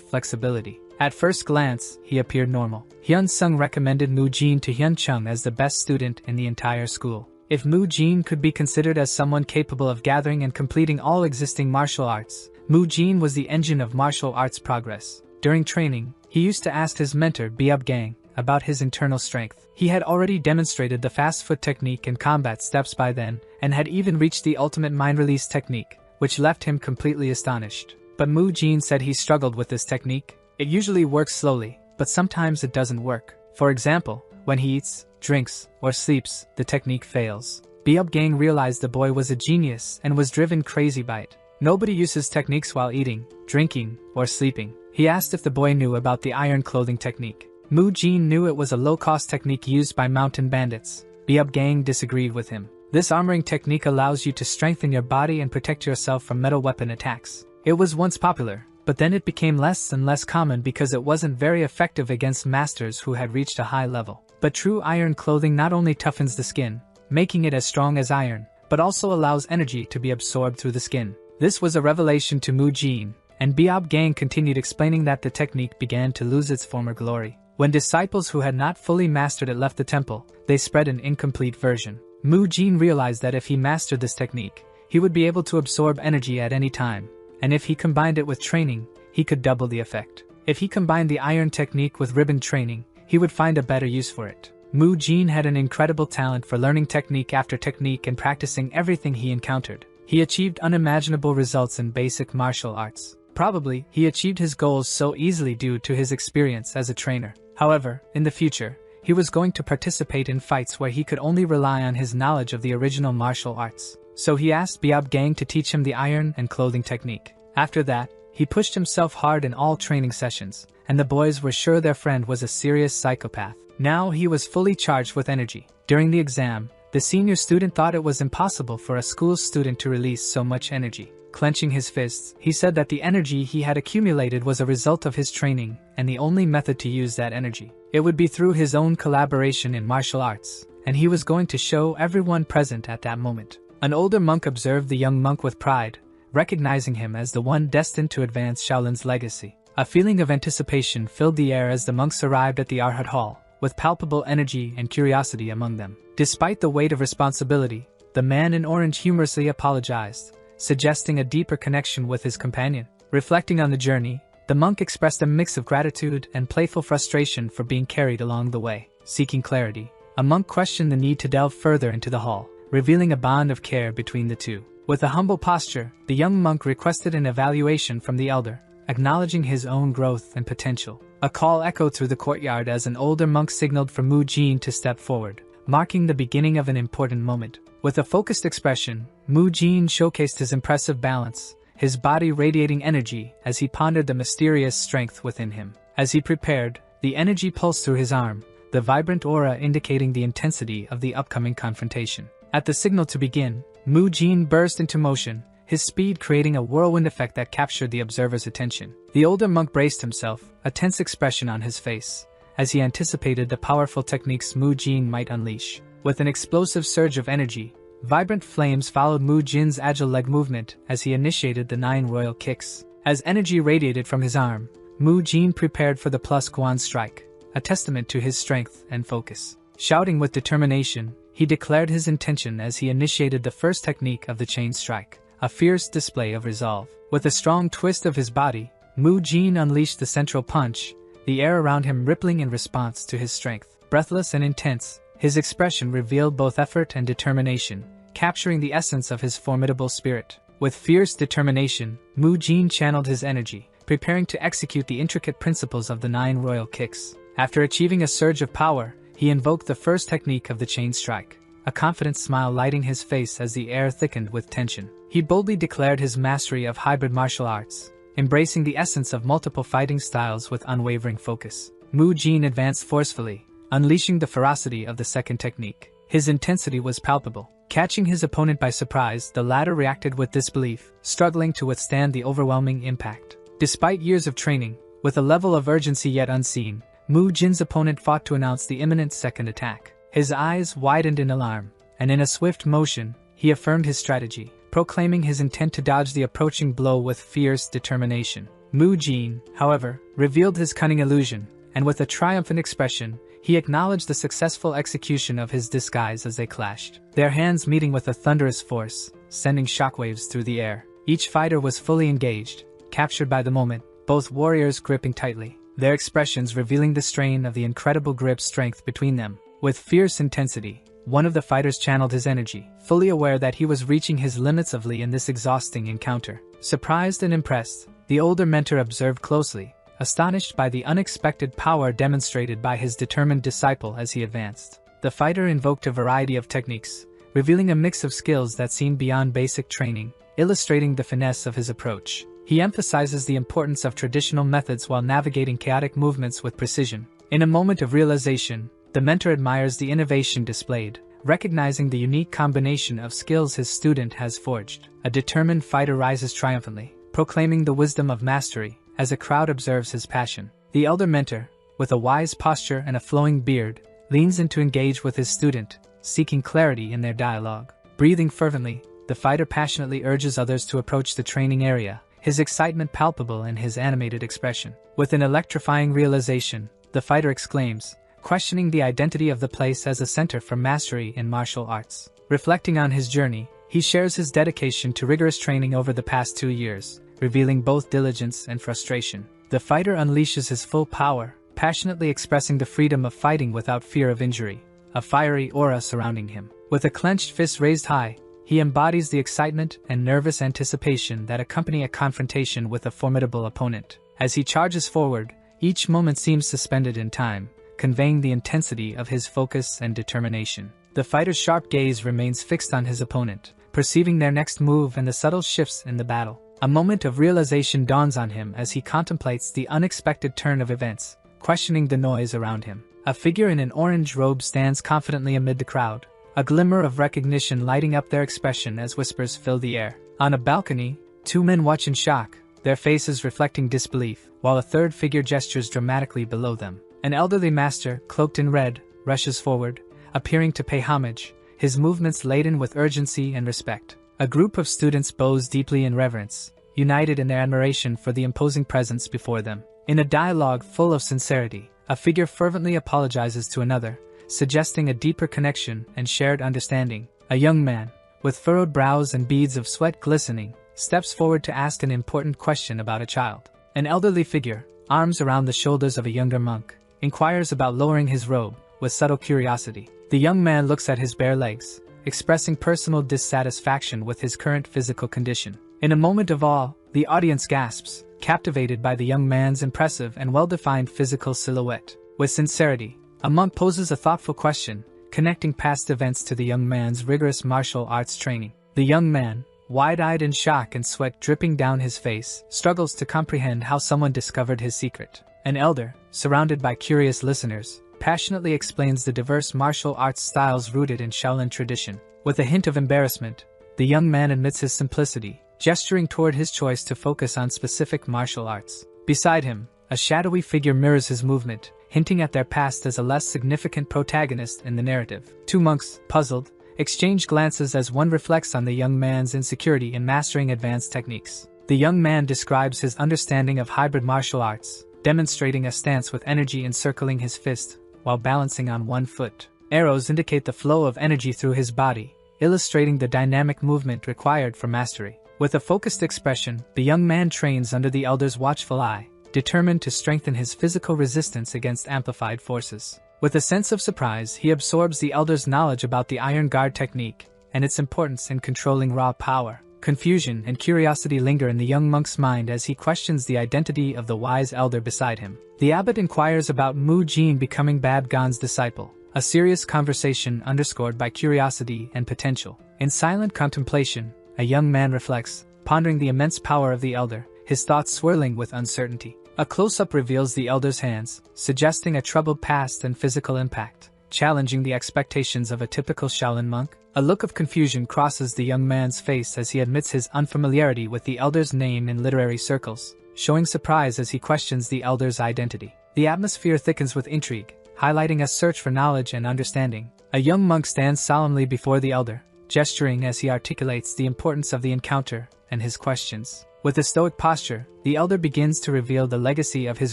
flexibility. At first glance, he appeared normal. Hyun Sung recommended Mu Jin to Hyun Chung as the best student in the entire school. If Mu Jin could be considered as someone capable of gathering and completing all existing martial arts, Mu Jin was the engine of martial arts progress. During training, he used to ask his mentor Biab Gang about his internal strength. He had already demonstrated the fast foot technique and combat steps by then, and had even reached the ultimate mind release technique, which left him completely astonished. But Mu Jin said he struggled with this technique. It usually works slowly, but sometimes it doesn't work. For example, when he eats, drinks, or sleeps, the technique fails. Biab Gang realized the boy was a genius and was driven crazy by it. Nobody uses techniques while eating, drinking, or sleeping. He asked if the boy knew about the iron clothing technique. Mu Jin knew it was a low-cost technique used by mountain bandits. Biab Gang disagreed with him. This armoring technique allows you to strengthen your body and protect yourself from metal weapon attacks. It was once popular, but then it became less and less common because it wasn't very effective against masters who had reached a high level. But true iron clothing not only toughens the skin, making it as strong as iron, but also allows energy to be absorbed through the skin. This was a revelation to Mu Jin, and Biob Gang continued explaining that the technique began to lose its former glory. When disciples who had not fully mastered it left the temple, they spread an incomplete version. Mu Jin realized that if he mastered this technique, he would be able to absorb energy at any time, and if he combined it with training, he could double the effect. If he combined the iron technique with ribbon training, he would find a better use for it. Mu Jin had an incredible talent for learning technique after technique and practicing everything he encountered. He achieved unimaginable results in basic martial arts. Probably, he achieved his goals so easily due to his experience as a trainer. However, in the future, he was going to participate in fights where he could only rely on his knowledge of the original martial arts. So he asked Biob Gang to teach him the iron and clothing technique. After that, he pushed himself hard in all training sessions, and the boys were sure their friend was a serious psychopath. Now he was fully charged with energy. During the exam, the senior student thought it was impossible for a school student to release so much energy. Clenching his fists, he said that the energy he had accumulated was a result of his training, and the only method to use that energy. It would be through his own collaboration in martial arts, and he was going to show everyone present at that moment. An older monk observed the young monk with pride, recognizing him as the one destined to advance Shaolin's legacy. A feeling of anticipation filled the air as the monks arrived at the Arhat Hall, with palpable energy and curiosity among them. Despite the weight of responsibility, the man in orange humorously apologized, suggesting a deeper connection with his companion. Reflecting on the journey, the monk expressed a mix of gratitude and playful frustration for being carried along the way. Seeking clarity, a monk questioned the need to delve further into the hall, revealing a bond of care between the two. With a humble posture, the young monk requested an evaluation from the elder, acknowledging his own growth and potential. A call echoed through the courtyard as an older monk signaled for Mu Jin to step forward, marking the beginning of an important moment. With a focused expression, Mu Jin showcased his impressive balance, his body radiating energy as he pondered the mysterious strength within him. As he prepared, the energy pulsed through his arm, the vibrant aura indicating the intensity of the upcoming confrontation. At the signal to begin, Mu Jin burst into motion, his speed creating a whirlwind effect that captured the observer's attention. The older monk braced himself, a tense expression on his face, as he anticipated the powerful techniques Mu Jin might unleash. With an explosive surge of energy, vibrant flames followed Mu Jin's agile leg movement as he initiated the 9 royal kicks. As energy radiated from his arm, Mu Jin prepared for the plus Guan strike, a testament to his strength and focus. Shouting with determination, he declared his intention as he initiated the first technique of the chain strike, a fierce display of resolve. With a strong twist of his body, Mu Jin unleashed the central punch, the air around him rippling in response to his strength. Breathless and intense, his expression revealed both effort and determination, capturing the essence of his formidable spirit. With fierce determination, Mu Jin channeled his energy, preparing to execute the intricate principles of the 9 royal kicks. After achieving a surge of power, he invoked the first technique of the chain strike, a confident smile lighting his face as the air thickened with tension. He boldly declared his mastery of hybrid martial arts, embracing the essence of multiple fighting styles with unwavering focus. Mu Jin advanced forcefully, unleashing the ferocity of the second technique. His intensity was palpable. Catching his opponent by surprise, the latter reacted with disbelief, struggling to withstand the overwhelming impact. Despite years of training, with a level of urgency yet unseen, Mu Jin's opponent fought to announce the imminent second attack. His eyes widened in alarm, and in a swift motion, he affirmed his strategy, proclaiming his intent to dodge the approaching blow with fierce determination. Mu Jin, however, revealed his cunning illusion, and with a triumphant expression, he acknowledged the successful execution of his disguise as they clashed, their hands meeting with a thunderous force, sending shockwaves through the air. Each fighter was fully engaged, captured by the moment, both warriors gripping tightly, their expressions revealing the strain of the incredible grip strength between them. With fierce intensity, one of the fighters channeled his energy, fully aware that he was reaching his limits in this exhausting encounter. Surprised and impressed, the older mentor observed closely, astonished by the unexpected power demonstrated by his determined disciple as he advanced. The fighter invoked a variety of techniques, revealing a mix of skills that seemed beyond basic training, illustrating the finesse of his approach. He emphasizes the importance of traditional methods while navigating chaotic movements with precision. In a moment of realization, the mentor admires the innovation displayed, recognizing the unique combination of skills his student has forged. A determined fighter rises triumphantly, proclaiming the wisdom of mastery, as a crowd observes his passion. The elder mentor, with a wise posture and a flowing beard, leans in to engage with his student, seeking clarity in their dialogue. Breathing fervently, the fighter passionately urges others to approach the training area, his excitement palpable in his animated expression. With an electrifying realization, the fighter exclaims, questioning the identity of the place as a center for mastery in martial arts. Reflecting on his journey, he shares his dedication to rigorous training over the past 2 years, revealing both diligence and frustration. The fighter unleashes his full power, passionately expressing the freedom of fighting without fear of injury, a fiery aura surrounding him. With a clenched fist raised high, he embodies the excitement and nervous anticipation that accompany a confrontation with a formidable opponent. As he charges forward, each moment seems suspended in time, conveying the intensity of his focus and determination. The fighter's sharp gaze remains fixed on his opponent, perceiving their next move and the subtle shifts in the battle. A moment of realization dawns on him as he contemplates the unexpected turn of events, questioning the noise around him. A figure in an orange robe stands confidently amid the crowd, a glimmer of recognition lighting up their expression as whispers fill the air. On a balcony, 2 men watch in shock, their faces reflecting disbelief, while a third figure gestures dramatically below them. An elderly master, cloaked in red, rushes forward, appearing to pay homage, his movements laden with urgency and respect. A group of students bows deeply in reverence, united in their admiration for the imposing presence before them. In a dialogue full of sincerity, a figure fervently apologizes to another, suggesting a deeper connection and shared understanding. A young man, with furrowed brows and beads of sweat glistening, steps forward to ask an important question about a child. An elderly figure, arms around the shoulders of a younger monk, inquires about lowering his robe, with subtle curiosity. The young man looks at his bare legs, expressing personal dissatisfaction with his current physical condition. In a moment of awe, the audience gasps, captivated by the young man's impressive and well-defined physical silhouette. With sincerity, a monk poses a thoughtful question, connecting past events to the young man's rigorous martial arts training. The young man, wide-eyed in shock and sweat dripping down his face, struggles to comprehend how someone discovered his secret. An elder, surrounded by curious listeners, passionately explains the diverse martial arts styles rooted in Shaolin tradition. With a hint of embarrassment, the young man admits his simplicity, gesturing toward his choice to focus on specific martial arts. Beside him, a shadowy figure mirrors his movement, hinting at their past as a less significant protagonist in the narrative. 2 monks, puzzled, exchange glances as one reflects on the young man's insecurity in mastering advanced techniques. The young man describes his understanding of hybrid martial arts, demonstrating a stance with energy encircling his fist, while balancing on one foot. Arrows indicate the flow of energy through his body, illustrating the dynamic movement required for mastery. With a focused expression, the young man trains under the elder's watchful eye, determined to strengthen his physical resistance against amplified forces. With a sense of surprise, he absorbs the elder's knowledge about the Iron Guard technique and its importance in controlling raw power. Confusion and curiosity linger in the young monk's mind as he questions the identity of the wise elder beside him. The abbot inquires about Mu Jin becoming Bab Gan's disciple, a serious conversation underscored by curiosity and potential. In silent contemplation, a young man reflects, pondering the immense power of the elder, his thoughts swirling with uncertainty. A close-up reveals the elder's hands, suggesting a troubled past and physical impact, challenging the expectations of a typical Shaolin monk. A look of confusion crosses the young man's face as he admits his unfamiliarity with the elder's name in literary circles, showing surprise as he questions the elder's identity. The atmosphere thickens with intrigue, highlighting a search for knowledge and understanding. A young monk stands solemnly before the elder, gesturing as he articulates the importance of the encounter and his questions. With a stoic posture, the elder begins to reveal the legacy of his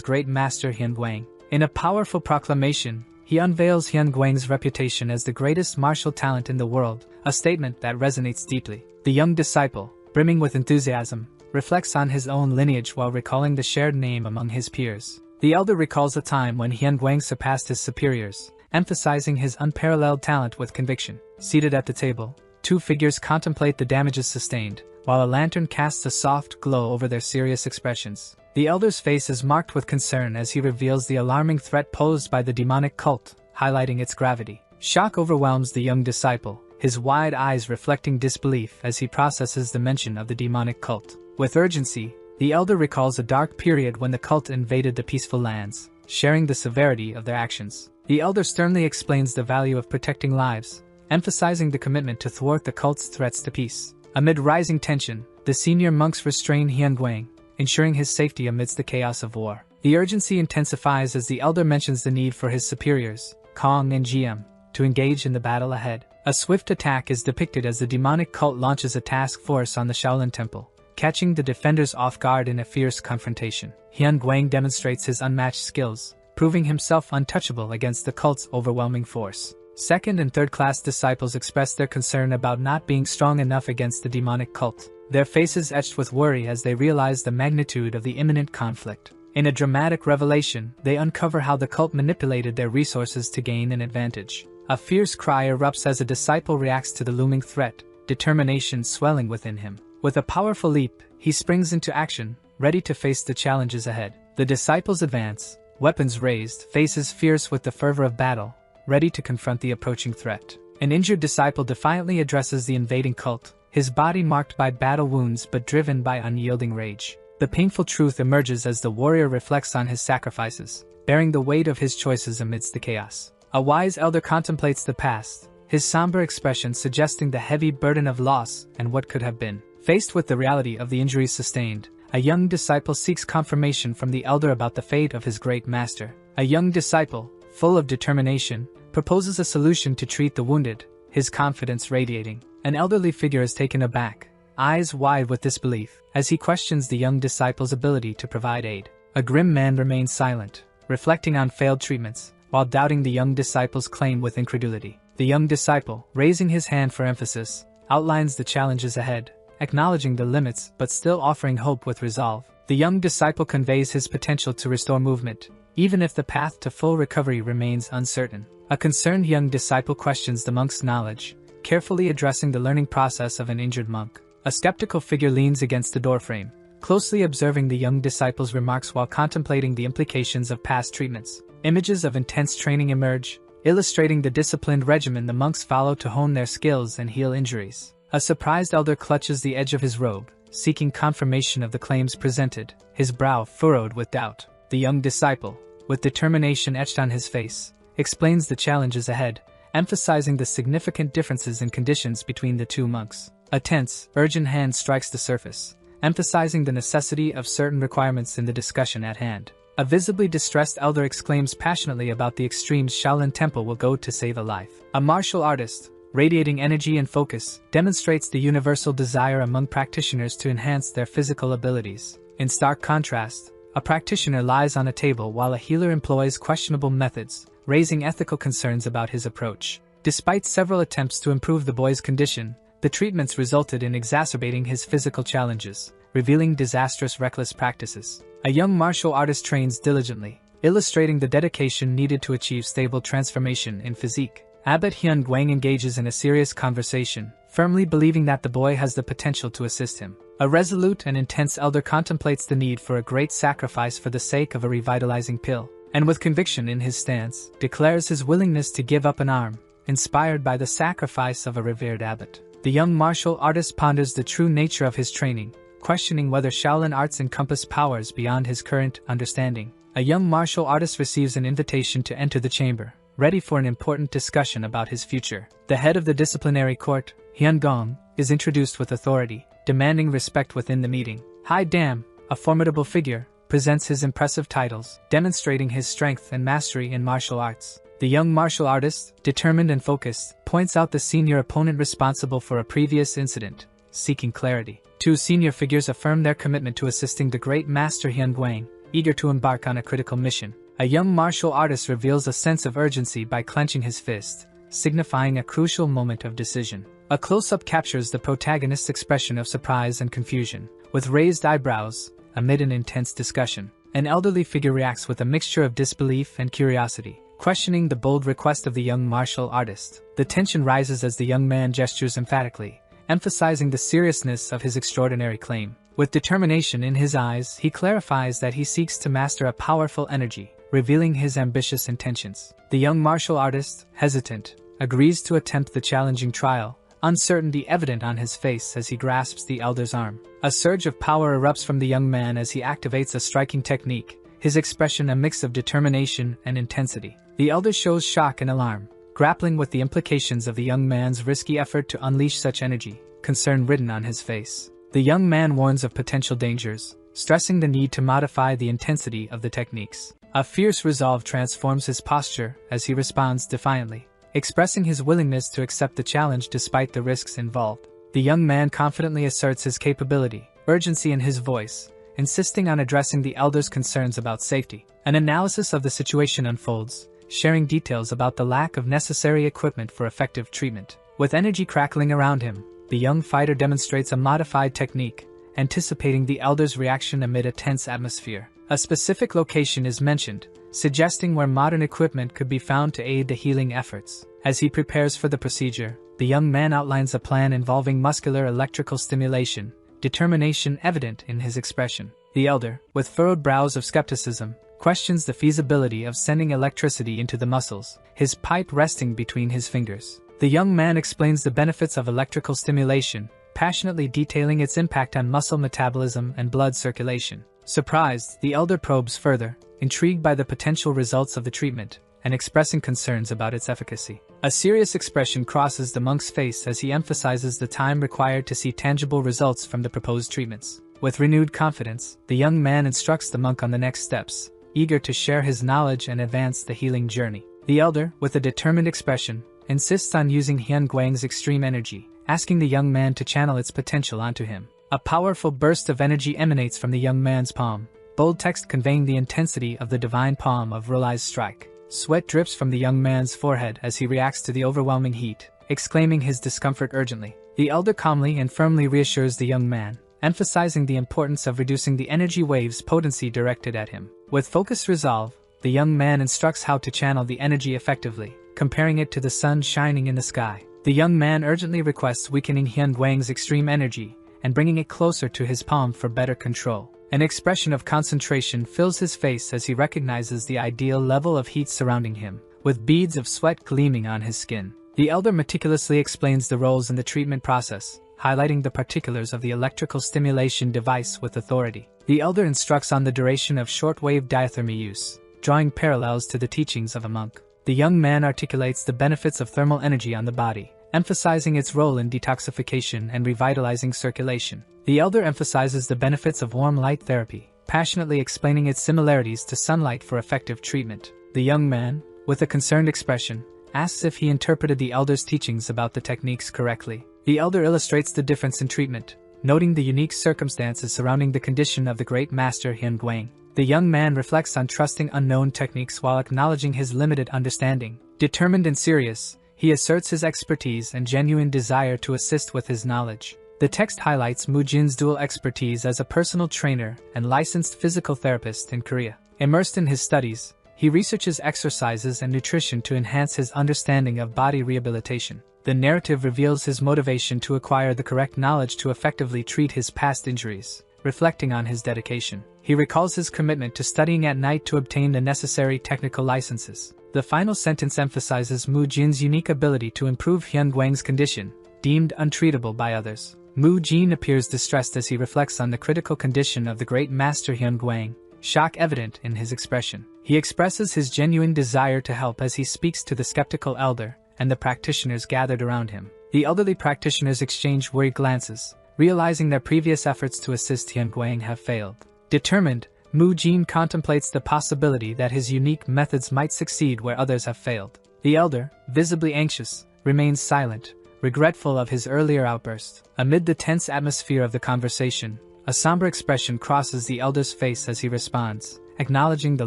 great master Hyun Guang. In a powerful proclamation, he unveils Hyun Guang's reputation as the greatest martial talent in the world, a statement that resonates deeply. The young disciple, brimming with enthusiasm, reflects on his own lineage while recalling the shared name among his peers. The elder recalls a time when Hyun Guang surpassed his superiors, emphasizing his unparalleled talent with conviction. Seated at the table, 2 figures contemplate the damages sustained, while a lantern casts a soft glow over their serious expressions. The elder's face is marked with concern as he reveals the alarming threat posed by the demonic cult, highlighting its gravity. Shock overwhelms the young disciple, his wide eyes reflecting disbelief as he processes the mention of the demonic cult. With urgency, the elder recalls a dark period when the cult invaded the peaceful lands, sharing the severity of their actions. The elder sternly explains the value of protecting lives, emphasizing the commitment to thwart the cult's threats to peace. Amid rising tension, the senior monks restrain Hyun Guang, ensuring his safety amidst the chaos of war. The urgency intensifies as the elder mentions the need for his superiors, Kong and GM, to engage in the battle ahead. A swift attack is depicted as the demonic cult launches a task force on the Shaolin Temple, catching the defenders off guard in a fierce confrontation. Hyun Guang demonstrates his unmatched skills, proving himself untouchable against the cult's overwhelming force. Second and third-class disciples express their concern about not being strong enough against the demonic cult, their faces etched with worry as they realize the magnitude of the imminent conflict. In a dramatic revelation, they uncover how the cult manipulated their resources to gain an advantage. A fierce cry erupts as a disciple reacts to the looming threat, determination swelling within him. With a powerful leap, he springs into action, ready to face the challenges ahead. The disciples advance, weapons raised, faces fierce with the fervor of battle, ready to confront the approaching threat. An injured disciple defiantly addresses the invading cult, his body marked by battle wounds but driven by unyielding rage. The painful truth emerges as the warrior reflects on his sacrifices, bearing the weight of his choices amidst the chaos. A wise elder contemplates the past, his somber expression suggesting the heavy burden of loss and what could have been. Faced with the reality of the injuries sustained, a young disciple seeks confirmation from the elder about the fate of his great master. A young disciple, full of determination, proposes a solution to treat the wounded, his confidence radiating. An elderly figure is taken aback, eyes wide with disbelief, as he questions the young disciple's ability to provide aid. A grim man remains silent, reflecting on failed treatments, while doubting the young disciple's claim with incredulity. The young disciple, raising his hand for emphasis, outlines the challenges ahead, acknowledging the limits but still offering hope with resolve. The young disciple conveys his potential to restore movement, even if the path to full recovery remains uncertain. A concerned young disciple questions the monk's knowledge, carefully addressing the learning process of an injured monk. A skeptical figure leans against the doorframe, closely observing the young disciple's remarks while contemplating the implications of past treatments. Images of intense training emerge, illustrating the disciplined regimen the monks follow to hone their skills and heal injuries. A surprised elder clutches the edge of his robe, seeking confirmation of the claims presented, his brow furrowed with doubt. The young disciple, with determination etched on his face, explains the challenges ahead, emphasizing the significant differences in conditions between the two monks. A tense, urgent hand strikes the surface, emphasizing the necessity of certain requirements in the discussion at hand. A visibly distressed elder exclaims passionately about the extremes Shaolin Temple will go to save a life. A martial artist, radiating energy and focus, demonstrates the universal desire among practitioners to enhance their physical abilities. In stark contrast, a practitioner lies on a table while a healer employs questionable methods, raising ethical concerns about his approach. Despite several attempts to improve the boy's condition, the treatments resulted in exacerbating his physical challenges, revealing disastrous reckless practices. A young martial artist trains diligently, illustrating the dedication needed to achieve stable transformation in physique. Abbot Hyun Guang engages in a serious conversation, firmly believing that the boy has the potential to assist him. A resolute and intense elder contemplates the need for a great sacrifice for the sake of a revitalizing pill, and with conviction in his stance, declares his willingness to give up an arm, inspired by the sacrifice of a revered abbot. The young martial artist ponders the true nature of his training, questioning whether Shaolin arts encompass powers beyond his current understanding. A young martial artist receives an invitation to enter the chamber, ready for an important discussion about his future. The head of the disciplinary court, Hyun Gong, is introduced with authority, demanding respect within the meeting. Hai Dam, a formidable figure, presents his impressive titles, demonstrating his strength and mastery in martial arts. The young martial artist, determined and focused, points out the senior opponent responsible for a previous incident, seeking clarity. Two senior figures affirm their commitment to assisting the great master Hyun Guang, eager to embark on a critical mission. A young martial artist reveals a sense of urgency by clenching his fist, signifying a crucial moment of decision. A close-up captures the protagonist's expression of surprise and confusion, with raised eyebrows, amid an intense discussion. An elderly figure reacts with a mixture of disbelief and curiosity, questioning the bold request of the young martial artist. The tension rises as the young man gestures emphatically, emphasizing the seriousness of his extraordinary claim. With determination in his eyes, he clarifies that he seeks to master a powerful energy, revealing his ambitious intentions. The young martial artist, hesitant, agrees to attempt the challenging trial, uncertainty evident on his face as he grasps the elder's arm. A surge of power erupts from the young man as he activates a striking technique, his expression a mix of determination and intensity. The elder shows shock and alarm, grappling with the implications of the young man's risky effort to unleash such energy, concern written on his face. The young man warns of potential dangers, stressing the need to modify the intensity of the techniques. A fierce resolve transforms his posture as he responds defiantly, expressing his willingness to accept the challenge despite the risks involved. The young man confidently asserts his capability, urgency in his voice, insisting on addressing the elder's concerns about safety. An analysis of the situation unfolds, sharing details about the lack of necessary equipment for effective treatment. With energy crackling around him, the young fighter demonstrates a modified technique, anticipating the elder's reaction amid a tense atmosphere. A specific location is mentioned, suggesting where modern equipment could be found to aid the healing efforts. As he prepares for the procedure, the young man outlines a plan involving muscular electrical stimulation, determination evident in his expression. The elder, with furrowed brows of skepticism, questions the feasibility of sending electricity into the muscles, his pipe resting between his fingers. The young man explains the benefits of electrical stimulation, passionately detailing its impact on muscle metabolism and blood circulation. Surprised, the elder probes further, intrigued by the potential results of the treatment, and expressing concerns about its efficacy. A serious expression crosses the monk's face as he emphasizes the time required to see tangible results from the proposed treatments. With renewed confidence, the young man instructs the monk on the next steps, eager to share his knowledge and advance the healing journey. The elder, with a determined expression, insists on using Hyun Guang's extreme energy, asking the young man to channel its potential onto him. A powerful burst of energy emanates from the young man's palm, bold text conveying the intensity of the divine palm of Rolai's strike. Sweat drips from the young man's forehead as he reacts to the overwhelming heat, exclaiming his discomfort urgently. The elder calmly and firmly reassures the young man, emphasizing the importance of reducing the energy wave's potency directed at him. With focused resolve, the young man instructs how to channel the energy effectively, comparing it to the sun shining in the sky. The young man urgently requests weakening Hyun Guang's extreme energy and bringing it closer to his palm for better control. An expression of concentration fills his face as he recognizes the ideal level of heat surrounding him, with beads of sweat gleaming on his skin. The elder meticulously explains the roles in the treatment process, highlighting the particulars of the electrical stimulation device with authority. The elder instructs on the duration of shortwave diathermy use, drawing parallels to the teachings of a monk. The young man articulates the benefits of thermal energy on the body, emphasizing its role in detoxification and revitalizing circulation. The elder emphasizes the benefits of warm light therapy, passionately explaining its similarities to sunlight for effective treatment. The young man, with a concerned expression, asks if he interpreted the elder's teachings about the techniques correctly. The elder illustrates the difference in treatment, noting the unique circumstances surrounding the condition of the great master Hyun Guang. The young man reflects on trusting unknown techniques while acknowledging his limited understanding. Determined and serious, he asserts his expertise and genuine desire to assist with his knowledge. The text highlights Mu Jin's dual expertise as a personal trainer and licensed physical therapist in Korea. Immersed in his studies, he researches exercises and nutrition to enhance his understanding of body rehabilitation. The narrative reveals his motivation to acquire the correct knowledge to effectively treat his past injuries, reflecting on his dedication. He recalls his commitment to studying at night to obtain the necessary technical licenses. The final sentence emphasizes Mu Jin's unique ability to improve Hyun Guang's condition, deemed untreatable by others. Mu Jin appears distressed as he reflects on the critical condition of the great master Hyun Guang, shock evident in his expression. He expresses his genuine desire to help as he speaks to the skeptical elder and the practitioners gathered around him. The elderly practitioners exchange worried glances, realizing their previous efforts to assist Hyun Guang have failed. Determined, Mu Jin contemplates the possibility that his unique methods might succeed where others have failed. The elder, visibly anxious, remains silent, regretful of his earlier outburst. Amid the tense atmosphere of the conversation, a somber expression crosses the elder's face as he responds, acknowledging the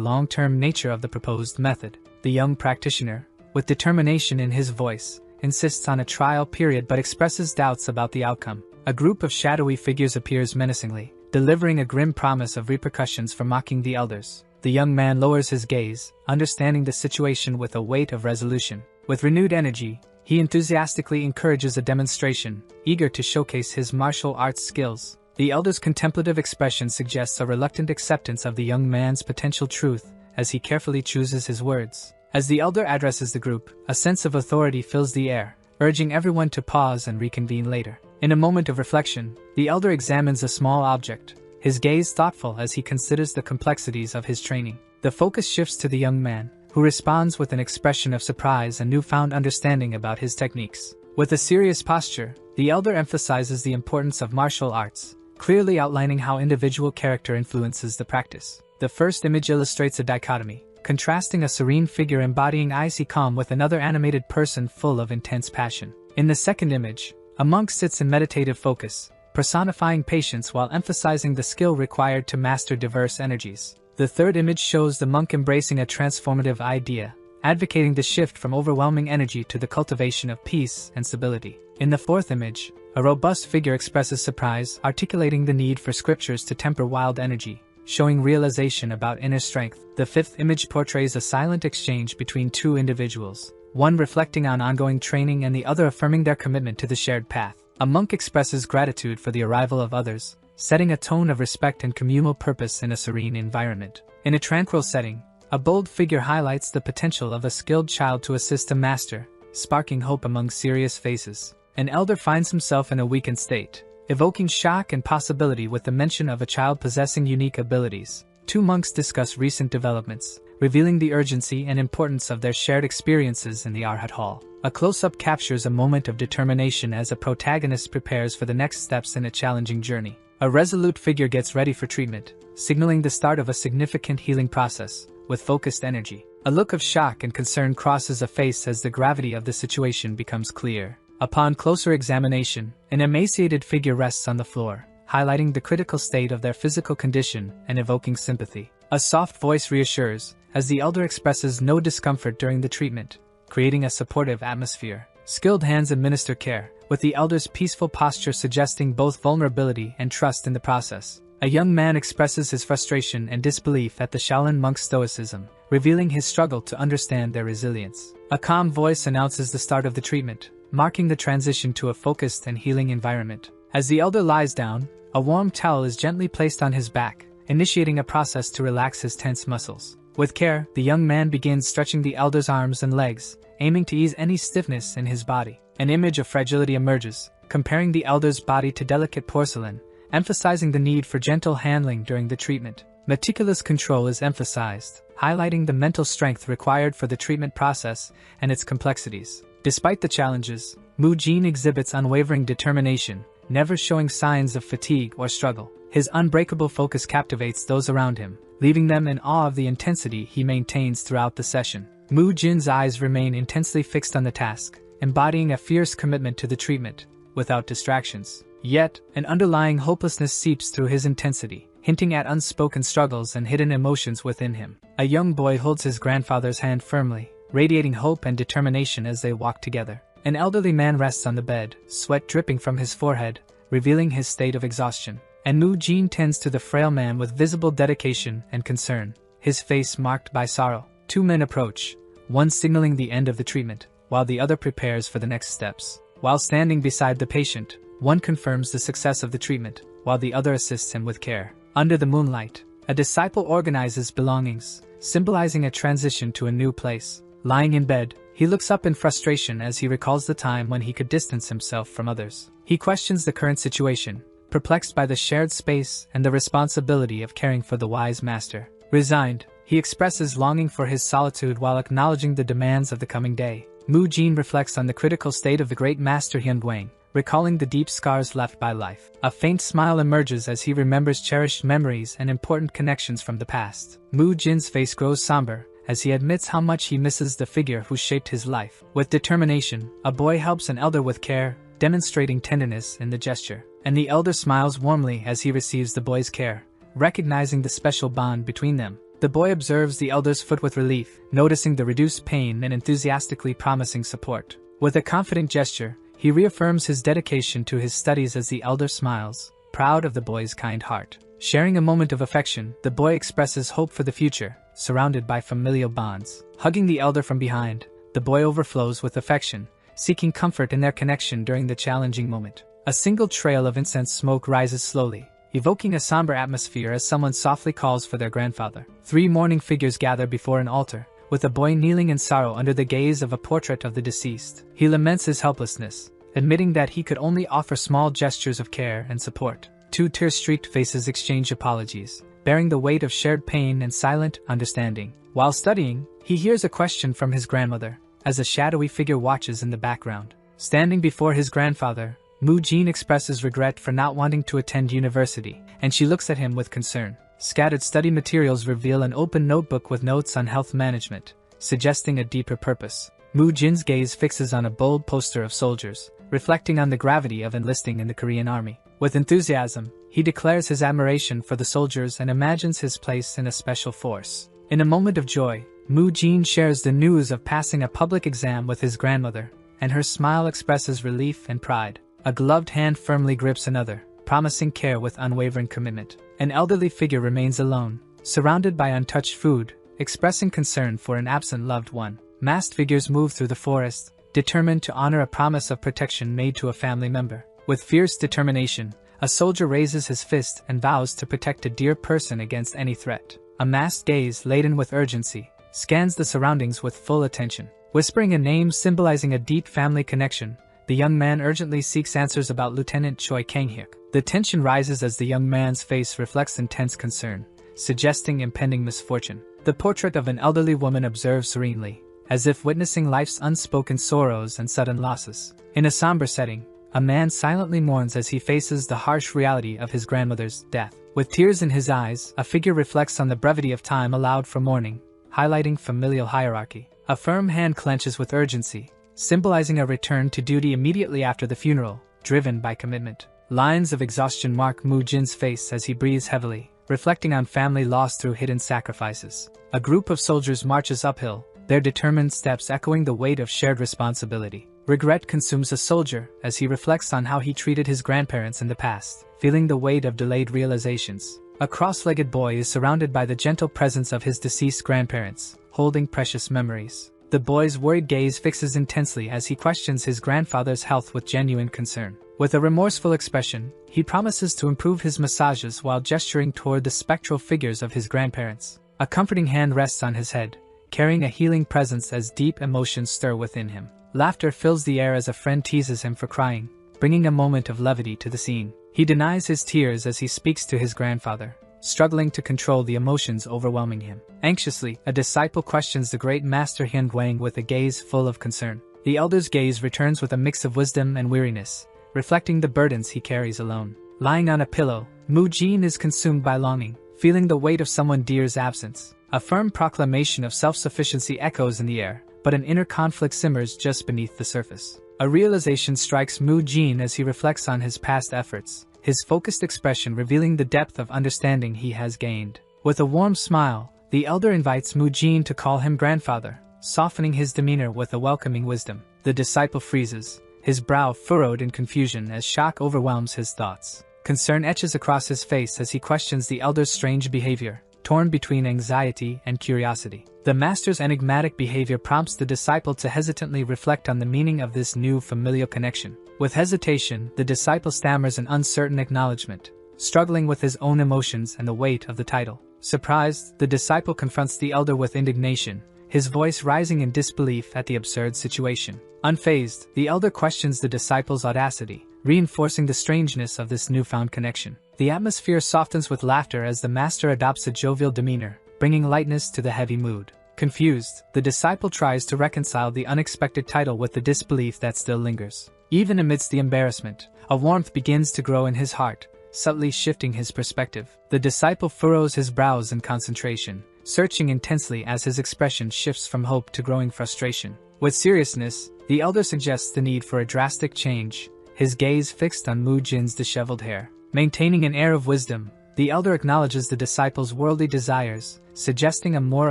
long-term nature of the proposed method. The young practitioner, with determination in his voice, insists on a trial period but expresses doubts about the outcome. A group of shadowy figures appears menacingly, delivering a grim promise of repercussions for mocking the elders. The young man lowers his gaze, understanding the situation with a weight of resolution. With renewed energy, he enthusiastically encourages a demonstration, eager to showcase his martial arts skills. The elder's contemplative expression suggests a reluctant acceptance of the young man's potential truth as he carefully chooses his words. As the elder addresses the group, a sense of authority fills the air, urging everyone to pause and reconvene later. In a moment of reflection, the elder examines a small object, his gaze thoughtful as he considers the complexities of his training. The focus shifts to the young man, who responds with an expression of surprise and newfound understanding about his techniques. With a serious posture, the elder emphasizes the importance of martial arts, clearly outlining how individual character influences the practice. The first image illustrates a dichotomy, contrasting a serene figure embodying icy calm with another animated person full of intense passion. In the second image, a monk sits in meditative focus, personifying patience while emphasizing the skill required to master diverse energies. The third image shows the monk embracing a transformative idea, advocating the shift from overwhelming energy to the cultivation of peace and stability. In the fourth image, a robust figure expresses surprise, articulating the need for scriptures to temper wild energy, showing realization about inner strength. The fifth image portrays a silent exchange between two individuals, one reflecting on ongoing training and the other affirming their commitment to the shared path. A monk expresses gratitude for the arrival of others, setting a tone of respect and communal purpose in a serene environment. In a tranquil setting, a bold figure highlights the potential of a skilled child to assist a master, sparking hope among serious faces. An elder finds himself in a weakened state, evoking shock and possibility with the mention of a child possessing unique abilities. Two monks discuss recent developments, revealing the urgency and importance of their shared experiences in the Arhat Hall. A close-up captures a moment of determination as a protagonist prepares for the next steps in a challenging journey. A resolute figure gets ready for treatment, signaling the start of a significant healing process, with focused energy. A look of shock and concern crosses a face as the gravity of the situation becomes clear. Upon closer examination, an emaciated figure rests on the floor, highlighting the critical state of their physical condition and evoking sympathy. A soft voice reassures, as the elder expresses no discomfort during the treatment, creating a supportive atmosphere. Skilled hands administer care, with the elder's peaceful posture suggesting both vulnerability and trust in the process. A young man expresses his frustration and disbelief at the Shaolin monk's stoicism, revealing his struggle to understand their resilience. A calm voice announces the start of the treatment, marking the transition to a focused and healing environment. As the elder lies down, a warm towel is gently placed on his back, initiating a process to relax his tense muscles. With care, the young man begins stretching the elder's arms and legs, aiming to ease any stiffness in his body. An image of fragility emerges, comparing the elder's body to delicate porcelain, emphasizing the need for gentle handling during the treatment. Meticulous control is emphasized, highlighting the mental strength required for the treatment process and its complexities. Despite the challenges, Mu Jin exhibits unwavering determination, never showing signs of fatigue or struggle. His unbreakable focus captivates those around him, leaving them in awe of the intensity he maintains throughout the session. Mu Jin's eyes remain intensely fixed on the task, embodying a fierce commitment to the treatment, without distractions. Yet, an underlying hopelessness seeps through his intensity, hinting at unspoken struggles and hidden emotions within him. A young boy holds his grandfather's hand firmly, radiating hope and determination as they walk together. An elderly man rests on the bed, sweat dripping from his forehead, revealing his state of exhaustion. And Mu Jin tends to the frail man with visible dedication and concern, his face marked by sorrow. Two men approach, one signaling the end of the treatment, while the other prepares for the next steps. While standing beside the patient, one confirms the success of the treatment, while the other assists him with care. Under the moonlight, a disciple organizes belongings, symbolizing a transition to a new place. Lying in bed, he looks up in frustration as he recalls the time when he could distance himself from others. He questions the current situation, perplexed by the shared space and the responsibility of caring for the wise master. Resigned, he expresses longing for his solitude while acknowledging the demands of the coming day. Mu Jin reflects on the critical state of the great master Hyunguang, recalling the deep scars left by life. A faint smile emerges as he remembers cherished memories and important connections from the past. Mu Jin's face grows somber, as he admits how much he misses the figure who shaped his life. With determination, a boy helps an elder with care, demonstrating tenderness in the gesture. And the elder smiles warmly as he receives the boy's care, recognizing the special bond between them. The boy observes the elder's foot with relief, noticing the reduced pain and enthusiastically promising support. With a confident gesture, he reaffirms his dedication to his studies as the elder smiles, proud of the boy's kind heart. Sharing a moment of affection, the boy expresses hope for the future, surrounded by familial bonds. Hugging the elder from behind, the boy overflows with affection, seeking comfort in their connection during the challenging moment. A single trail of incense smoke rises slowly, evoking a somber atmosphere as someone softly calls for their grandfather. Three mourning figures gather before an altar, with a boy kneeling in sorrow under the gaze of a portrait of the deceased. He laments his helplessness, admitting that he could only offer small gestures of care and support. Two tear-streaked faces exchange apologies, bearing the weight of shared pain and silent understanding. While studying, he hears a question from his grandmother, as a shadowy figure watches in the background. Standing before his grandfather, Mu Jin expresses regret for not wanting to attend university, and she looks at him with concern. Scattered study materials reveal an open notebook with notes on health management, suggesting a deeper purpose. Mu Jin's gaze fixes on a bold poster of soldiers, reflecting on the gravity of enlisting in the Korean army. With enthusiasm, he declares his admiration for the soldiers and imagines his place in a special force. In a moment of joy, Moo-jin shares the news of passing a public exam with his grandmother, and her smile expresses relief and pride. A gloved hand firmly grips another, promising care with unwavering commitment. An elderly figure remains alone, surrounded by untouched food, expressing concern for an absent loved one. Masked figures move through the forest, determined to honor a promise of protection made to a family member. With fierce determination, a soldier raises his fist and vows to protect a dear person against any threat. A masked gaze laden with urgency scans the surroundings with full attention. Whispering a name symbolizing a deep family connection, the young man urgently seeks answers about Lieutenant Choi Kang-hyuk. The tension rises as the young man's face reflects intense concern, suggesting impending misfortune. The portrait of an elderly woman observes serenely, as if witnessing life's unspoken sorrows and sudden losses. In a somber setting, a man silently mourns as he faces the harsh reality of his grandmother's death. With tears in his eyes, a figure reflects on the brevity of time allowed for mourning, highlighting familial hierarchy. A firm hand clenches with urgency, symbolizing a return to duty immediately after the funeral, driven by commitment. Lines of exhaustion mark Moo-jin's face as he breathes heavily, reflecting on family lost through hidden sacrifices. A group of soldiers marches uphill, their determined steps echoing the weight of shared responsibility. Regret consumes a soldier as he reflects on how he treated his grandparents in the past, feeling the weight of delayed realizations. A cross-legged boy is surrounded by the gentle presence of his deceased grandparents, holding precious memories. The boy's worried gaze fixes intensely as he questions his grandfather's health with genuine concern. With a remorseful expression, he promises to improve his massages while gesturing toward the spectral figures of his grandparents. A comforting hand rests on his head, carrying a healing presence as deep emotions stir within him. Laughter fills the air as a friend teases him for crying, bringing a moment of levity to the scene. He denies his tears as he speaks to his grandfather, struggling to control the emotions overwhelming him. Anxiously, a disciple questions the great master Hyun Gwang with a gaze full of concern. The elder's gaze returns with a mix of wisdom and weariness, reflecting the burdens he carries alone. Lying on a pillow, Moo-jin is consumed by longing, feeling the weight of someone dear's absence. A firm proclamation of self-sufficiency echoes in the air, but an inner conflict simmers just beneath the surface. A realization strikes Moo-jin as he reflects on his past efforts, his focused expression revealing the depth of understanding he has gained. With a warm smile, the elder invites Moo-jin to call him grandfather, softening his demeanor with a welcoming wisdom. The disciple freezes, his brow furrowed in confusion as shock overwhelms his thoughts. Concern etches across his face as he questions the elder's strange behavior, torn between anxiety and curiosity. The master's enigmatic behavior prompts the disciple to hesitantly reflect on the meaning of this new familial connection. With hesitation, the disciple stammers an uncertain acknowledgement, struggling with his own emotions and the weight of the title. Surprised, the disciple confronts the elder with indignation, his voice rising in disbelief at the absurd situation. Unfazed, the elder questions the disciple's audacity, reinforcing the strangeness of this newfound connection. The atmosphere softens with laughter as the master adopts a jovial demeanor, bringing lightness to the heavy mood. Confused, the disciple tries to reconcile the unexpected title with the disbelief that still lingers. Even amidst the embarrassment, a warmth begins to grow in his heart, subtly shifting his perspective. The disciple furrows his brows in concentration, searching intensely as his expression shifts from hope to growing frustration. With seriousness, the elder suggests the need for a drastic change, his gaze fixed on Moo-jin's disheveled hair. Maintaining an air of wisdom, the elder acknowledges the disciple's worldly desires, suggesting a more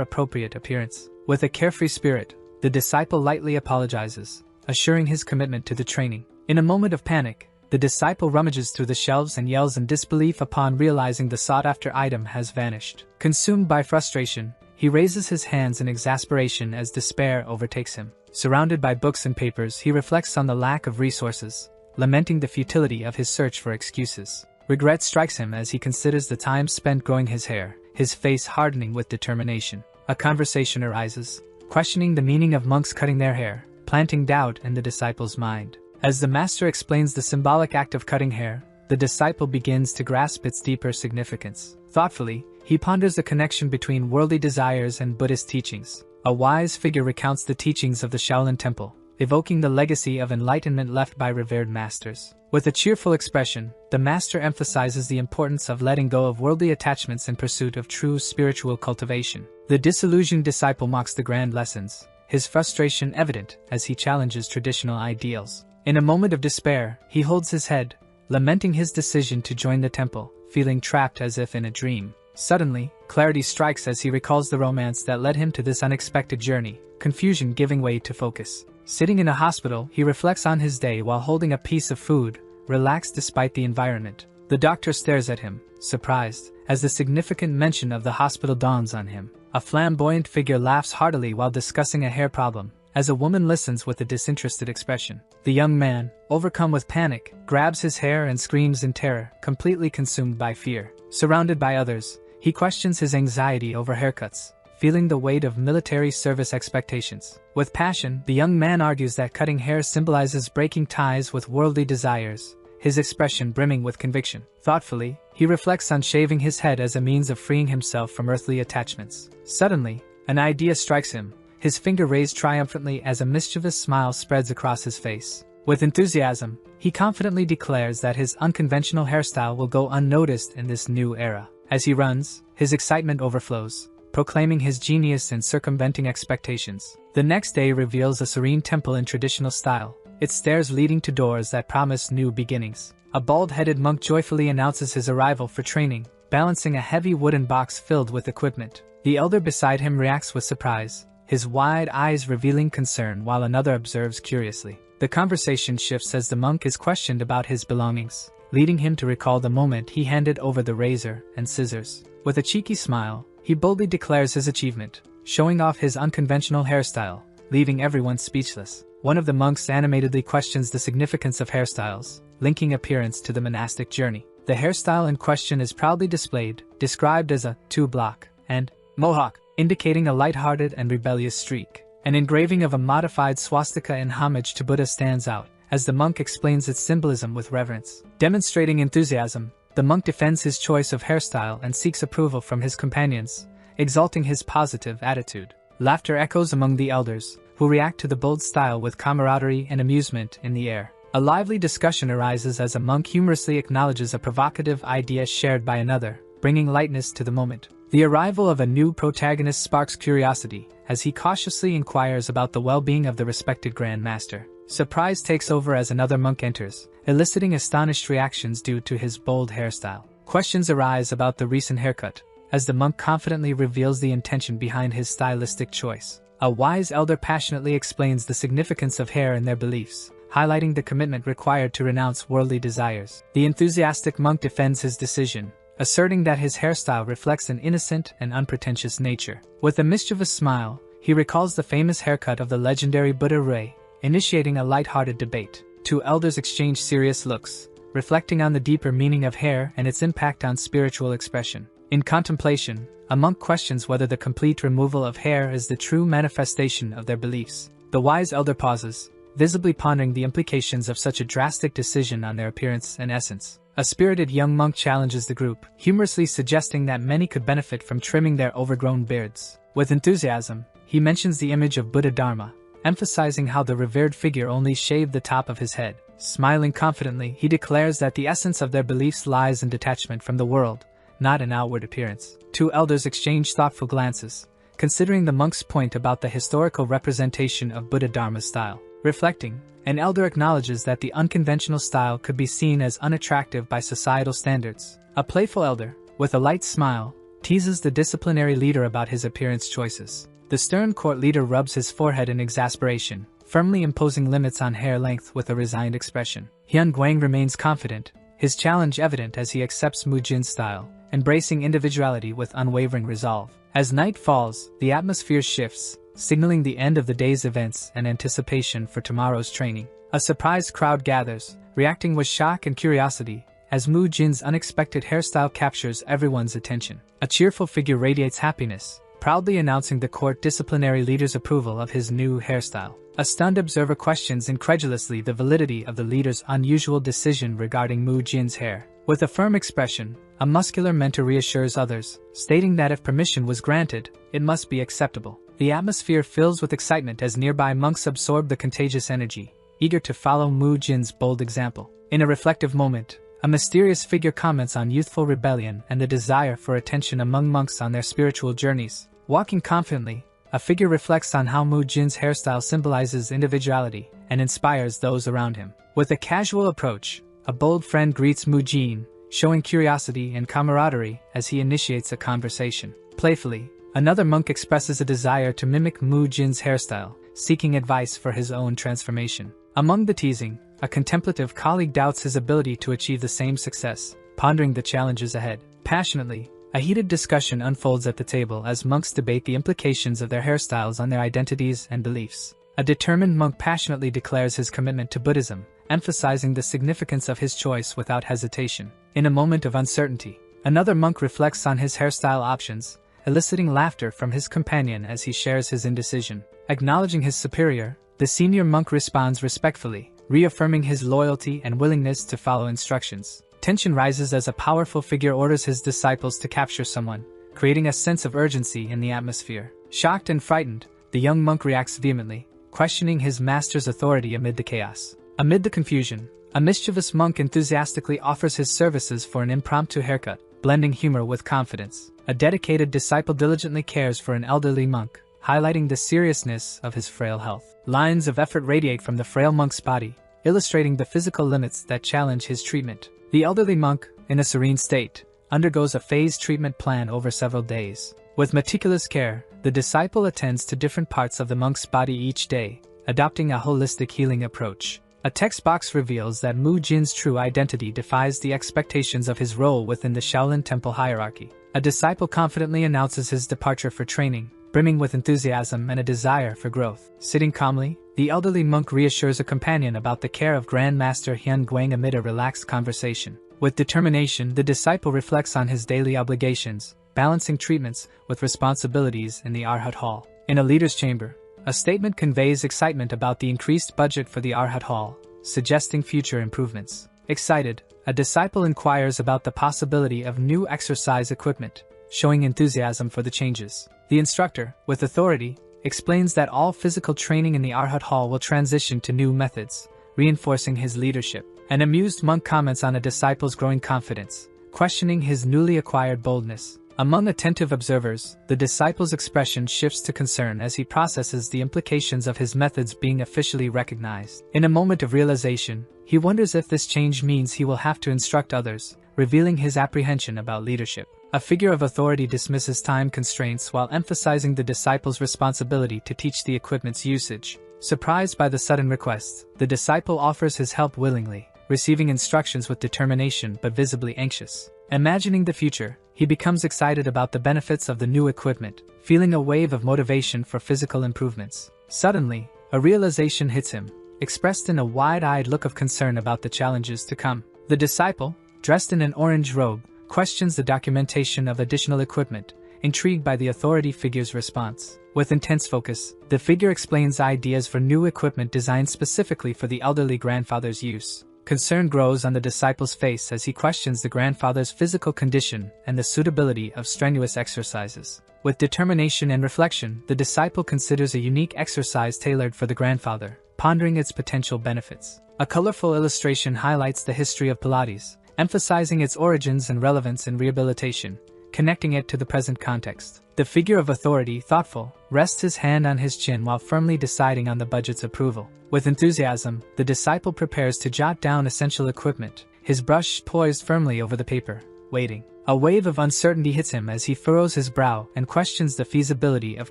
appropriate appearance. With a carefree spirit, the disciple lightly apologizes, assuring his commitment to the training. In a moment of panic, the disciple rummages through the shelves and yells in disbelief upon realizing the sought-after item has vanished. Consumed by frustration, he raises his hands in exasperation as despair overtakes him. Surrounded by books and papers, he reflects on the lack of resources, lamenting the futility of his search for excuses. Regret strikes him as he considers the time spent growing his hair, his face hardening with determination. A conversation arises, questioning the meaning of monks cutting their hair, planting doubt in the disciple's mind. As the master explains the symbolic act of cutting hair, the disciple begins to grasp its deeper significance. Thoughtfully, he ponders the connection between worldly desires and Buddhist teachings. A wise figure recounts the teachings of the Shaolin Temple, evoking the legacy of enlightenment left by revered masters. With a cheerful expression, the master emphasizes the importance of letting go of worldly attachments in pursuit of true spiritual cultivation. The disillusioned disciple mocks the grand lessons, his frustration evident as he challenges traditional ideals. In a moment of despair, he holds his head, lamenting his decision to join the temple, feeling trapped as if in a dream. Suddenly, clarity strikes as he recalls the romance that led him to this unexpected journey, confusion giving way to focus. Sitting in a hospital, he reflects on his day while holding a piece of food, relaxed despite the environment. The doctor stares at him, surprised, as the significant mention of the hospital dawns on him. A flamboyant figure laughs heartily while discussing a hair problem, as a woman listens with a disinterested expression. The young man, overcome with panic, grabs his hair and screams in terror, completely consumed by fear. Surrounded by others, he questions his anxiety over haircuts, feeling the weight of military service expectations. With passion, the young man argues that cutting hair symbolizes breaking ties with worldly desires, his expression brimming with conviction. Thoughtfully, he reflects on shaving his head as a means of freeing himself from earthly attachments. Suddenly, an idea strikes him, his finger raised triumphantly as a mischievous smile spreads across his face. With enthusiasm, he confidently declares that his unconventional hairstyle will go unnoticed in this new era. As he runs, his excitement overflows, proclaiming his genius and circumventing expectations. The next day reveals a serene temple in traditional style, its stairs leading to doors that promise new beginnings. A bald-headed monk joyfully announces his arrival for training, balancing a heavy wooden box filled with equipment. The elder beside him reacts with surprise, his wide eyes revealing concern while another observes curiously. The conversation shifts as the monk is questioned about his belongings, leading him to recall the moment he handed over the razor and scissors. With a cheeky smile, he boldly declares his achievement, showing off his unconventional hairstyle, leaving everyone speechless. One of the monks animatedly questions the significance of hairstyles, linking appearance to the monastic journey. The hairstyle in question is proudly displayed, described as a two-block and mohawk, indicating a lighthearted and rebellious streak. An engraving of a modified swastika in homage to Buddha stands out, as the monk explains its symbolism with reverence. Demonstrating enthusiasm, the monk defends his choice of hairstyle and seeks approval from his companions, exalting his positive attitude. Laughter echoes among the elders, who react to the bold style with camaraderie and amusement in the air. A lively discussion arises as a monk humorously acknowledges a provocative idea shared by another, bringing lightness to the moment. The arrival of a new protagonist sparks curiosity, as he cautiously inquires about the well-being of the respected Grand Master. Surprise takes over as another monk enters, eliciting astonished reactions due to his bold hairstyle. Questions arise about the recent haircut, as the monk confidently reveals the intention behind his stylistic choice. A wise elder passionately explains the significance of hair and their beliefs, highlighting the commitment required to renounce worldly desires. The enthusiastic monk defends his decision, asserting that his hairstyle reflects an innocent and unpretentious nature. With a mischievous smile, he recalls the famous haircut of the legendary Buddha Rei, initiating a light-hearted debate. Two elders exchange serious looks, reflecting on the deeper meaning of hair and its impact on spiritual expression. In contemplation, a monk questions whether the complete removal of hair is the true manifestation of their beliefs. The wise elder pauses, visibly pondering the implications of such a drastic decision on their appearance and essence. A spirited young monk challenges the group, humorously suggesting that many could benefit from trimming their overgrown beards. With enthusiasm, he mentions the image of Buddha Dharma, emphasizing how the revered figure only shaved the top of his head. Smiling confidently, he declares that the essence of their beliefs lies in detachment from the world, not in outward appearance. Two elders exchange thoughtful glances, considering the monk's point about the historical representation of Buddha Dharma's style. Reflecting, an elder acknowledges that the unconventional style could be seen as unattractive by societal standards. A playful elder, with a light smile, teases the disciplinary leader about his appearance choices. The stern court leader rubs his forehead in exasperation, firmly imposing limits on hair length with a resigned expression. Hyun Guang remains confident, his challenge evident as he accepts Mu Jin's style, embracing individuality with unwavering resolve. As night falls, the atmosphere shifts, signaling the end of the day's events and anticipation for tomorrow's training. A surprised crowd gathers, reacting with shock and curiosity, as Mu Jin's unexpected hairstyle captures everyone's attention. A cheerful figure radiates happiness, proudly announcing the court disciplinary leader's approval of his new hairstyle. A stunned observer questions incredulously the validity of the leader's unusual decision regarding Mu Jin's hair. With a firm expression, a muscular mentor reassures others, stating that if permission was granted, it must be acceptable. The atmosphere fills with excitement as nearby monks absorb the contagious energy, eager to follow Mu Jin's bold example. In a reflective moment, a mysterious figure comments on youthful rebellion and the desire for attention among monks on their spiritual journeys. Walking confidently, a figure reflects on how Mu Jin's hairstyle symbolizes individuality and inspires those around him. With a casual approach, a bold friend greets Mu Jin, showing curiosity and camaraderie as he initiates a conversation. Playfully, another monk expresses a desire to mimic Mu Jin's hairstyle, seeking advice for his own transformation. Among the teasing, a contemplative colleague doubts his ability to achieve the same success, pondering the challenges ahead. Passionately, a heated discussion unfolds at the table as monks debate the implications of their hairstyles on their identities and beliefs. A determined monk passionately declares his commitment to Buddhism, emphasizing the significance of his choice without hesitation. In a moment of uncertainty, another monk reflects on his hairstyle options, eliciting laughter from his companion as he shares his indecision. Acknowledging his superior, the senior monk responds respectfully, reaffirming his loyalty and willingness to follow instructions. Tension rises as a powerful figure orders his disciples to capture someone, creating a sense of urgency in the atmosphere. Shocked and frightened, the young monk reacts vehemently, questioning his master's authority amid the chaos. Amid the confusion, a mischievous monk enthusiastically offers his services for an impromptu haircut, blending humor with confidence. A dedicated disciple diligently cares for an elderly monk, highlighting the seriousness of his frail health. Lines of effort radiate from the frail monk's body, illustrating the physical limits that challenge his treatment. The elderly monk, in a serene state, undergoes a phased treatment plan over several days. With meticulous care, the disciple attends to different parts of the monk's body each day, adopting a holistic healing approach. A text box reveals that Mu Jin's true identity defies the expectations of his role within the Shaolin Temple hierarchy. A disciple confidently announces his departure for training, brimming with enthusiasm and a desire for growth. Sitting calmly, the elderly monk reassures a companion about the care of Grand Master Hyun Guang amid a relaxed conversation. With determination, the disciple reflects on his daily obligations, balancing treatments with responsibilities in the Arhat Hall. In a leader's chamber, a statement conveys excitement about the increased budget for the Arhat Hall, suggesting future improvements. Excited, a disciple inquires about the possibility of new exercise equipment, showing enthusiasm for the changes. The instructor, with authority, explains that all physical training in the Arhat Hall will transition to new methods, reinforcing his leadership. An amused monk comments on a disciple's growing confidence, questioning his newly acquired boldness. Among attentive observers, the disciple's expression shifts to concern as he processes the implications of his methods being officially recognized. In a moment of realization, he wonders if this change means he will have to instruct others, revealing his apprehension about leadership. A figure of authority dismisses time constraints while emphasizing the disciple's responsibility to teach the equipment's usage. Surprised by the sudden request, the disciple offers his help willingly, receiving instructions with determination but visibly anxious. Imagining the future, he becomes excited about the benefits of the new equipment, feeling a wave of motivation for physical improvements. Suddenly, a realization hits him, expressed in a wide-eyed look of concern about the challenges to come. The disciple, dressed in an orange robe, questions the documentation of additional equipment, intrigued by the authority figure's response. With intense focus, the figure explains ideas for new equipment designed specifically for the elderly grandfather's use. Concern grows on the disciple's face as he questions the grandfather's physical condition and the suitability of strenuous exercises. With determination and reflection, the disciple considers a unique exercise tailored for the grandfather, pondering its potential benefits. A colorful illustration highlights the history of Pilates, emphasizing its origins and relevance in rehabilitation, connecting it to the present context. The figure of authority, thoughtful, rests his hand on his chin while firmly deciding on the budget's approval. With enthusiasm, the disciple prepares to jot down essential equipment, his brush poised firmly over the paper, waiting. A wave of uncertainty hits him as he furrows his brow and questions the feasibility of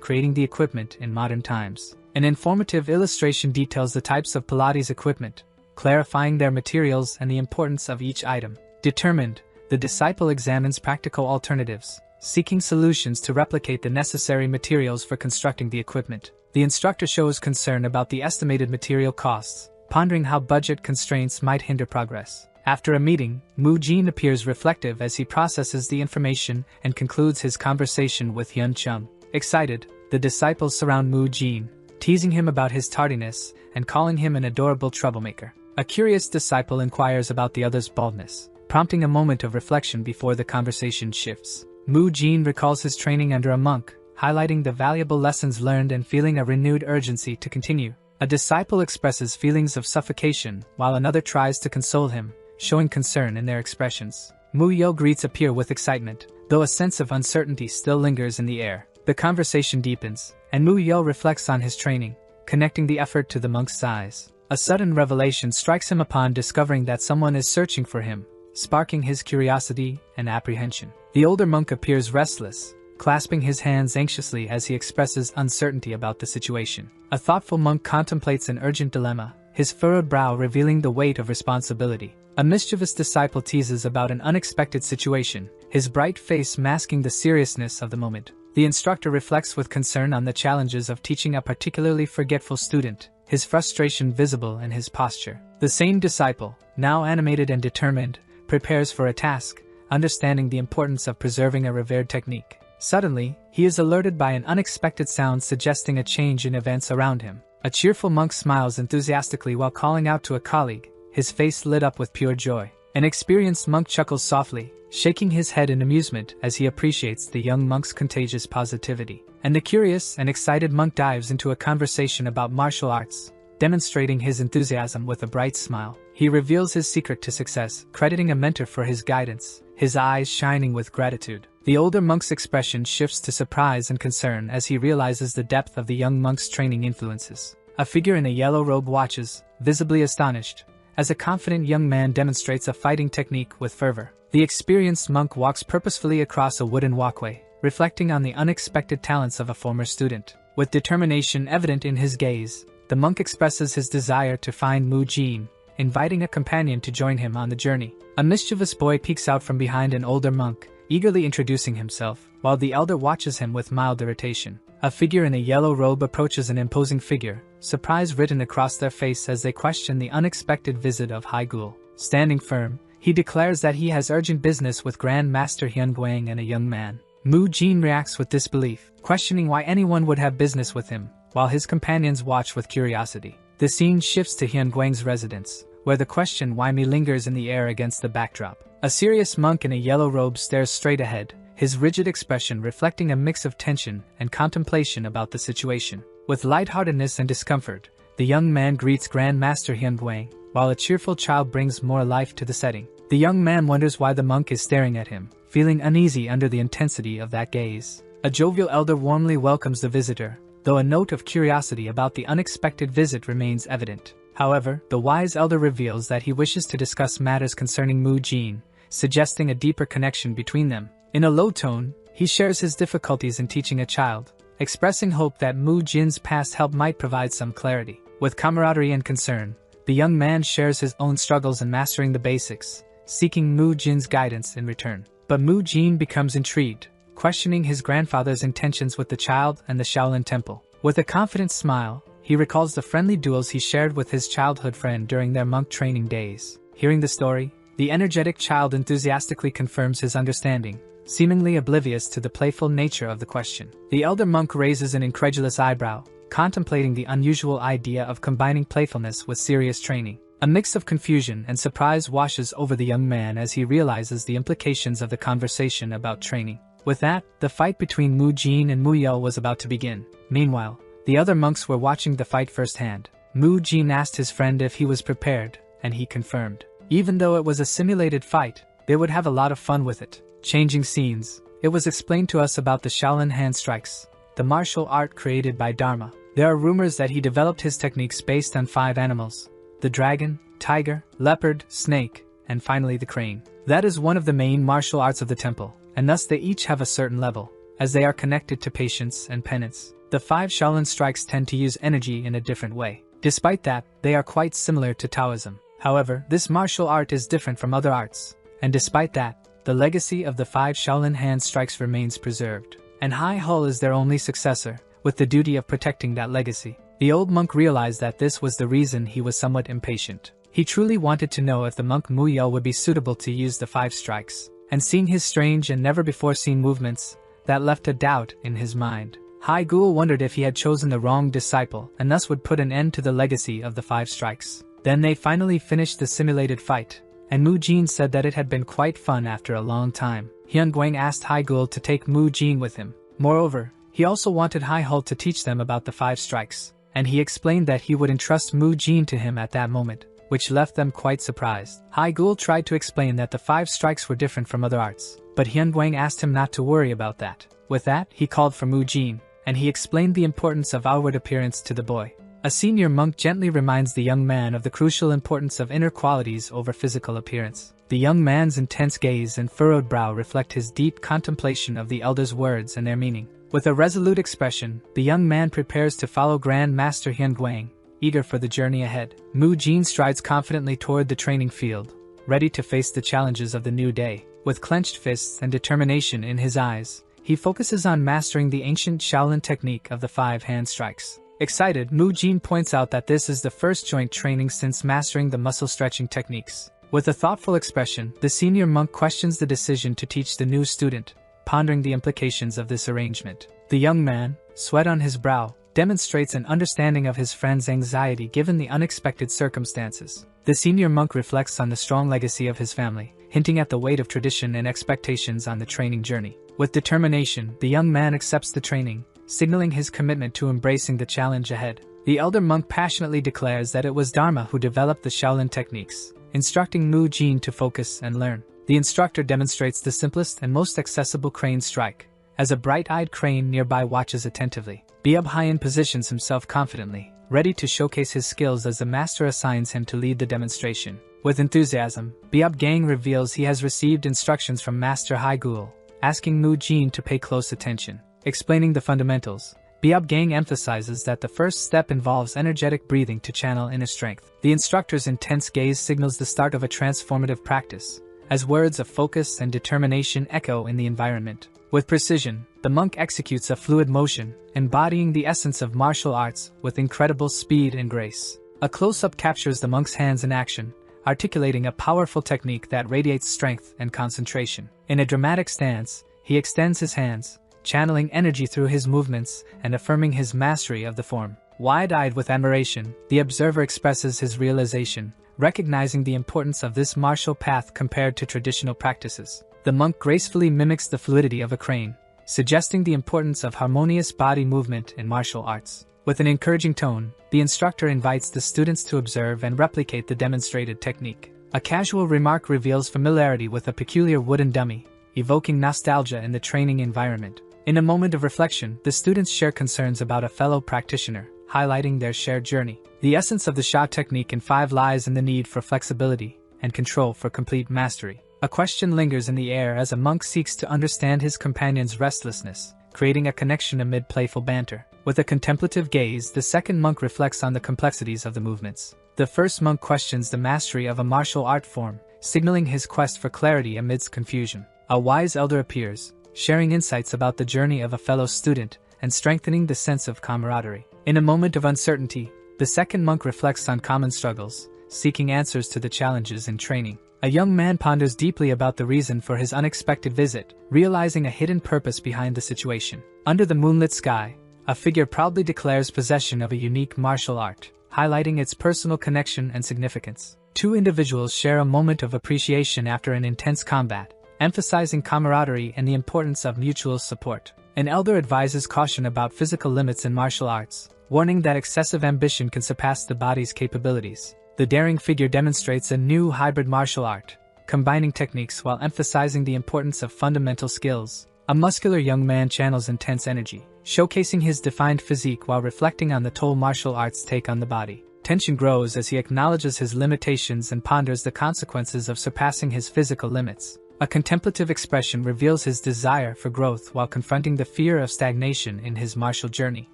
creating the equipment in modern times. An informative illustration details the types of Pilates equipment, clarifying their materials and the importance of each item. Determined, the disciple examines practical alternatives, seeking solutions to replicate the necessary materials for constructing the equipment. The instructor shows concern about the estimated material costs, pondering how budget constraints might hinder progress. After a meeting, Mu Jin appears reflective as he processes the information and concludes his conversation with Hyun Chung. Excited, the disciples surround Mu Jin, teasing him about his tardiness and calling him an adorable troublemaker. A curious disciple inquires about the other's baldness, prompting a moment of reflection before the conversation shifts. Mu Jin recalls his training under a monk, highlighting the valuable lessons learned and feeling a renewed urgency to continue. A disciple expresses feelings of suffocation while another tries to console him, showing concern in their expressions. Mu Yo greets appear with excitement, though a sense of uncertainty still lingers in the air. The conversation deepens, and Mu Yeo reflects on his training, connecting the effort to the monk's size. A sudden revelation strikes him upon discovering that someone is searching for him, sparking his curiosity and apprehension. The older monk appears restless, clasping his hands anxiously as he expresses uncertainty about the situation. A thoughtful monk contemplates an urgent dilemma, his furrowed brow revealing the weight of responsibility. A mischievous disciple teases about an unexpected situation, his bright face masking the seriousness of the moment. The instructor reflects with concern on the challenges of teaching a particularly forgetful student, his frustration visible in his posture. The same disciple, now animated and determined, prepares for a task, understanding the importance of preserving a revered technique. Suddenly, he is alerted by an unexpected sound suggesting a change in events around him. A cheerful monk smiles enthusiastically while calling out to a colleague, his face lit up with pure joy. An experienced monk chuckles softly, shaking his head in amusement as he appreciates the young monk's contagious positivity. And the curious and excited monk dives into a conversation about martial arts, demonstrating his enthusiasm with a bright smile. He reveals his secret to success, crediting a mentor for his guidance, his eyes shining with gratitude. The older monk's expression shifts to surprise and concern as he realizes the depth of the young monk's training influences. A figure in a yellow robe watches, visibly astonished, as a confident young man demonstrates a fighting technique with fervor. The experienced monk walks purposefully across a wooden walkway, reflecting on the unexpected talents of a former student. With determination evident in his gaze, the monk expresses his desire to find Mu Jin, inviting a companion to join him on the journey. A mischievous boy peeks out from behind an older monk, eagerly introducing himself, while the elder watches him with mild irritation. A figure in a yellow robe approaches an imposing figure, surprise written across their face as they question the unexpected visit of Haigul. Standing firm, he declares that he has urgent business with Grand Master Hyunguang and a young man. Mu Jin reacts with disbelief, questioning why anyone would have business with him, while his companions watch with curiosity. The scene shifts to Hyunguang's residence, where the question why me lingers in the air against the backdrop. A serious monk in a yellow robe stares straight ahead, his rigid expression reflecting a mix of tension and contemplation about the situation. With lightheartedness and discomfort, the young man greets Grand Master Hyunguang, while a cheerful child brings more life to the setting. The young man wonders why the monk is staring at him, feeling uneasy under the intensity of that gaze. A jovial elder warmly welcomes the visitor, though a note of curiosity about the unexpected visit remains evident. However, the wise elder reveals that he wishes to discuss matters concerning Mu Jin, suggesting a deeper connection between them. In a low tone, he shares his difficulties in teaching a child, expressing hope that Mu Jin's past help might provide some clarity. With camaraderie and concern, the young man shares his own struggles in mastering the basics, seeking Mu Jin's guidance in return. But Mu Jin becomes intrigued, questioning his grandfather's intentions with the child and the Shaolin Temple. With a confident smile, he recalls the friendly duels he shared with his childhood friend during their monk training days. Hearing the story, the energetic child enthusiastically confirms his understanding, seemingly oblivious to the playful nature of the question. The elder monk raises an incredulous eyebrow, contemplating the unusual idea of combining playfulness with serious training. A mix of confusion and surprise washes over the young man as he realizes the implications of the conversation about training. With that, the fight between Mu Jin and Mu Yeo was about to begin. Meanwhile, the other monks were watching the fight firsthand. Mu Jin asked his friend if he was prepared, and he confirmed. Even though it was a simulated fight, they would have a lot of fun with it. Changing scenes, it was explained to us about the Shaolin hand strikes, the martial art created by Dharma. There are rumors that he developed his techniques based on 5 animals: the dragon, tiger, leopard, snake, and finally the crane. That is one of the main martial arts of the temple, and thus they each have a certain level, as they are connected to patience and penance. The 5 Shaolin strikes tend to use energy in a different way. Despite that, they are quite similar to Taoism. However, this martial art is different from other arts, and despite that, the legacy of the 5 Shaolin hand strikes remains preserved. And Hai Hull is their only successor, with the duty of protecting that legacy. The old monk realized that this was the reason he was somewhat impatient. He truly wanted to know if the monk Mu Yeo would be suitable to use the 5 strikes, and seeing his strange and never-before-seen movements, that left a doubt in his mind. Hai Gul wondered if he had chosen the wrong disciple and thus would put an end to the legacy of the 5 strikes. Then they finally finished the simulated fight, and Mu Jin said that it had been quite fun after a long time. Hyunguang asked Hai Gul to take Mu Jin with him. Moreover, he also wanted Hai Hull to teach them about the 5 strikes, and he explained that he would entrust Mu Jin to him at that moment, which left them quite surprised. Hai Gul tried to explain that the 5 strikes were different from other arts, but Hyunguang asked him not to worry about that. With that, he called for Mu Jin, and he explained the importance of outward appearance to the boy. A senior monk gently reminds the young man of the crucial importance of inner qualities over physical appearance. The young man's intense gaze and furrowed brow reflect his deep contemplation of the elder's words and their meaning. With a resolute expression, the young man prepares to follow Grand Master Hyun Guang, eager for the journey ahead. Mu Jin strides confidently toward the training field, ready to face the challenges of the new day. With clenched fists and determination in his eyes, he focuses on mastering the ancient Shaolin technique of the 5 hand strikes. Excited, Mu Jin points out that this is the first joint training since mastering the muscle stretching techniques. With a thoughtful expression, the senior monk questions the decision to teach the new student, pondering the implications of this arrangement. The young man, sweat on his brow, demonstrates an understanding of his friend's anxiety given the unexpected circumstances. The senior monk reflects on the strong legacy of his family, hinting at the weight of tradition and expectations on the training journey. With determination, the young man accepts the training, signaling his commitment to embracing the challenge ahead. The elder monk passionately declares that it was Dharma who developed the Shaolin techniques, instructing Mu Jin to focus and learn. The instructor demonstrates the simplest and most accessible crane strike, as a bright-eyed crane nearby watches attentively. Biab Hyen positions himself confidently, ready to showcase his skills as the master assigns him to lead the demonstration. With enthusiasm, Biab Gang reveals he has received instructions from Master Haigul, asking Mu Jin to pay close attention. Explaining the fundamentals, Biab Gang emphasizes that the first step involves energetic breathing to channel inner strength. The instructor's intense gaze signals the start of a transformative practice, as words of focus and determination echo in the environment. With precision, the monk executes a fluid motion, embodying the essence of martial arts with incredible speed and grace. A close-up captures the monk's hands in action, articulating a powerful technique that radiates strength and concentration. In a dramatic stance, he extends his hands, channeling energy through his movements and affirming his mastery of the form. Wide-eyed with admiration, the observer expresses his realization, recognizing the importance of this martial path compared to traditional practices. The monk gracefully mimics the fluidity of a crane, suggesting the importance of harmonious body movement in martial arts. With an encouraging tone, the instructor invites the students to observe and replicate the demonstrated technique. A casual remark reveals familiarity with a peculiar wooden dummy, evoking nostalgia in the training environment. In a moment of reflection, the students share concerns about a fellow practitioner, highlighting their shared journey. The essence of the Sha technique in 5 lies in the need for flexibility and control for complete mastery. A question lingers in the air as a monk seeks to understand his companion's restlessness, creating a connection amid playful banter. With a contemplative gaze, the second monk reflects on the complexities of the movements. The first monk questions the mastery of a martial art form, signaling his quest for clarity amidst confusion. A wise elder appears, sharing insights about the journey of a fellow student and strengthening the sense of camaraderie. In a moment of uncertainty, the second monk reflects on common struggles, seeking answers to the challenges in training. A young man ponders deeply about the reason for his unexpected visit, realizing a hidden purpose behind the situation. Under the moonlit sky, a figure proudly declares possession of a unique martial art, highlighting its personal connection and significance. 2 individuals share a moment of appreciation after an intense combat, emphasizing camaraderie and the importance of mutual support. An elder advises caution about physical limits in martial arts, warning that excessive ambition can surpass the body's capabilities. The daring figure demonstrates a new hybrid martial art, combining techniques while emphasizing the importance of fundamental skills. A muscular young man channels intense energy, showcasing his defined physique while reflecting on the toll martial arts take on the body. Tension grows as he acknowledges his limitations and ponders the consequences of surpassing his physical limits. A contemplative expression reveals his desire for growth while confronting the fear of stagnation in his martial journey.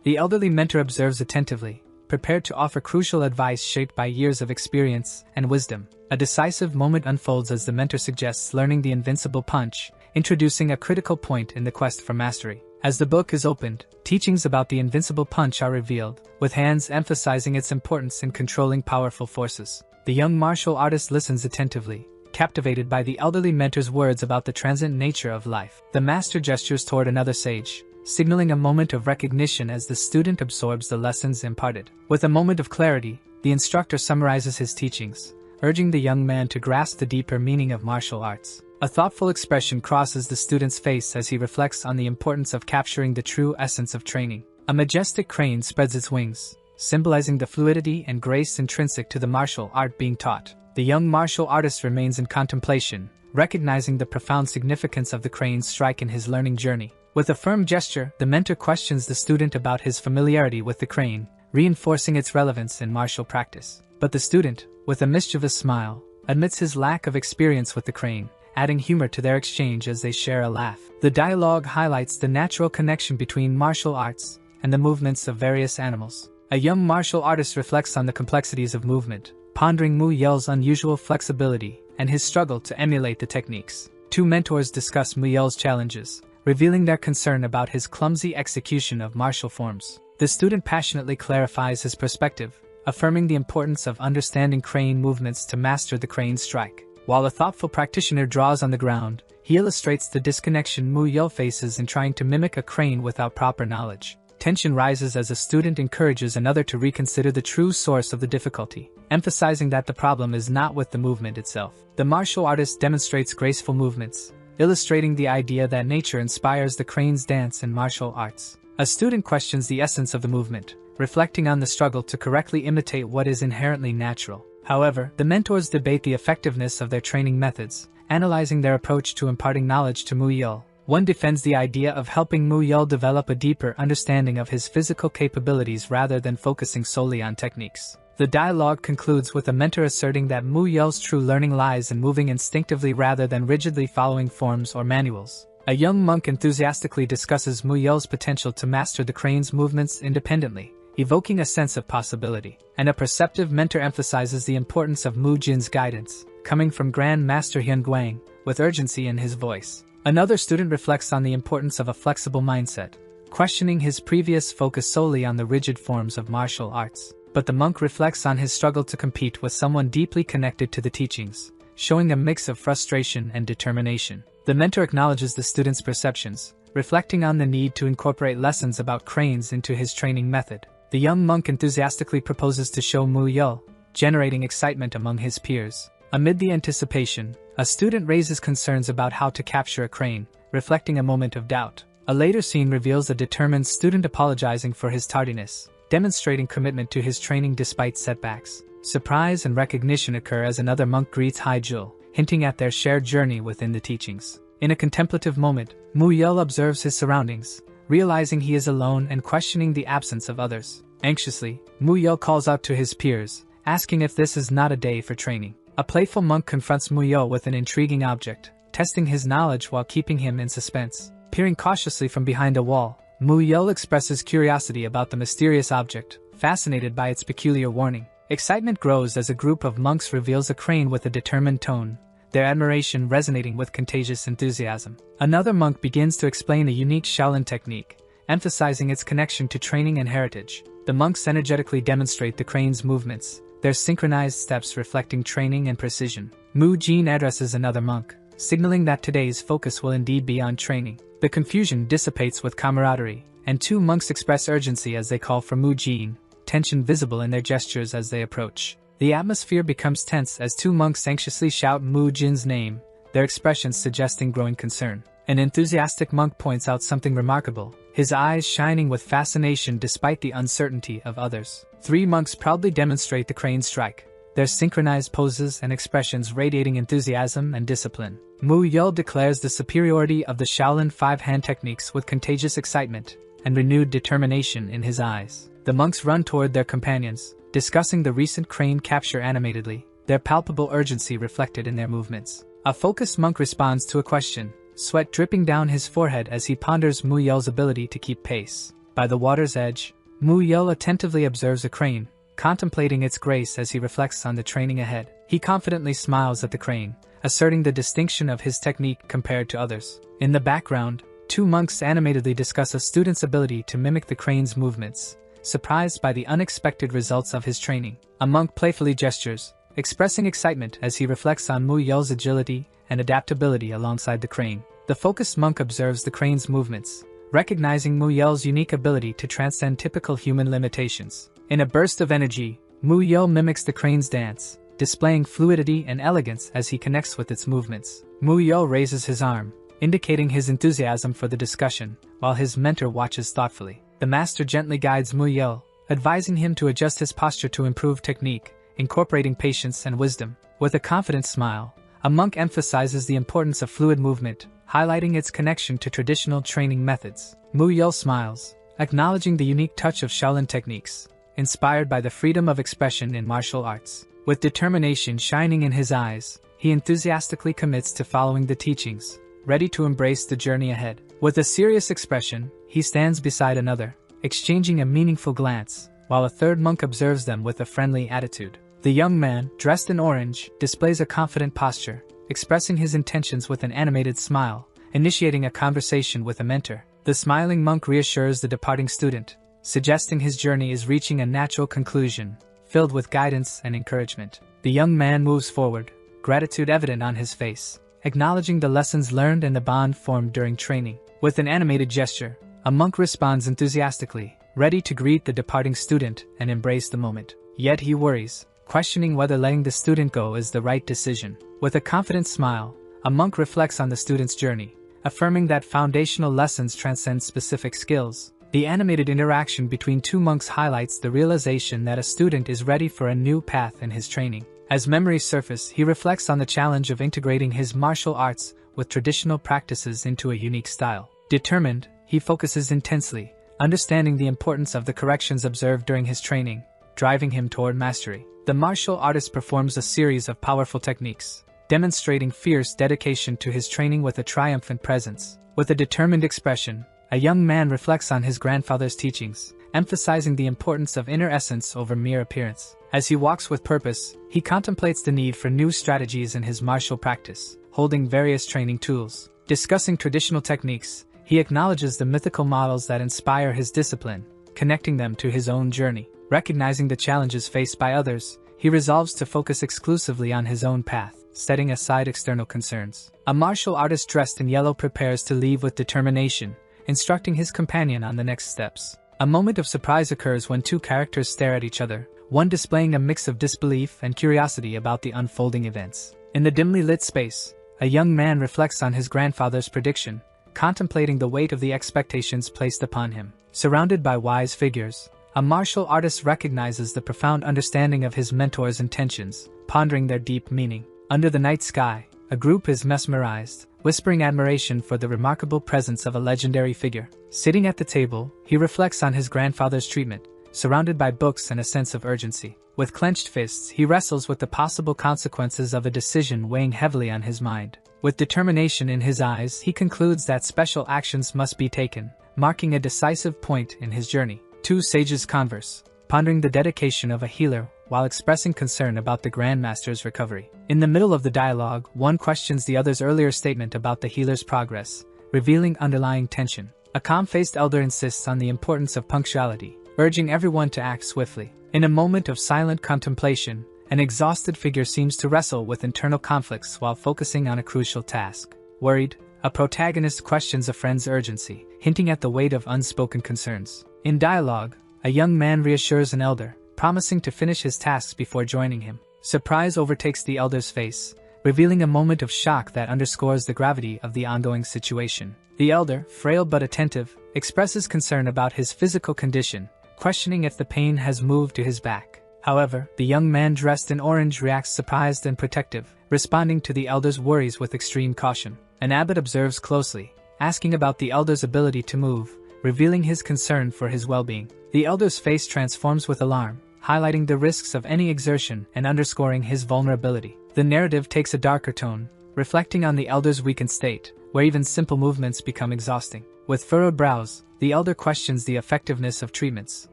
The elderly mentor observes attentively, prepared to offer crucial advice shaped by years of experience and wisdom. A decisive moment unfolds as the mentor suggests learning the invincible punch, introducing a critical point in the quest for mastery. As the book is opened, teachings about the invincible punch are revealed, with hands emphasizing its importance in controlling powerful forces. The young martial artist listens attentively, captivated by the elderly mentor's words about the transient nature of life. The master gestures toward another sage, signaling a moment of recognition as the student absorbs the lessons imparted. With a moment of clarity, the instructor summarizes his teachings, urging the young man to grasp the deeper meaning of martial arts. A thoughtful expression crosses the student's face as he reflects on the importance of capturing the true essence of training. A majestic crane spreads its wings, symbolizing the fluidity and grace intrinsic to the martial art being taught. The young martial artist remains in contemplation, recognizing the profound significance of the crane's strike in his learning journey. With a firm gesture, the mentor questions the student about his familiarity with the crane, reinforcing its relevance in martial practice. But the student, with a mischievous smile, admits his lack of experience with the crane, adding humor to their exchange as they share a laugh. The dialogue highlights the natural connection between martial arts and the movements of various animals. A young martial artist reflects on the complexities of movement, pondering Mu Yel's unusual flexibility and his struggle to emulate the techniques. Two mentors discuss Mu Yel's challenges, revealing their concern about his clumsy execution of martial forms. The student passionately clarifies his perspective, affirming the importance of understanding crane movements to master the crane strike. While a thoughtful practitioner draws on the ground, he illustrates the disconnection Mu Yel faces in trying to mimic a crane without proper knowledge. Tension rises as a student encourages another to reconsider the true source of the difficulty, emphasizing that the problem is not with the movement itself. The martial artist demonstrates graceful movements, illustrating the idea that nature inspires the crane's dance and martial arts. A student questions the essence of the movement, reflecting on the struggle to correctly imitate what is inherently natural. However, the mentors debate the effectiveness of their training methods, analyzing their approach to imparting knowledge to Mu Yel. One defends the idea of helping Mu Yel develop a deeper understanding of his physical capabilities rather than focusing solely on techniques. The dialogue concludes with a mentor asserting that Mu Yel's true learning lies in moving instinctively rather than rigidly following forms or manuals. A young monk enthusiastically discusses Mu Yel's potential to master the crane's movements independently, evoking a sense of possibility. And a perceptive mentor emphasizes the importance of Mu Jin's guidance, coming from Grand Master Hyun Guang, with urgency in his voice. Another student reflects on the importance of a flexible mindset, questioning his previous focus solely on the rigid forms of martial arts. But the monk reflects on his struggle to compete with someone deeply connected to the teachings, showing a mix of frustration and determination. The mentor acknowledges the student's perceptions, reflecting on the need to incorporate lessons about cranes into his training method. The young monk enthusiastically proposes to show Mu Yel, generating excitement among his peers. Amid the anticipation, a student raises concerns about how to capture a crane, reflecting a moment of doubt. A later scene reveals a determined student apologizing for his tardiness, demonstrating commitment to his training despite setbacks. Surprise and recognition occur as another monk greets Haijul, hinting at their shared journey within the teachings. In a contemplative moment, Mu Yel observes his surroundings, realizing he is alone and questioning the absence of others. Anxiously, Mu Yel calls out to his peers, asking if this is not a day for training. A playful monk confronts Mu Yel with an intriguing object, testing his knowledge while keeping him in suspense. Peering cautiously from behind a wall, Mu Yel expresses curiosity about the mysterious object, fascinated by its peculiar warning. Excitement grows as a group of monks reveals a crane with a determined tone, their admiration resonating with contagious enthusiasm. Another monk begins to explain a unique Shaolin technique, emphasizing its connection to training and heritage. The monks energetically demonstrate the crane's movements, their synchronized steps reflecting training and precision. Mu Jin addresses another monk, signaling that today's focus will indeed be on training. The confusion dissipates with camaraderie, and two monks express urgency as they call for Mu Jin, tension visible in their gestures as they approach. The atmosphere becomes tense as two monks anxiously shout Mu Jin's name, their expressions suggesting growing concern. An enthusiastic monk points out something remarkable, his eyes shining with fascination despite the uncertainty of others. Three monks proudly demonstrate the crane strike, their synchronized poses and expressions radiating enthusiasm and discipline. Mu Yel declares the superiority of the Shaolin five-hand techniques with contagious excitement and renewed determination in his eyes. The monks run toward their companions, discussing the recent crane capture animatedly, their palpable urgency reflected in their movements. A focused monk responds to a question, sweat dripping down his forehead as he ponders Mu Yel's ability to keep pace. By the water's edge, Mu Yel attentively observes a crane, contemplating its grace as he reflects on the training ahead. He confidently smiles at the crane, asserting the distinction of his technique compared to others. In the background, two monks animatedly discuss a student's ability to mimic the crane's movements, surprised by the unexpected results of his training. A monk playfully gestures, expressing excitement as he reflects on Mu Yel's agility and adaptability alongside the crane. The focused monk observes the crane's movements, recognizing Mu Yel's unique ability to transcend typical human limitations. In a burst of energy, Mu Yel mimics the crane's dance, displaying fluidity and elegance as he connects with its movements. Mu Yel raises his arm, indicating his enthusiasm for the discussion, while his mentor watches thoughtfully. The master gently guides Mu Yel, advising him to adjust his posture to improve technique, incorporating patience and wisdom. With a confident smile, A monk emphasizes the importance of fluid movement, highlighting its connection to traditional training methods. Mu Yul smiles, acknowledging the unique touch of Shaolin techniques, inspired by the freedom of expression in martial arts. With determination shining in his eyes, he enthusiastically commits to following the teachings, ready to embrace the journey ahead. With a serious expression, he stands beside another, exchanging a meaningful glance, while a third monk observes them with a friendly attitude. The young man, dressed in orange, displays a confident posture, expressing his intentions with an animated smile, initiating a conversation with a mentor. The smiling monk reassures the departing student, suggesting his journey is reaching a natural conclusion, filled with guidance and encouragement. The young man moves forward, gratitude evident on his face, acknowledging the lessons learned and the bond formed during training. With an animated gesture, a monk responds enthusiastically, ready to greet the departing student and embrace the moment. Yet he worries, questioning whether letting the student go is the right decision. With a confident smile, a monk reflects on the student's journey, affirming that foundational lessons transcend specific skills. The animated interaction between two monks highlights the realization that a student is ready for a new path in his training. As memories surface, he reflects on the challenge of integrating his martial arts with traditional practices into a unique style. Determined, he focuses intensely, understanding the importance of the corrections observed during his training, driving him toward mastery. The martial artist performs a series of powerful techniques, demonstrating fierce dedication to his training with a triumphant presence. With a determined expression, a young man reflects on his grandfather's teachings, emphasizing the importance of inner essence over mere appearance. As he walks with purpose, he contemplates the need for new strategies in his martial practice, holding various training tools. Discussing traditional techniques, he acknowledges the mythical models that inspire his discipline, connecting them to his own journey. Recognizing the challenges faced by others, he resolves to focus exclusively on his own path, setting aside external concerns. A martial artist dressed in yellow prepares to leave with determination, instructing his companion on the next steps. A moment of surprise occurs when two characters stare at each other, one displaying a mix of disbelief and curiosity about the unfolding events. In the dimly lit space, a young man reflects on his grandfather's prediction, contemplating the weight of the expectations placed upon him. Surrounded by wise figures, a martial artist recognizes the profound understanding of his mentor's intentions, pondering their deep meaning. Under the night sky, a group is mesmerized, whispering admiration for the remarkable presence of a legendary figure. Sitting at the table, he reflects on his grandfather's treatment, surrounded by books and a sense of urgency. With clenched fists, he wrestles with the possible consequences of a decision weighing heavily on his mind. With determination in his eyes, he concludes that special actions must be taken, marking a decisive point in his journey. Two sages converse, pondering the dedication of a healer while expressing concern about the Grandmaster's recovery. In the middle of the dialogue, one questions the other's earlier statement about the healer's progress, revealing underlying tension. A calm-faced elder insists on the importance of punctuality, urging everyone to act swiftly. In a moment of silent contemplation, an exhausted figure seems to wrestle with internal conflicts while focusing on a crucial task. Worried, a protagonist questions a friend's urgency, hinting at the weight of unspoken concerns. In dialogue, a young man reassures an elder, promising to finish his tasks before joining him. Surprise overtakes the elder's face, revealing a moment of shock that underscores the gravity of the ongoing situation. The elder, frail but attentive, expresses concern about his physical condition, questioning if the pain has moved to his back. However, the young man dressed in orange reacts surprised and protective, responding to the elder's worries with extreme caution. An abbot observes closely, asking about the elder's ability to move, revealing his concern for his well-being. The elder's face transforms with alarm, highlighting the risks of any exertion and underscoring his vulnerability. The narrative takes a darker tone, reflecting on the elder's weakened state, where even simple movements become exhausting. With furrowed brows, the elder questions the effectiveness of treatments,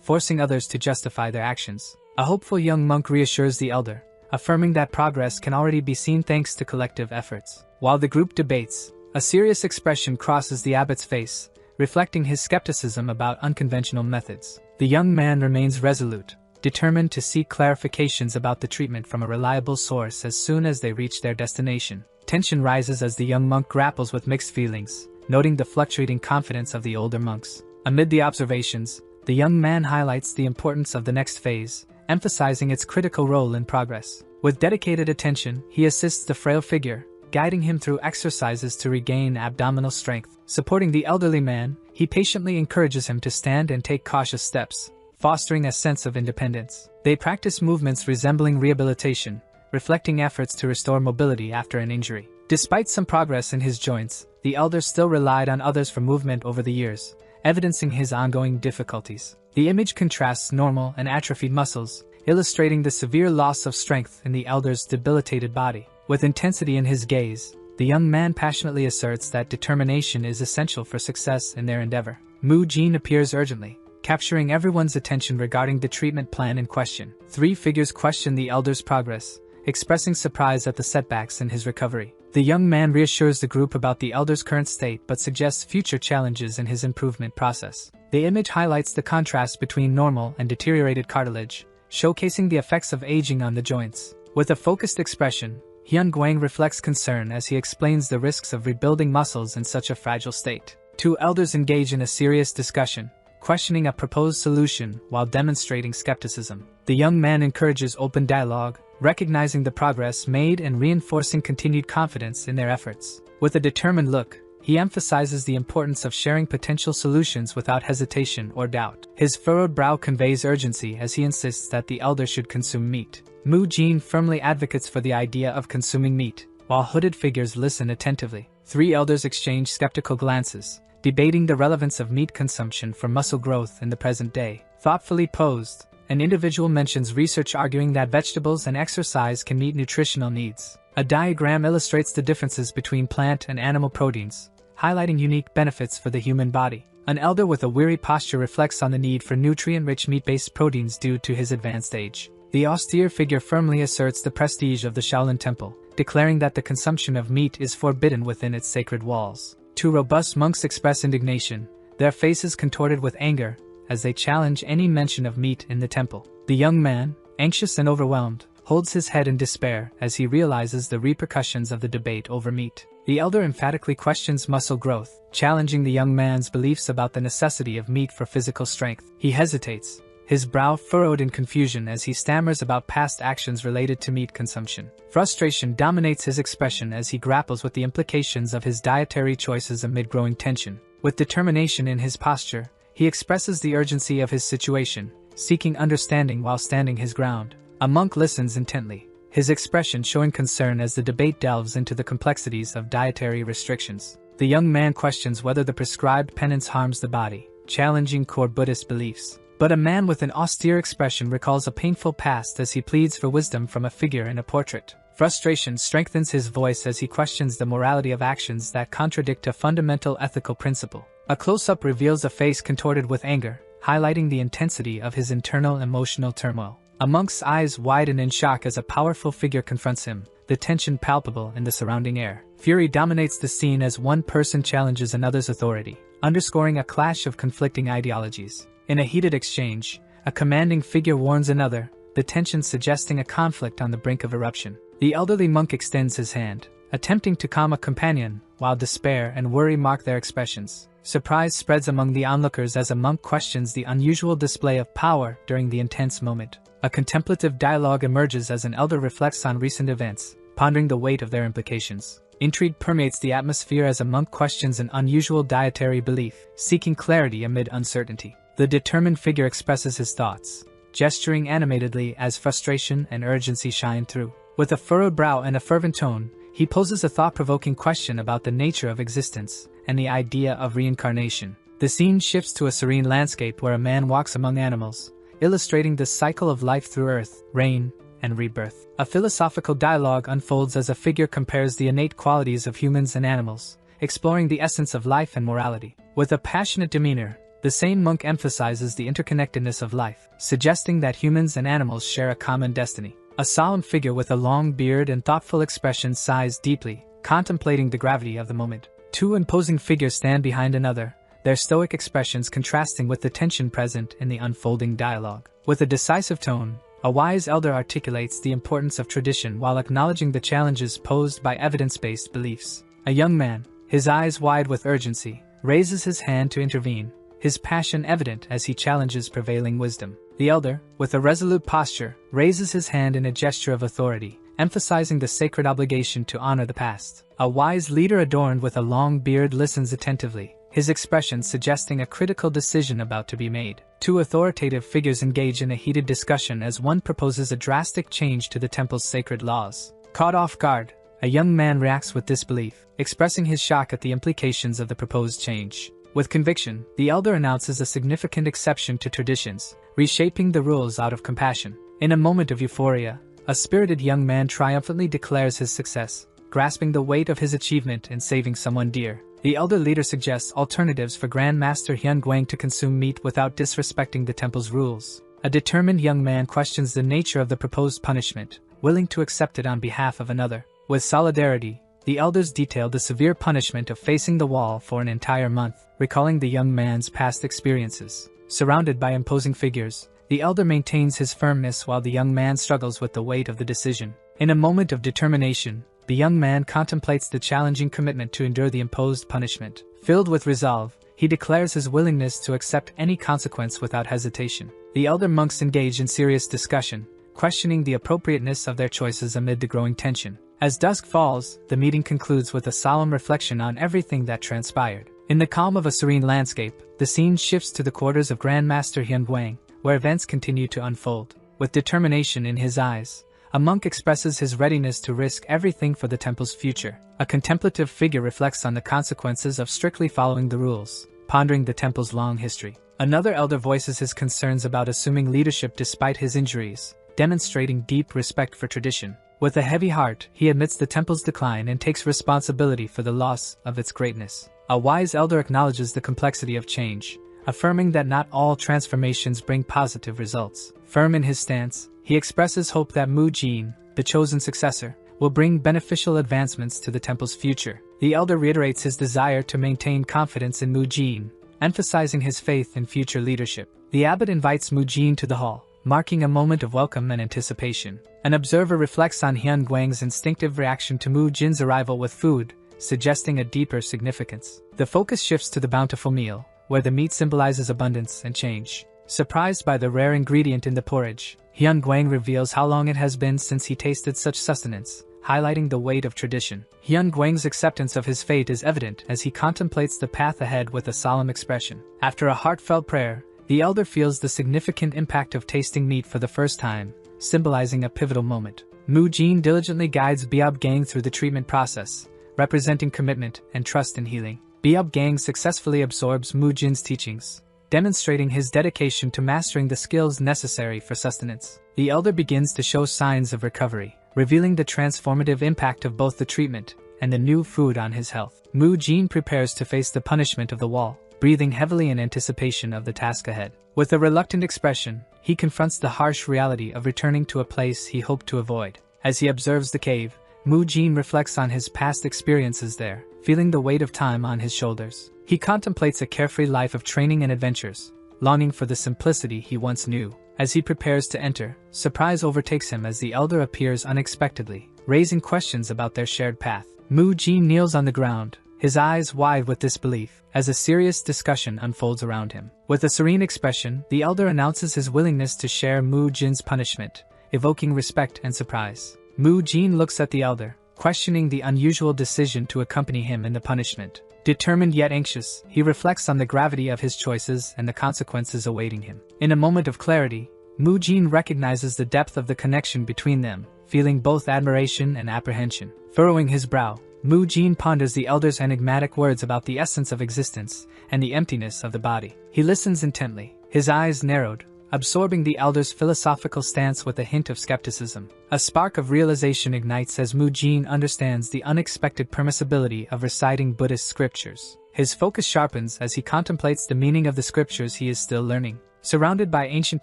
forcing others to justify their actions. A hopeful young monk reassures the elder, affirming that progress can already be seen thanks to collective efforts. While the group debates, a serious expression crosses the abbot's face, reflecting his skepticism about unconventional methods. The young man remains resolute, determined to seek clarifications about the treatment from a reliable source as soon as they reach their destination. Tension rises as the young monk grapples with mixed feelings, noting the fluctuating confidence of the older monks. Amid the observations, the young man highlights the importance of the next phase, emphasizing its critical role in progress. With dedicated attention, he assists the frail figure, guiding him through exercises to regain abdominal strength. Supporting the elderly man, he patiently encourages him to stand and take cautious steps, fostering a sense of independence. They practice movements resembling rehabilitation, reflecting efforts to restore mobility after an injury. Despite some progress in his joints, the elder still relied on others for movement over the years, evidencing his ongoing difficulties. The image contrasts normal and atrophied muscles, illustrating the severe loss of strength in the elder's debilitated body. With intensity in his gaze, the young man passionately asserts that determination is essential for success in their endeavor. Mu Jin appears urgently, capturing everyone's attention regarding the treatment plan in question. Three figures question the elder's progress, expressing surprise at the setbacks in his recovery. The young man reassures the group about the elder's current state but suggests future challenges in his improvement process. The image highlights the contrast between normal and deteriorated cartilage, showcasing the effects of aging on the joints. With a focused expression, Hyun Guang reflects concern as he explains the risks of rebuilding muscles in such a fragile state. Two elders engage in a serious discussion, questioning a proposed solution while demonstrating skepticism. The young man encourages open dialogue, recognizing the progress made and reinforcing continued confidence in their efforts. With a determined look, he emphasizes the importance of sharing potential solutions without hesitation or doubt. His furrowed brow conveys urgency as he insists that the elder should consume meat. Mu Jin firmly advocates for the idea of consuming meat, while hooded figures listen attentively. Three elders exchange skeptical glances, debating the relevance of meat consumption for muscle growth in the present day. Thoughtfully posed, an individual mentions research arguing that vegetables and exercise can meet nutritional needs. A diagram illustrates the differences between plant and animal proteins, highlighting unique benefits for the human body. An elder with a weary posture reflects on the need for nutrient-rich meat-based proteins due to his advanced age. The austere figure firmly asserts the prestige of the Shaolin Temple, declaring that the consumption of meat is forbidden within its sacred walls. Two robust monks express indignation, their faces contorted with anger, as they challenge any mention of meat in the temple. The young man, anxious and overwhelmed, holds his head in despair as he realizes the repercussions of the debate over meat. The elder emphatically questions muscle growth, challenging the young man's beliefs about the necessity of meat for physical strength. He hesitates, his brow furrowed in confusion as he stammers about past actions related to meat consumption. Frustration dominates his expression as he grapples with the implications of his dietary choices amid growing tension. With determination in his posture, he expresses the urgency of his situation, seeking understanding while standing his ground. A monk listens intently, his expression showing concern as the debate delves into the complexities of dietary restrictions. The young man questions whether the prescribed penance harms the body, challenging core Buddhist beliefs. But a man with an austere expression recalls a painful past as he pleads for wisdom from a figure in a portrait. Frustration strengthens his voice as he questions the morality of actions that contradict a fundamental ethical principle. A close-up reveals a face contorted with anger, highlighting the intensity of his internal emotional turmoil. A monk's eyes widen in shock as a powerful figure confronts him, the tension palpable in the surrounding air. Fury dominates the scene as one person challenges another's authority, underscoring a clash of conflicting ideologies. In a heated exchange, a commanding figure warns another, the tension suggesting a conflict on the brink of eruption. The elderly monk extends his hand, attempting to calm a companion, while despair and worry mark their expressions. Surprise spreads among the onlookers as a monk questions the unusual display of power during the intense moment. A contemplative dialogue emerges as an elder reflects on recent events, pondering the weight of their implications. Intrigue permeates the atmosphere as a monk questions an unusual dietary belief, seeking clarity amid uncertainty. The determined figure expresses his thoughts, gesturing animatedly as frustration and urgency shine through. With a furrowed brow and a fervent tone, he poses a thought-provoking question about the nature of existence and the idea of reincarnation. The scene shifts to a serene landscape where a man walks among animals, illustrating the cycle of life through earth, rain, and rebirth. A philosophical dialogue unfolds as a figure compares the innate qualities of humans and animals, exploring the essence of life and morality. With a passionate demeanor, the same monk emphasizes the interconnectedness of life, suggesting that humans and animals share a common destiny. A solemn figure with a long beard and thoughtful expression sighs deeply, contemplating the gravity of the moment. Two imposing figures stand behind another, their stoic expressions contrasting with the tension present in the unfolding dialogue. With a decisive tone, a wise elder articulates the importance of tradition while acknowledging the challenges posed by evidence-based beliefs. A young man, his eyes wide with urgency, raises his hand to intervene, his passion evident as he challenges prevailing wisdom. The elder, with a resolute posture, raises his hand in a gesture of authority, emphasizing the sacred obligation to honor the past. A wise leader adorned with a long beard listens attentively, his expression suggesting a critical decision about to be made. Two authoritative figures engage in a heated discussion as one proposes a drastic change to the temple's sacred laws. Caught off guard, a young man reacts with disbelief, expressing his shock at the implications of the proposed change. With conviction, the elder announces a significant exception to traditions, reshaping the rules out of compassion. In a moment of euphoria, a spirited young man triumphantly declares his success, grasping the weight of his achievement in saving someone dear. The elder leader suggests alternatives for Grand Master Hyun Guang to consume meat without disrespecting the temple's rules. A determined young man questions the nature of the proposed punishment, willing to accept it on behalf of another. With solidarity, the elders detail the severe punishment of facing the wall for an entire month, recalling the young man's past experiences. Surrounded by imposing figures, the elder maintains his firmness while the young man struggles with the weight of the decision. In a moment of determination, the young man contemplates the challenging commitment to endure the imposed punishment. Filled with resolve, he declares his willingness to accept any consequence without hesitation. The elder monks engage in serious discussion, questioning the appropriateness of their choices amid the growing tension. As dusk falls, the meeting concludes with a solemn reflection on everything that transpired. In the calm of a serene landscape, the scene shifts to the quarters of Grand Master Hyun Guang, where events continue to unfold. With determination in his eyes, a monk expresses his readiness to risk everything for the temple's future. A contemplative figure reflects on the consequences of strictly following the rules, pondering the temple's long history. Another elder voices his concerns about assuming leadership despite his injuries, demonstrating deep respect for tradition. With a heavy heart, he admits the temple's decline and takes responsibility for the loss of its greatness. A wise elder acknowledges the complexity of change, affirming that not all transformations bring positive results. Firm in his stance, he expresses hope that Mu Jin, the chosen successor, will bring beneficial advancements to the temple's future. The elder reiterates his desire to maintain confidence in Mu Jin, emphasizing his faith in future leadership. The abbot invites Mu Jin to the hall, marking a moment of welcome and anticipation. An observer reflects on Hyun Guang's instinctive reaction to Mu Jin's arrival with food, suggesting a deeper significance. The focus shifts to the bountiful meal, where the meat symbolizes abundance and change. Surprised by the rare ingredient in the porridge, Hyun Guang reveals how long it has been since he tasted such sustenance, highlighting the weight of tradition. Hyun Guang's acceptance of his fate is evident as he contemplates the path ahead with a solemn expression. After a heartfelt prayer, the elder feels the significant impact of tasting meat for the first time, symbolizing a pivotal moment. Mu Jin diligently guides Biob Gang through the treatment process, representing commitment and trust in healing. Biob Gang successfully absorbs Mu Jin's teachings, demonstrating his dedication to mastering the skills necessary for sustenance. The elder begins to show signs of recovery, revealing the transformative impact of both the treatment and the new food on his health. Mu Jin prepares to face the punishment of the wall, breathing heavily in anticipation of the task ahead. With a reluctant expression, he confronts the harsh reality of returning to a place he hoped to avoid. As he observes the cave, Mu Jin reflects on his past experiences there, feeling the weight of time on his shoulders. He contemplates a carefree life of training and adventures, longing for the simplicity he once knew. As he prepares to enter, surprise overtakes him as the elder appears unexpectedly, raising questions about their shared path. Mu Jin kneels on the ground, his eyes wide with disbelief, as a serious discussion unfolds around him. With a serene expression, the elder announces his willingness to share Mu Jin's punishment, evoking respect and surprise. Mu Jin looks at the elder, questioning the unusual decision to accompany him in the punishment. Determined yet anxious, he reflects on the gravity of his choices and the consequences awaiting him. In a moment of clarity, Mu Jin recognizes the depth of the connection between them, feeling both admiration and apprehension. Furrowing his brow, Mu Jin ponders the elder's enigmatic words about the essence of existence and the emptiness of the body. He listens intently, his eyes narrowed, absorbing the elder's philosophical stance with a hint of skepticism. A spark of realization ignites as Mu Jin understands the unexpected permissibility of reciting Buddhist scriptures. His focus sharpens as he contemplates the meaning of the scriptures he is still learning. Surrounded by ancient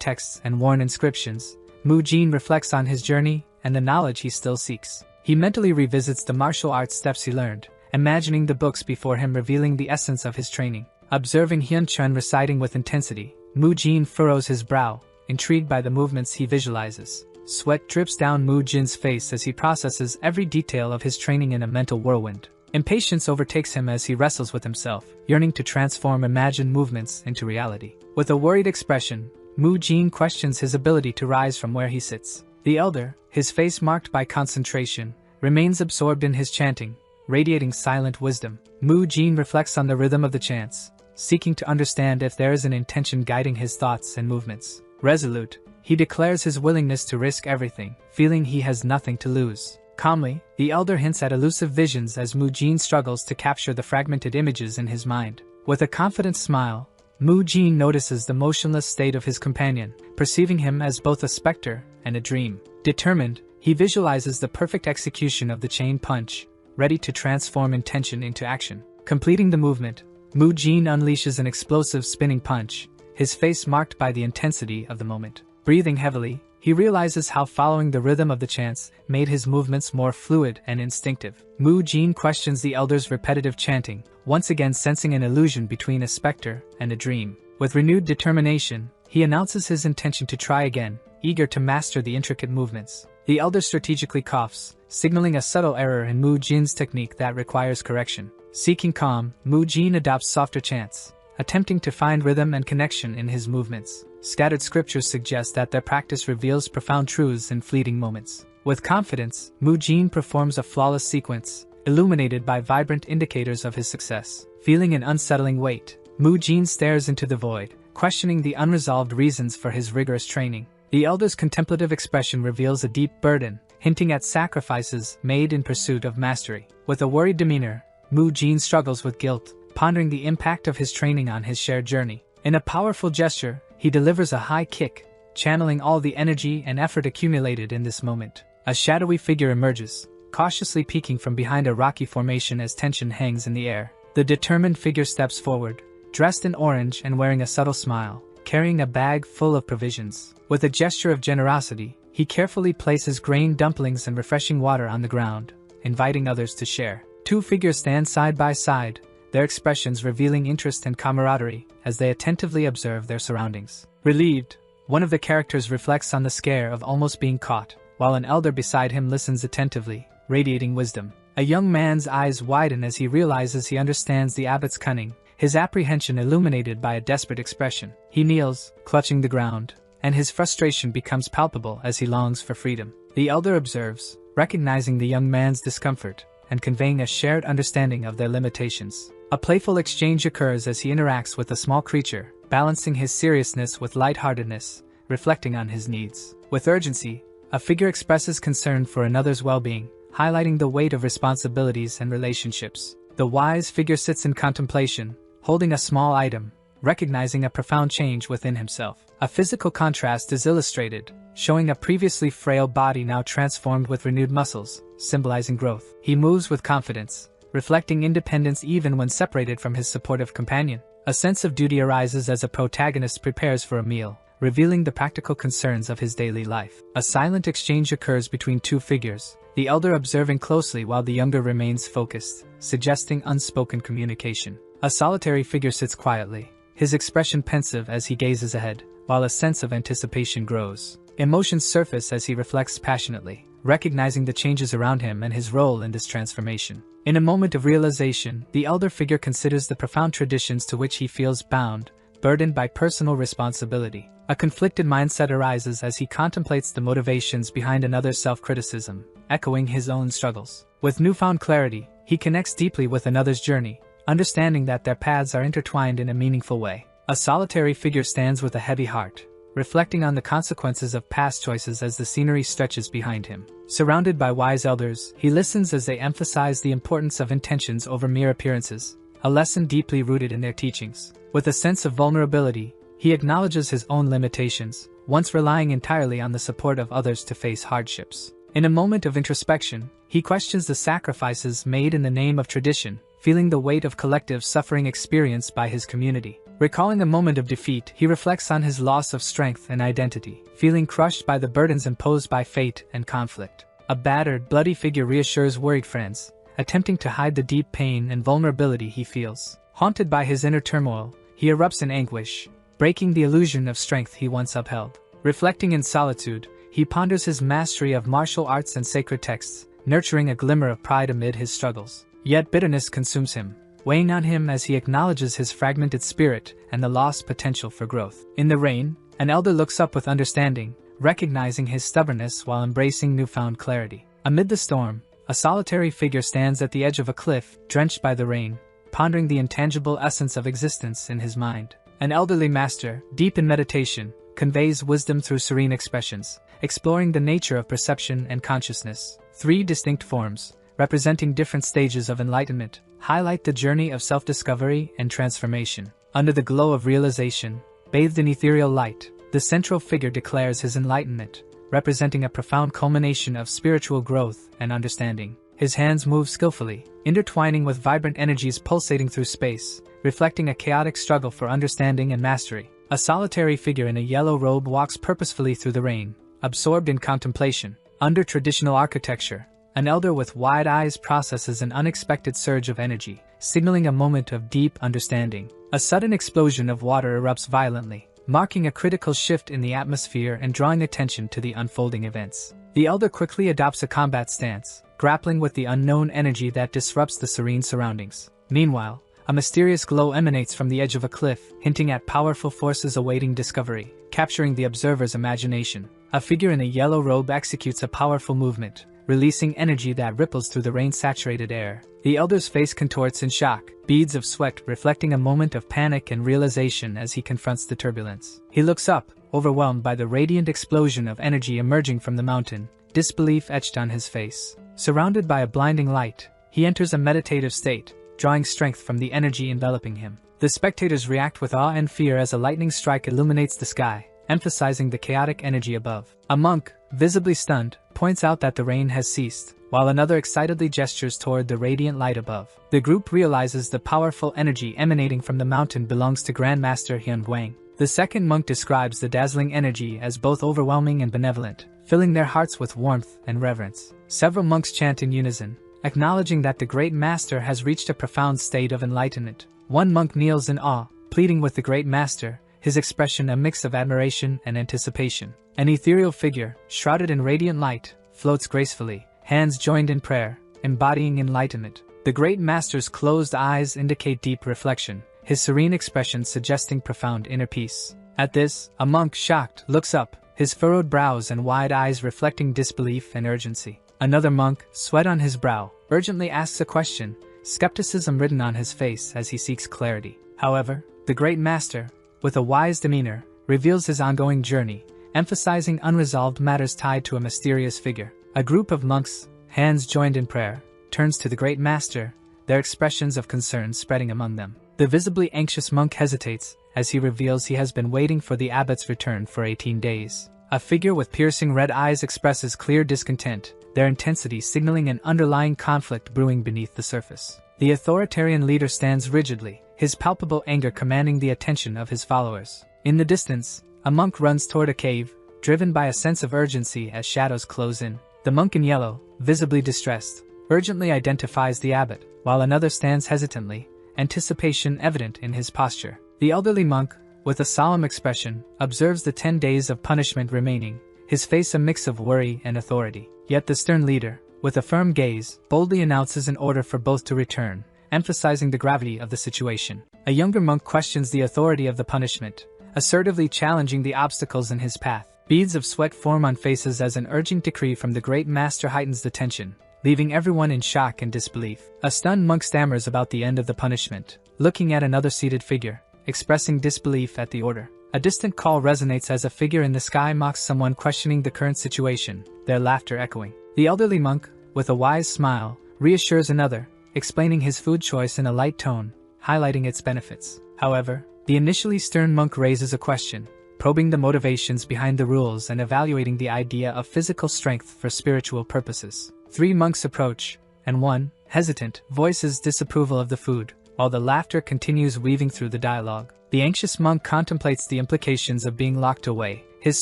texts and worn inscriptions, Mu Jin reflects on his journey and the knowledge he still seeks. He mentally revisits the martial arts steps he learned, imagining the books before him revealing the essence of his training. Observing Hyun Chun reciting with intensity, Mu Jin furrows his brow, intrigued by the movements he visualizes. Sweat drips down Mu Jin's face as he processes every detail of his training in a mental whirlwind. Impatience overtakes him as he wrestles with himself, yearning to transform imagined movements into reality. With a worried expression, Mu Jin questions his ability to rise from where he sits. The elder, his face marked by concentration, remains absorbed in his chanting, radiating silent wisdom. Mu Jin reflects on the rhythm of the chants, seeking to understand if there is an intention guiding his thoughts and movements. Resolute, he declares his willingness to risk everything, feeling he has nothing to lose. Calmly, the elder hints at elusive visions as Mu Jin struggles to capture the fragmented images in his mind. With a confident smile, Mu Jin notices the motionless state of his companion, perceiving him as both a specter and a dream. Determined, he visualizes the perfect execution of the chain punch, ready to transform intention into action. Completing the movement, Mu Jin unleashes an explosive spinning punch, his face marked by the intensity of the moment. Breathing heavily, he realizes how following the rhythm of the chants made his movements more fluid and instinctive. Mu Jin questions the elder's repetitive chanting, once again sensing an illusion between a specter and a dream. With renewed determination, he announces his intention to try again, eager to master the intricate movements. The elder strategically coughs, signaling a subtle error in Mu Jin's technique that requires correction. Seeking calm, Mu Jin adopts softer chants, attempting to find rhythm and connection in his movements. Scattered scriptures suggest that their practice reveals profound truths in fleeting moments. With confidence, Mu Jin performs a flawless sequence, illuminated by vibrant indicators of his success. Feeling an unsettling weight, Mu Jin stares into the void, questioning the unresolved reasons for his rigorous training. The elder's contemplative expression reveals a deep burden, hinting at sacrifices made in pursuit of mastery. With a worried demeanor, Mu Jin struggles with guilt, pondering the impact of his training on his shared journey. In a powerful gesture, he delivers a high kick, channeling all the energy and effort accumulated in this moment. A shadowy figure emerges, cautiously peeking from behind a rocky formation as tension hangs in the air. The determined figure steps forward, dressed in orange and wearing a subtle smile, carrying a bag full of provisions. With a gesture of generosity, he carefully places grain dumplings and refreshing water on the ground, inviting others to share. Two figures stand side by side, their expressions revealing interest and camaraderie as they attentively observe their surroundings. Relieved, one of the characters reflects on the scare of almost being caught, while an elder beside him listens attentively, radiating wisdom. A young man's eyes widen as he realizes he understands the abbot's cunning, his apprehension illuminated by a desperate expression. He kneels, clutching the ground, and his frustration becomes palpable as he longs for freedom. The elder observes, recognizing the young man's discomfort, and conveying a shared understanding of their limitations. A playful exchange occurs as he interacts with a small creature, balancing his seriousness with lightheartedness, reflecting on his needs. With urgency, a figure expresses concern for another's well-being, highlighting the weight of responsibilities and relationships. The wise figure sits in contemplation, holding a small item, recognizing a profound change within himself. A physical contrast is illustrated, showing a previously frail body now transformed with renewed muscles, symbolizing growth. He moves with confidence, reflecting independence even when separated from his supportive companion. A sense of duty arises as a protagonist prepares for a meal, revealing the practical concerns of his daily life. A silent exchange occurs between two figures, the elder observing closely while the younger remains focused, suggesting unspoken communication. A solitary figure sits quietly, his expression pensive as he gazes ahead, while a sense of anticipation grows. Emotions surface as he reflects passionately, recognizing the changes around him and his role in this transformation. In a moment of realization, the elder figure considers the profound traditions to which he feels bound, burdened by personal responsibility. A conflicted mindset arises as he contemplates the motivations behind another's self-criticism, echoing his own struggles. With newfound clarity, he connects deeply with another's journey, understanding that their paths are intertwined in a meaningful way. A solitary figure stands with a heavy heart, reflecting on the consequences of past choices as the scenery stretches behind him. Surrounded by wise elders, he listens as they emphasize the importance of intentions over mere appearances, a lesson deeply rooted in their teachings. With a sense of vulnerability, he acknowledges his own limitations, once relying entirely on the support of others to face hardships. In a moment of introspection, he questions the sacrifices made in the name of tradition, feeling the weight of collective suffering experienced by his community. Recalling a moment of defeat, he reflects on his loss of strength and identity, feeling crushed by the burdens imposed by fate and conflict. A battered, bloody figure reassures worried friends, attempting to hide the deep pain and vulnerability he feels. Haunted by his inner turmoil, he erupts in anguish, breaking the illusion of strength he once upheld. Reflecting in solitude, he ponders his mastery of martial arts and sacred texts, nurturing a glimmer of pride amid his struggles. Yet bitterness consumes him, weighing on him as he acknowledges his fragmented spirit and the lost potential for growth. In the rain, an elder looks up with understanding, recognizing his stubbornness while embracing newfound clarity. Amid the storm, a solitary figure stands at the edge of a cliff, drenched by the rain, pondering the intangible essence of existence in his mind. An elderly master, deep in meditation, conveys wisdom through serene expressions, exploring the nature of perception and consciousness. 3 distinct forms, representing different stages of enlightenment, highlight the journey of self-discovery and transformation. Under the glow of realization, bathed in ethereal light, the central figure declares his enlightenment, representing a profound culmination of spiritual growth and understanding. His hands move skillfully, intertwining with vibrant energies pulsating through space, reflecting a chaotic struggle for understanding and mastery. A solitary figure in a yellow robe walks purposefully through the rain, absorbed in contemplation. Under traditional architecture, an elder with wide eyes processes an unexpected surge of energy, signaling a moment of deep understanding. A sudden explosion of water erupts violently, marking a critical shift in the atmosphere and drawing attention to the unfolding events. The elder quickly adopts a combat stance, grappling with the unknown energy that disrupts the serene surroundings. Meanwhile, a mysterious glow emanates from the edge of a cliff, hinting at powerful forces awaiting discovery, capturing the observer's imagination. A figure in a yellow robe executes a powerful movement, releasing energy that ripples through the rain-saturated air. The elder's face contorts in shock, beads of sweat reflecting a moment of panic and realization as he confronts the turbulence. He looks up, overwhelmed by the radiant explosion of energy emerging from the mountain, disbelief etched on his face. Surrounded by a blinding light, he enters a meditative state, drawing strength from the energy enveloping him. The spectators react with awe and fear as a lightning strike illuminates the sky, emphasizing the chaotic energy above. A monk, visibly stunned, points out that the rain has ceased, while another excitedly gestures toward the radiant light above. The group realizes the powerful energy emanating from the mountain belongs to Grandmaster Hyun Guang. The second monk describes the dazzling energy as both overwhelming and benevolent, filling their hearts with warmth and reverence. Several monks chant in unison, acknowledging that the great master has reached a profound state of enlightenment. One monk kneels in awe, pleading with the great master, his expression a mix of admiration and anticipation. An ethereal figure, shrouded in radiant light, floats gracefully, hands joined in prayer, embodying enlightenment. The great master's closed eyes indicate deep reflection, his serene expression suggesting profound inner peace. At this, a monk, shocked, looks up, his furrowed brows and wide eyes reflecting disbelief and urgency. Another monk, sweat on his brow, urgently asks a question, skepticism written on his face as he seeks clarity. However, the great master, with a wise demeanor, reveals his ongoing journey, emphasizing unresolved matters tied to a mysterious figure. A group of monks, hands joined in prayer, turns to the great master, their expressions of concern spreading among them. The visibly anxious monk hesitates, as he reveals he has been waiting for the abbot's return for 18 days. A figure with piercing red eyes expresses clear discontent, their intensity signaling an underlying conflict brewing beneath the surface. The authoritarian leader stands rigidly, his palpable anger commanding the attention of his followers. In the distance, a monk runs toward a cave, driven by a sense of urgency as shadows close in. The monk in yellow, visibly distressed, urgently identifies the abbot, while another stands hesitantly, anticipation evident in his posture. The elderly monk, with a solemn expression, observes the 10 days of punishment remaining, his face a mix of worry and authority. Yet the stern leader, with a firm gaze, boldly announces an order for both to return, emphasizing the gravity of the situation. A younger monk questions the authority of the punishment, assertively challenging the obstacles in his path. Beads of sweat form on faces as an urgent decree from the great master heightens the tension, leaving everyone in shock and disbelief. A stunned monk stammers about the end of the punishment, looking at another seated figure, expressing disbelief at the order. A distant call resonates as a figure in the sky mocks someone questioning the current situation, their laughter echoing. The elderly monk, with a wise smile, reassures another, explaining his food choice in a light tone, highlighting its benefits. However, the initially stern monk raises a question, probing the motivations behind the rules and evaluating the idea of physical strength for spiritual purposes. 3 monks approach, and one, hesitant, voices disapproval of the food, while the laughter continues weaving through the dialogue. The anxious monk contemplates the implications of being locked away, his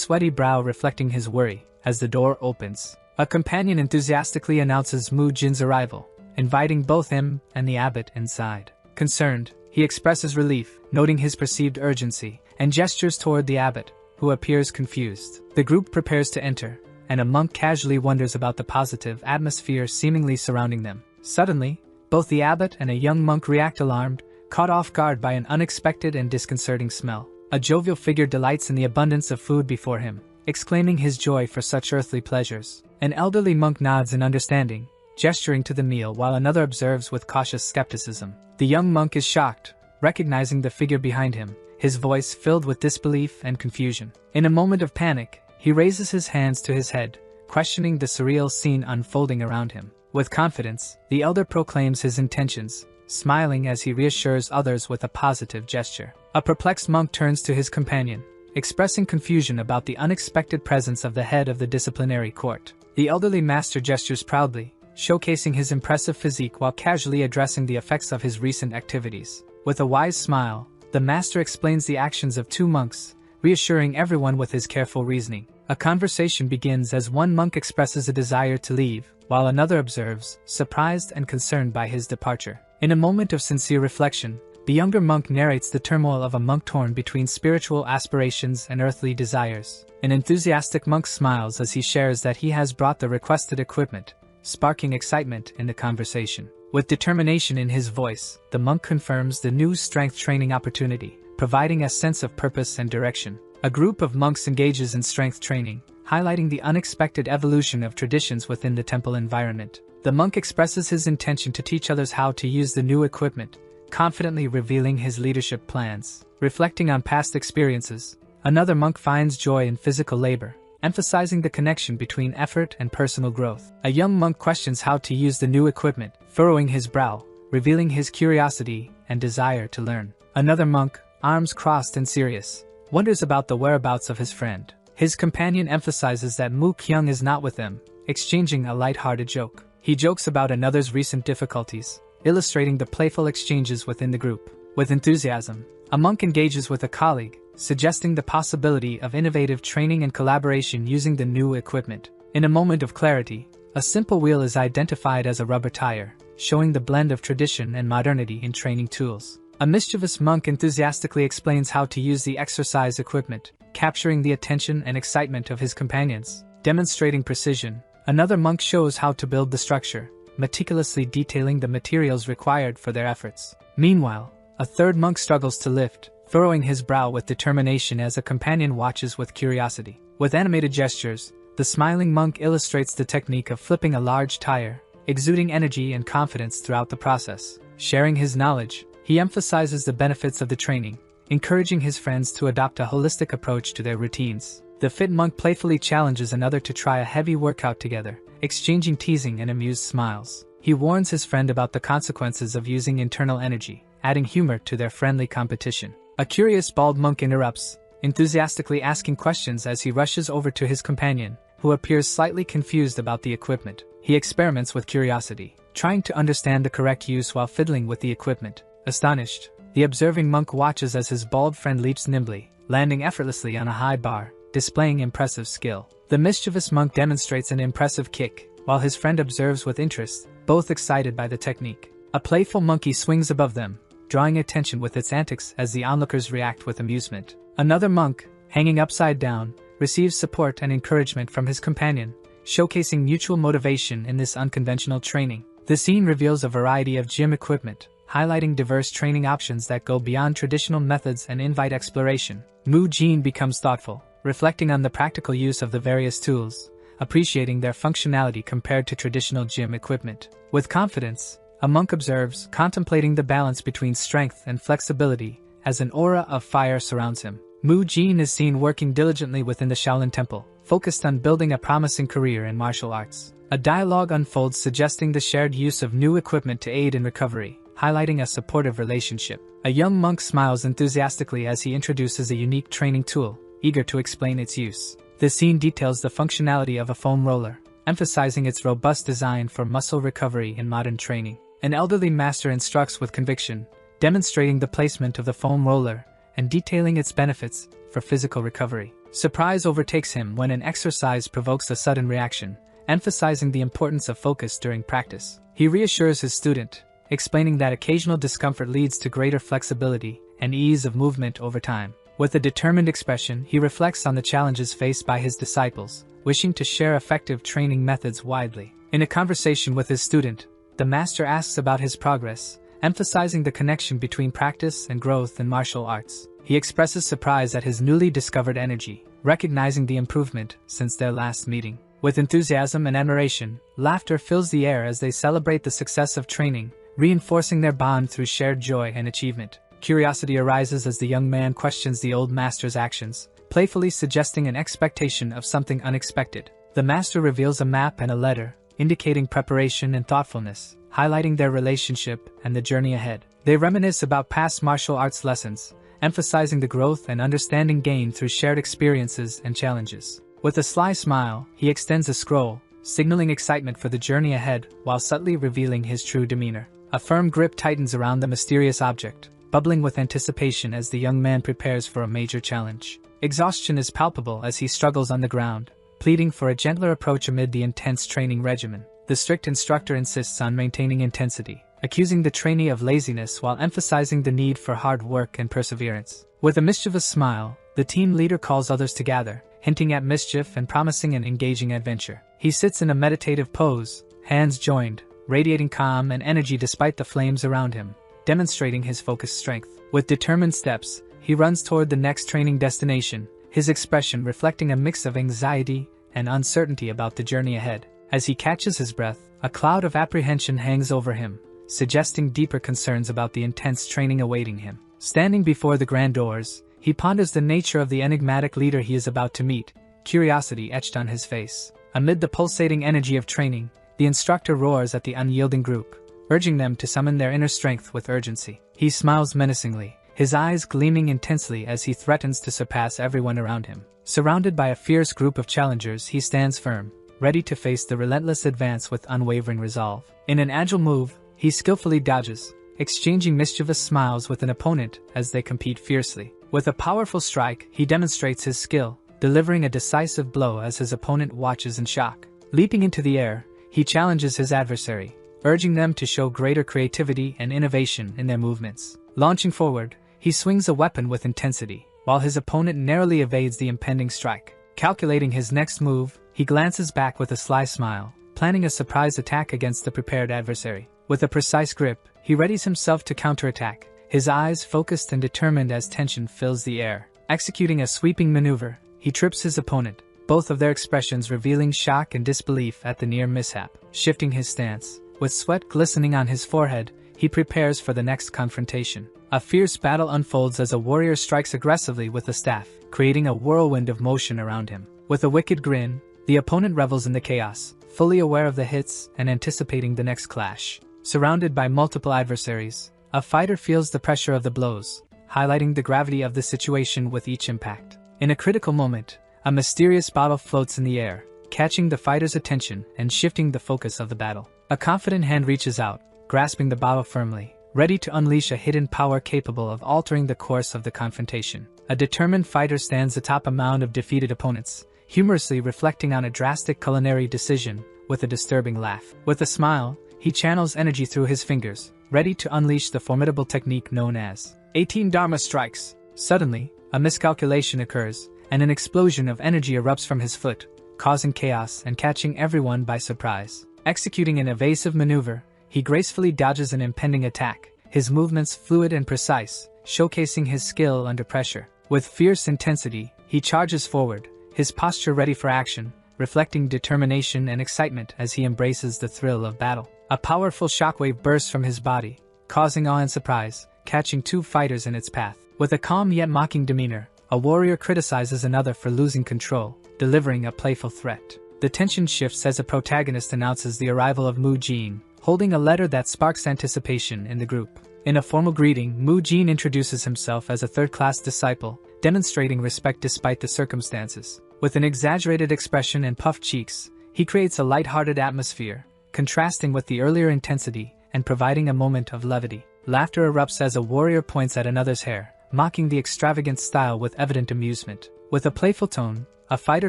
sweaty brow reflecting his worry. As the door opens, a companion enthusiastically announces Mu Jin's arrival, inviting both him and the abbot inside. Concerned, he expresses relief, noting his perceived urgency, and gestures toward the abbot, who appears confused. The group prepares to enter, and a monk casually wonders about the positive atmosphere seemingly surrounding them. Suddenly, both the abbot and a young monk react alarmed, caught off guard by an unexpected and disconcerting smell. A jovial figure delights in the abundance of food before him, exclaiming his joy for such earthly pleasures. An elderly monk nods in understanding, gesturing to the meal while another observes with cautious skepticism. The young monk is shocked, recognizing the figure behind him, his voice filled with disbelief and confusion. In a moment of panic, he raises his hands to his head, questioning the surreal scene unfolding around him. With confidence, the elder proclaims his intentions, smiling as he reassures others with a positive gesture. A perplexed monk turns to his companion, expressing confusion about the unexpected presence of the head of the disciplinary court. The elderly master gestures proudly, showcasing his impressive physique while casually addressing the effects of his recent activities. With a wise smile, the master explains the actions of two monks, reassuring everyone with his careful reasoning. A conversation begins as one monk expresses a desire to leave, while another observes, surprised and concerned by his departure. In a moment of sincere reflection, the younger monk narrates the turmoil of a monk torn between spiritual aspirations and earthly desires. An enthusiastic monk smiles as he shares that he has brought the requested equipment, sparking excitement in the conversation. With determination in his voice, the monk confirms the new strength training opportunity, providing a sense of purpose and direction. A group of monks engages in strength training, highlighting the unexpected evolution of traditions within the temple environment. The monk expresses his intention to teach others how to use the new equipment, confidently revealing his leadership plans. Reflecting on past experiences, another monk finds joy in physical labor, emphasizing the connection between effort and personal growth. A young monk questions how to use the new equipment, furrowing his brow, revealing his curiosity and desire to learn. Another monk, arms crossed and serious, wonders about the whereabouts of his friend. His companion emphasizes that Mu Kyung is not with them, exchanging a light-hearted joke. He jokes about another's recent difficulties, illustrating the playful exchanges within the group. With enthusiasm, a monk engages with a colleague, suggesting the possibility of innovative training and collaboration using the new equipment. In a moment of clarity, a simple wheel is identified as a rubber tire, showing the blend of tradition and modernity in training tools. A mischievous monk enthusiastically explains how to use the exercise equipment, capturing the attention and excitement of his companions. Demonstrating precision, another monk shows how to build the structure, meticulously detailing the materials required for their efforts. Meanwhile, a third monk struggles to lift, furrowing his brow with determination as a companion watches with curiosity. With animated gestures, the smiling monk illustrates the technique of flipping a large tire, exuding energy and confidence throughout the process. Sharing his knowledge, he emphasizes the benefits of the training, encouraging his friends to adopt a holistic approach to their routines. The fit monk playfully challenges another to try a heavy workout together, exchanging teasing and amused smiles. He warns his friend about the consequences of using internal energy, adding humor to their friendly competition. A curious bald monk interrupts, enthusiastically asking questions as he rushes over to his companion, who appears slightly confused about the equipment. He experiments with curiosity, trying to understand the correct use while fiddling with the equipment. Astonished, the observing monk watches as his bald friend leaps nimbly, landing effortlessly on a high bar, displaying impressive skill. The mischievous monk demonstrates an impressive kick, while his friend observes with interest, both excited by the technique. A playful monkey swings above them, drawing attention with its antics as the onlookers react with amusement. Another monk, hanging upside down, receives support and encouragement from his companion, showcasing mutual motivation in this unconventional training. The scene reveals a variety of gym equipment, highlighting diverse training options that go beyond traditional methods and invite exploration. Mu Jin becomes thoughtful, reflecting on the practical use of the various tools, appreciating their functionality compared to traditional gym equipment. With confidence, a monk observes, contemplating the balance between strength and flexibility, as an aura of fire surrounds him. Mu Jin is seen working diligently within the Shaolin Temple, focused on building a promising career in martial arts. A dialogue unfolds suggesting the shared use of new equipment to aid in recovery, highlighting a supportive relationship. A young monk smiles enthusiastically as he introduces a unique training tool, eager to explain its use. The scene details the functionality of a foam roller, emphasizing its robust design for muscle recovery in modern training. An elderly master instructs with conviction, demonstrating the placement of the foam roller and detailing its benefits for physical recovery. Surprise overtakes him when an exercise provokes a sudden reaction, emphasizing the importance of focus during practice. He reassures his student, explaining that occasional discomfort leads to greater flexibility and ease of movement over time. With a determined expression, he reflects on the challenges faced by his disciples, wishing to share effective training methods widely. In a conversation with his student, the master asks about his progress, emphasizing the connection between practice and growth in martial arts. He expresses surprise at his newly discovered energy, recognizing the improvement since their last meeting. With enthusiasm and admiration, laughter fills the air as they celebrate the success of training, reinforcing their bond through shared joy and achievement. Curiosity arises as the young man questions the old master's actions, playfully suggesting an expectation of something unexpected. The master reveals a map and a letter, indicating preparation and thoughtfulness, highlighting their relationship and the journey ahead. They reminisce about past martial arts lessons, emphasizing the growth and understanding gained through shared experiences and challenges. With a sly smile, he extends a scroll, signaling excitement for the journey ahead while subtly revealing his true demeanor. A firm grip tightens around the mysterious object, bubbling with anticipation as the young man prepares for a major challenge. Exhaustion is palpable as he struggles on the ground, pleading for a gentler approach amid the intense training regimen. The strict instructor insists on maintaining intensity, accusing the trainee of laziness while emphasizing the need for hard work and perseverance. With a mischievous smile, the team leader calls others to gather, hinting at mischief and promising an engaging adventure. He sits in a meditative pose, hands joined, radiating calm and energy despite the flames around him, demonstrating his focused strength. With determined steps, he runs toward the next training destination, his expression reflecting a mix of anxiety and uncertainty about the journey ahead. As he catches his breath, a cloud of apprehension hangs over him, suggesting deeper concerns about the intense training awaiting him. Standing before the grand doors, he ponders the nature of the enigmatic leader he is about to meet, curiosity etched on his face. Amid the pulsating energy of training, the instructor roars at the unyielding group, urging them to summon their inner strength with urgency. He smiles menacingly, his eyes gleaming intensely as he threatens to surpass everyone around him. Surrounded by a fierce group of challengers, he stands firm, ready to face the relentless advance with unwavering resolve. In an agile move, he skillfully dodges, exchanging mischievous smiles with an opponent as they compete fiercely. With a powerful strike, he demonstrates his skill, delivering a decisive blow as his opponent watches in shock. Leaping into the air, he challenges his adversary, urging them to show greater creativity and innovation in their movements. Launching forward, he swings a weapon with intensity, while his opponent narrowly evades the impending strike. Calculating his next move, he glances back with a sly smile, planning a surprise attack against the prepared adversary. With a precise grip, he readies himself to counterattack, his eyes focused and determined as tension fills the air. Executing a sweeping maneuver, he trips his opponent, both of their expressions revealing shock and disbelief at the near mishap. Shifting his stance, with sweat glistening on his forehead, he prepares for the next confrontation. A fierce battle unfolds as a warrior strikes aggressively with a staff, creating a whirlwind of motion around him. With a wicked grin, the opponent revels in the chaos, fully aware of the hits and anticipating the next clash. Surrounded by multiple adversaries, a fighter feels the pressure of the blows, highlighting the gravity of the situation with each impact. In a critical moment, a mysterious bottle floats in the air, catching the fighter's attention and shifting the focus of the battle. A confident hand reaches out, grasping the bottle firmly, ready to unleash a hidden power capable of altering the course of the confrontation. A determined fighter stands atop a mound of defeated opponents, humorously reflecting on a drastic culinary decision with a disturbing laugh. With a smile, he channels energy through his fingers, ready to unleash the formidable technique known as 18 Dharma strikes. Suddenly, a miscalculation occurs, and an explosion of energy erupts from his foot, causing chaos and catching everyone by surprise. Executing an evasive maneuver, he gracefully dodges an impending attack, his movements fluid and precise, showcasing his skill under pressure. With fierce intensity, he charges forward, his posture ready for action, reflecting determination and excitement as he embraces the thrill of battle. A powerful shockwave bursts from his body, causing awe and surprise, catching two fighters in its path. With a calm yet mocking demeanor, a warrior criticizes another for losing control, delivering a playful threat. The tension shifts as a protagonist announces the arrival of Mu Jin, holding a letter that sparks anticipation in the group. In a formal greeting, Mu Jin introduces himself as a third-class disciple, demonstrating respect despite the circumstances. With an exaggerated expression and puffed cheeks, he creates a light-hearted atmosphere, contrasting with the earlier intensity and providing a moment of levity. Laughter erupts as a warrior points at another's hair, mocking the extravagant style with evident amusement. With a playful tone, a fighter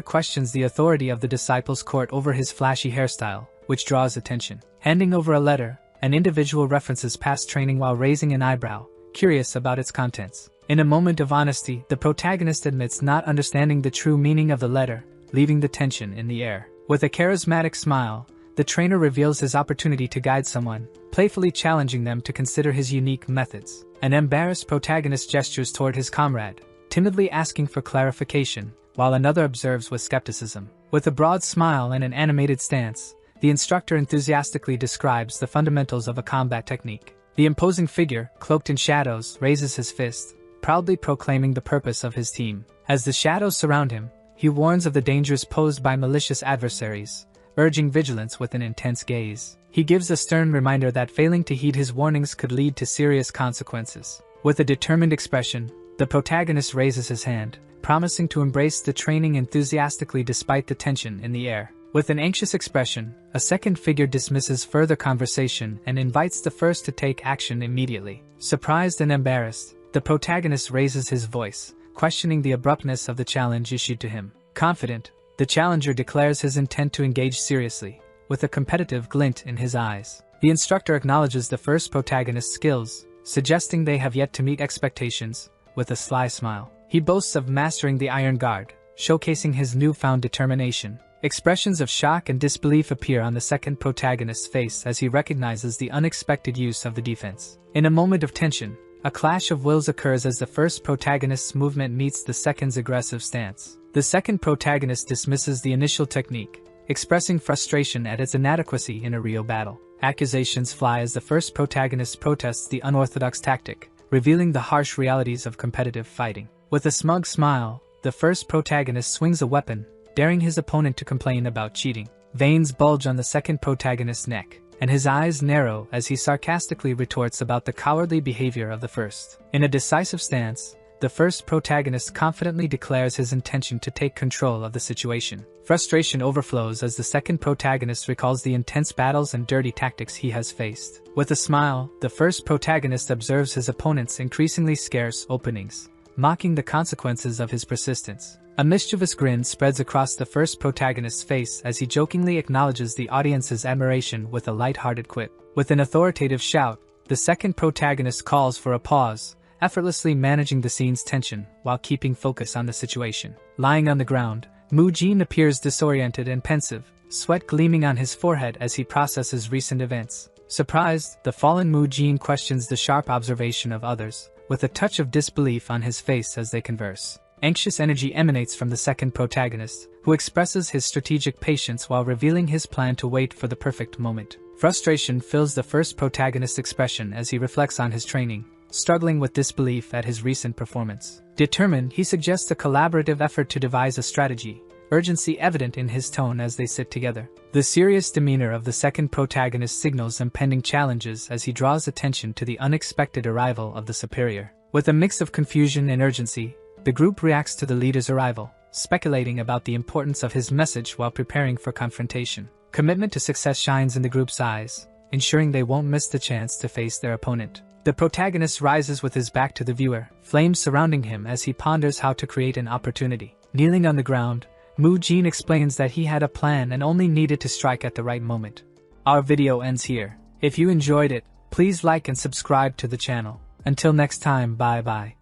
questions the authority of the disciples' court over his flashy hairstyle, which draws attention. Handing over a letter, an individual references past training while raising an eyebrow, curious about its contents. In a moment of honesty, the protagonist admits not understanding the true meaning of the letter, leaving the tension in the air. With a charismatic smile, the trainer reveals his opportunity to guide someone, playfully challenging them to consider his unique methods. An embarrassed protagonist gestures toward his comrade, timidly asking for clarification, while another observes with skepticism. With a broad smile and an animated stance, the instructor enthusiastically describes the fundamentals of a combat technique. The imposing figure, cloaked in shadows, raises his fist, proudly proclaiming the purpose of his team. As the shadows surround him, he warns of the dangers posed by malicious adversaries, urging vigilance with an intense gaze. He gives a stern reminder that failing to heed his warnings could lead to serious consequences. With a determined expression, the protagonist raises his hand, promising to embrace the training enthusiastically despite the tension in the air. With an anxious expression, a second figure dismisses further conversation and invites the first to take action immediately. Surprised and embarrassed, the protagonist raises his voice, questioning the abruptness of the challenge issued to him. Confident, the challenger declares his intent to engage seriously, with a competitive glint in his eyes. The instructor acknowledges the first protagonist's skills, suggesting they have yet to meet expectations, with a sly smile. He boasts of mastering the Iron Guard, showcasing his newfound determination. Expressions of shock and disbelief appear on the second protagonist's face as he recognizes the unexpected use of the defense. In a moment of tension, a clash of wills occurs as the first protagonist's movement meets the second's aggressive stance. The second protagonist dismisses the initial technique, expressing frustration at its inadequacy in a real battle. Accusations fly as the first protagonist protests the unorthodox tactic, revealing the harsh realities of competitive fighting. With a smug smile, the first protagonist swings a weapon, daring his opponent to complain about cheating. Veins bulge on the second protagonist's neck, and his eyes narrow as he sarcastically retorts about the cowardly behavior of the first. In a decisive stance, the first protagonist confidently declares his intention to take control of the situation. Frustration overflows as the second protagonist recalls the intense battles and dirty tactics he has faced. With a smile, the first protagonist observes his opponent's increasingly scarce openings, mocking the consequences of his persistence. A mischievous grin spreads across the first protagonist's face as he jokingly acknowledges the audience's admiration with a light-hearted quip. With an authoritative shout, the second protagonist calls for a pause, effortlessly managing the scene's tension while keeping focus on the situation. Lying on the ground, Mu-jin appears disoriented and pensive, sweat gleaming on his forehead as he processes recent events. Surprised, the fallen Mu-jin questions the sharp observation of others, with a touch of disbelief on his face as they converse. Anxious energy emanates from the second protagonist, who expresses his strategic patience while revealing his plan to wait for the perfect moment. Frustration fills the first protagonist's expression as he reflects on his training, struggling with disbelief at his recent performance. Determined, he suggests a collaborative effort to devise a strategy, urgency evident in his tone as they sit together. The serious demeanor of the second protagonist signals impending challenges as he draws attention to the unexpected arrival of the superior. With a mix of confusion and urgency, the group reacts to the leader's arrival, speculating about the importance of his message while preparing for confrontation. Commitment to success shines in the group's eyes, ensuring they won't miss the chance to face their opponent. The protagonist rises with his back to the viewer, flames surrounding him as he ponders how to create an opportunity. Kneeling on the ground, Mu-jin explains that he had a plan and only needed to strike at the right moment. Our video ends here. If you enjoyed it, please like and subscribe to the channel. Until next time, bye bye.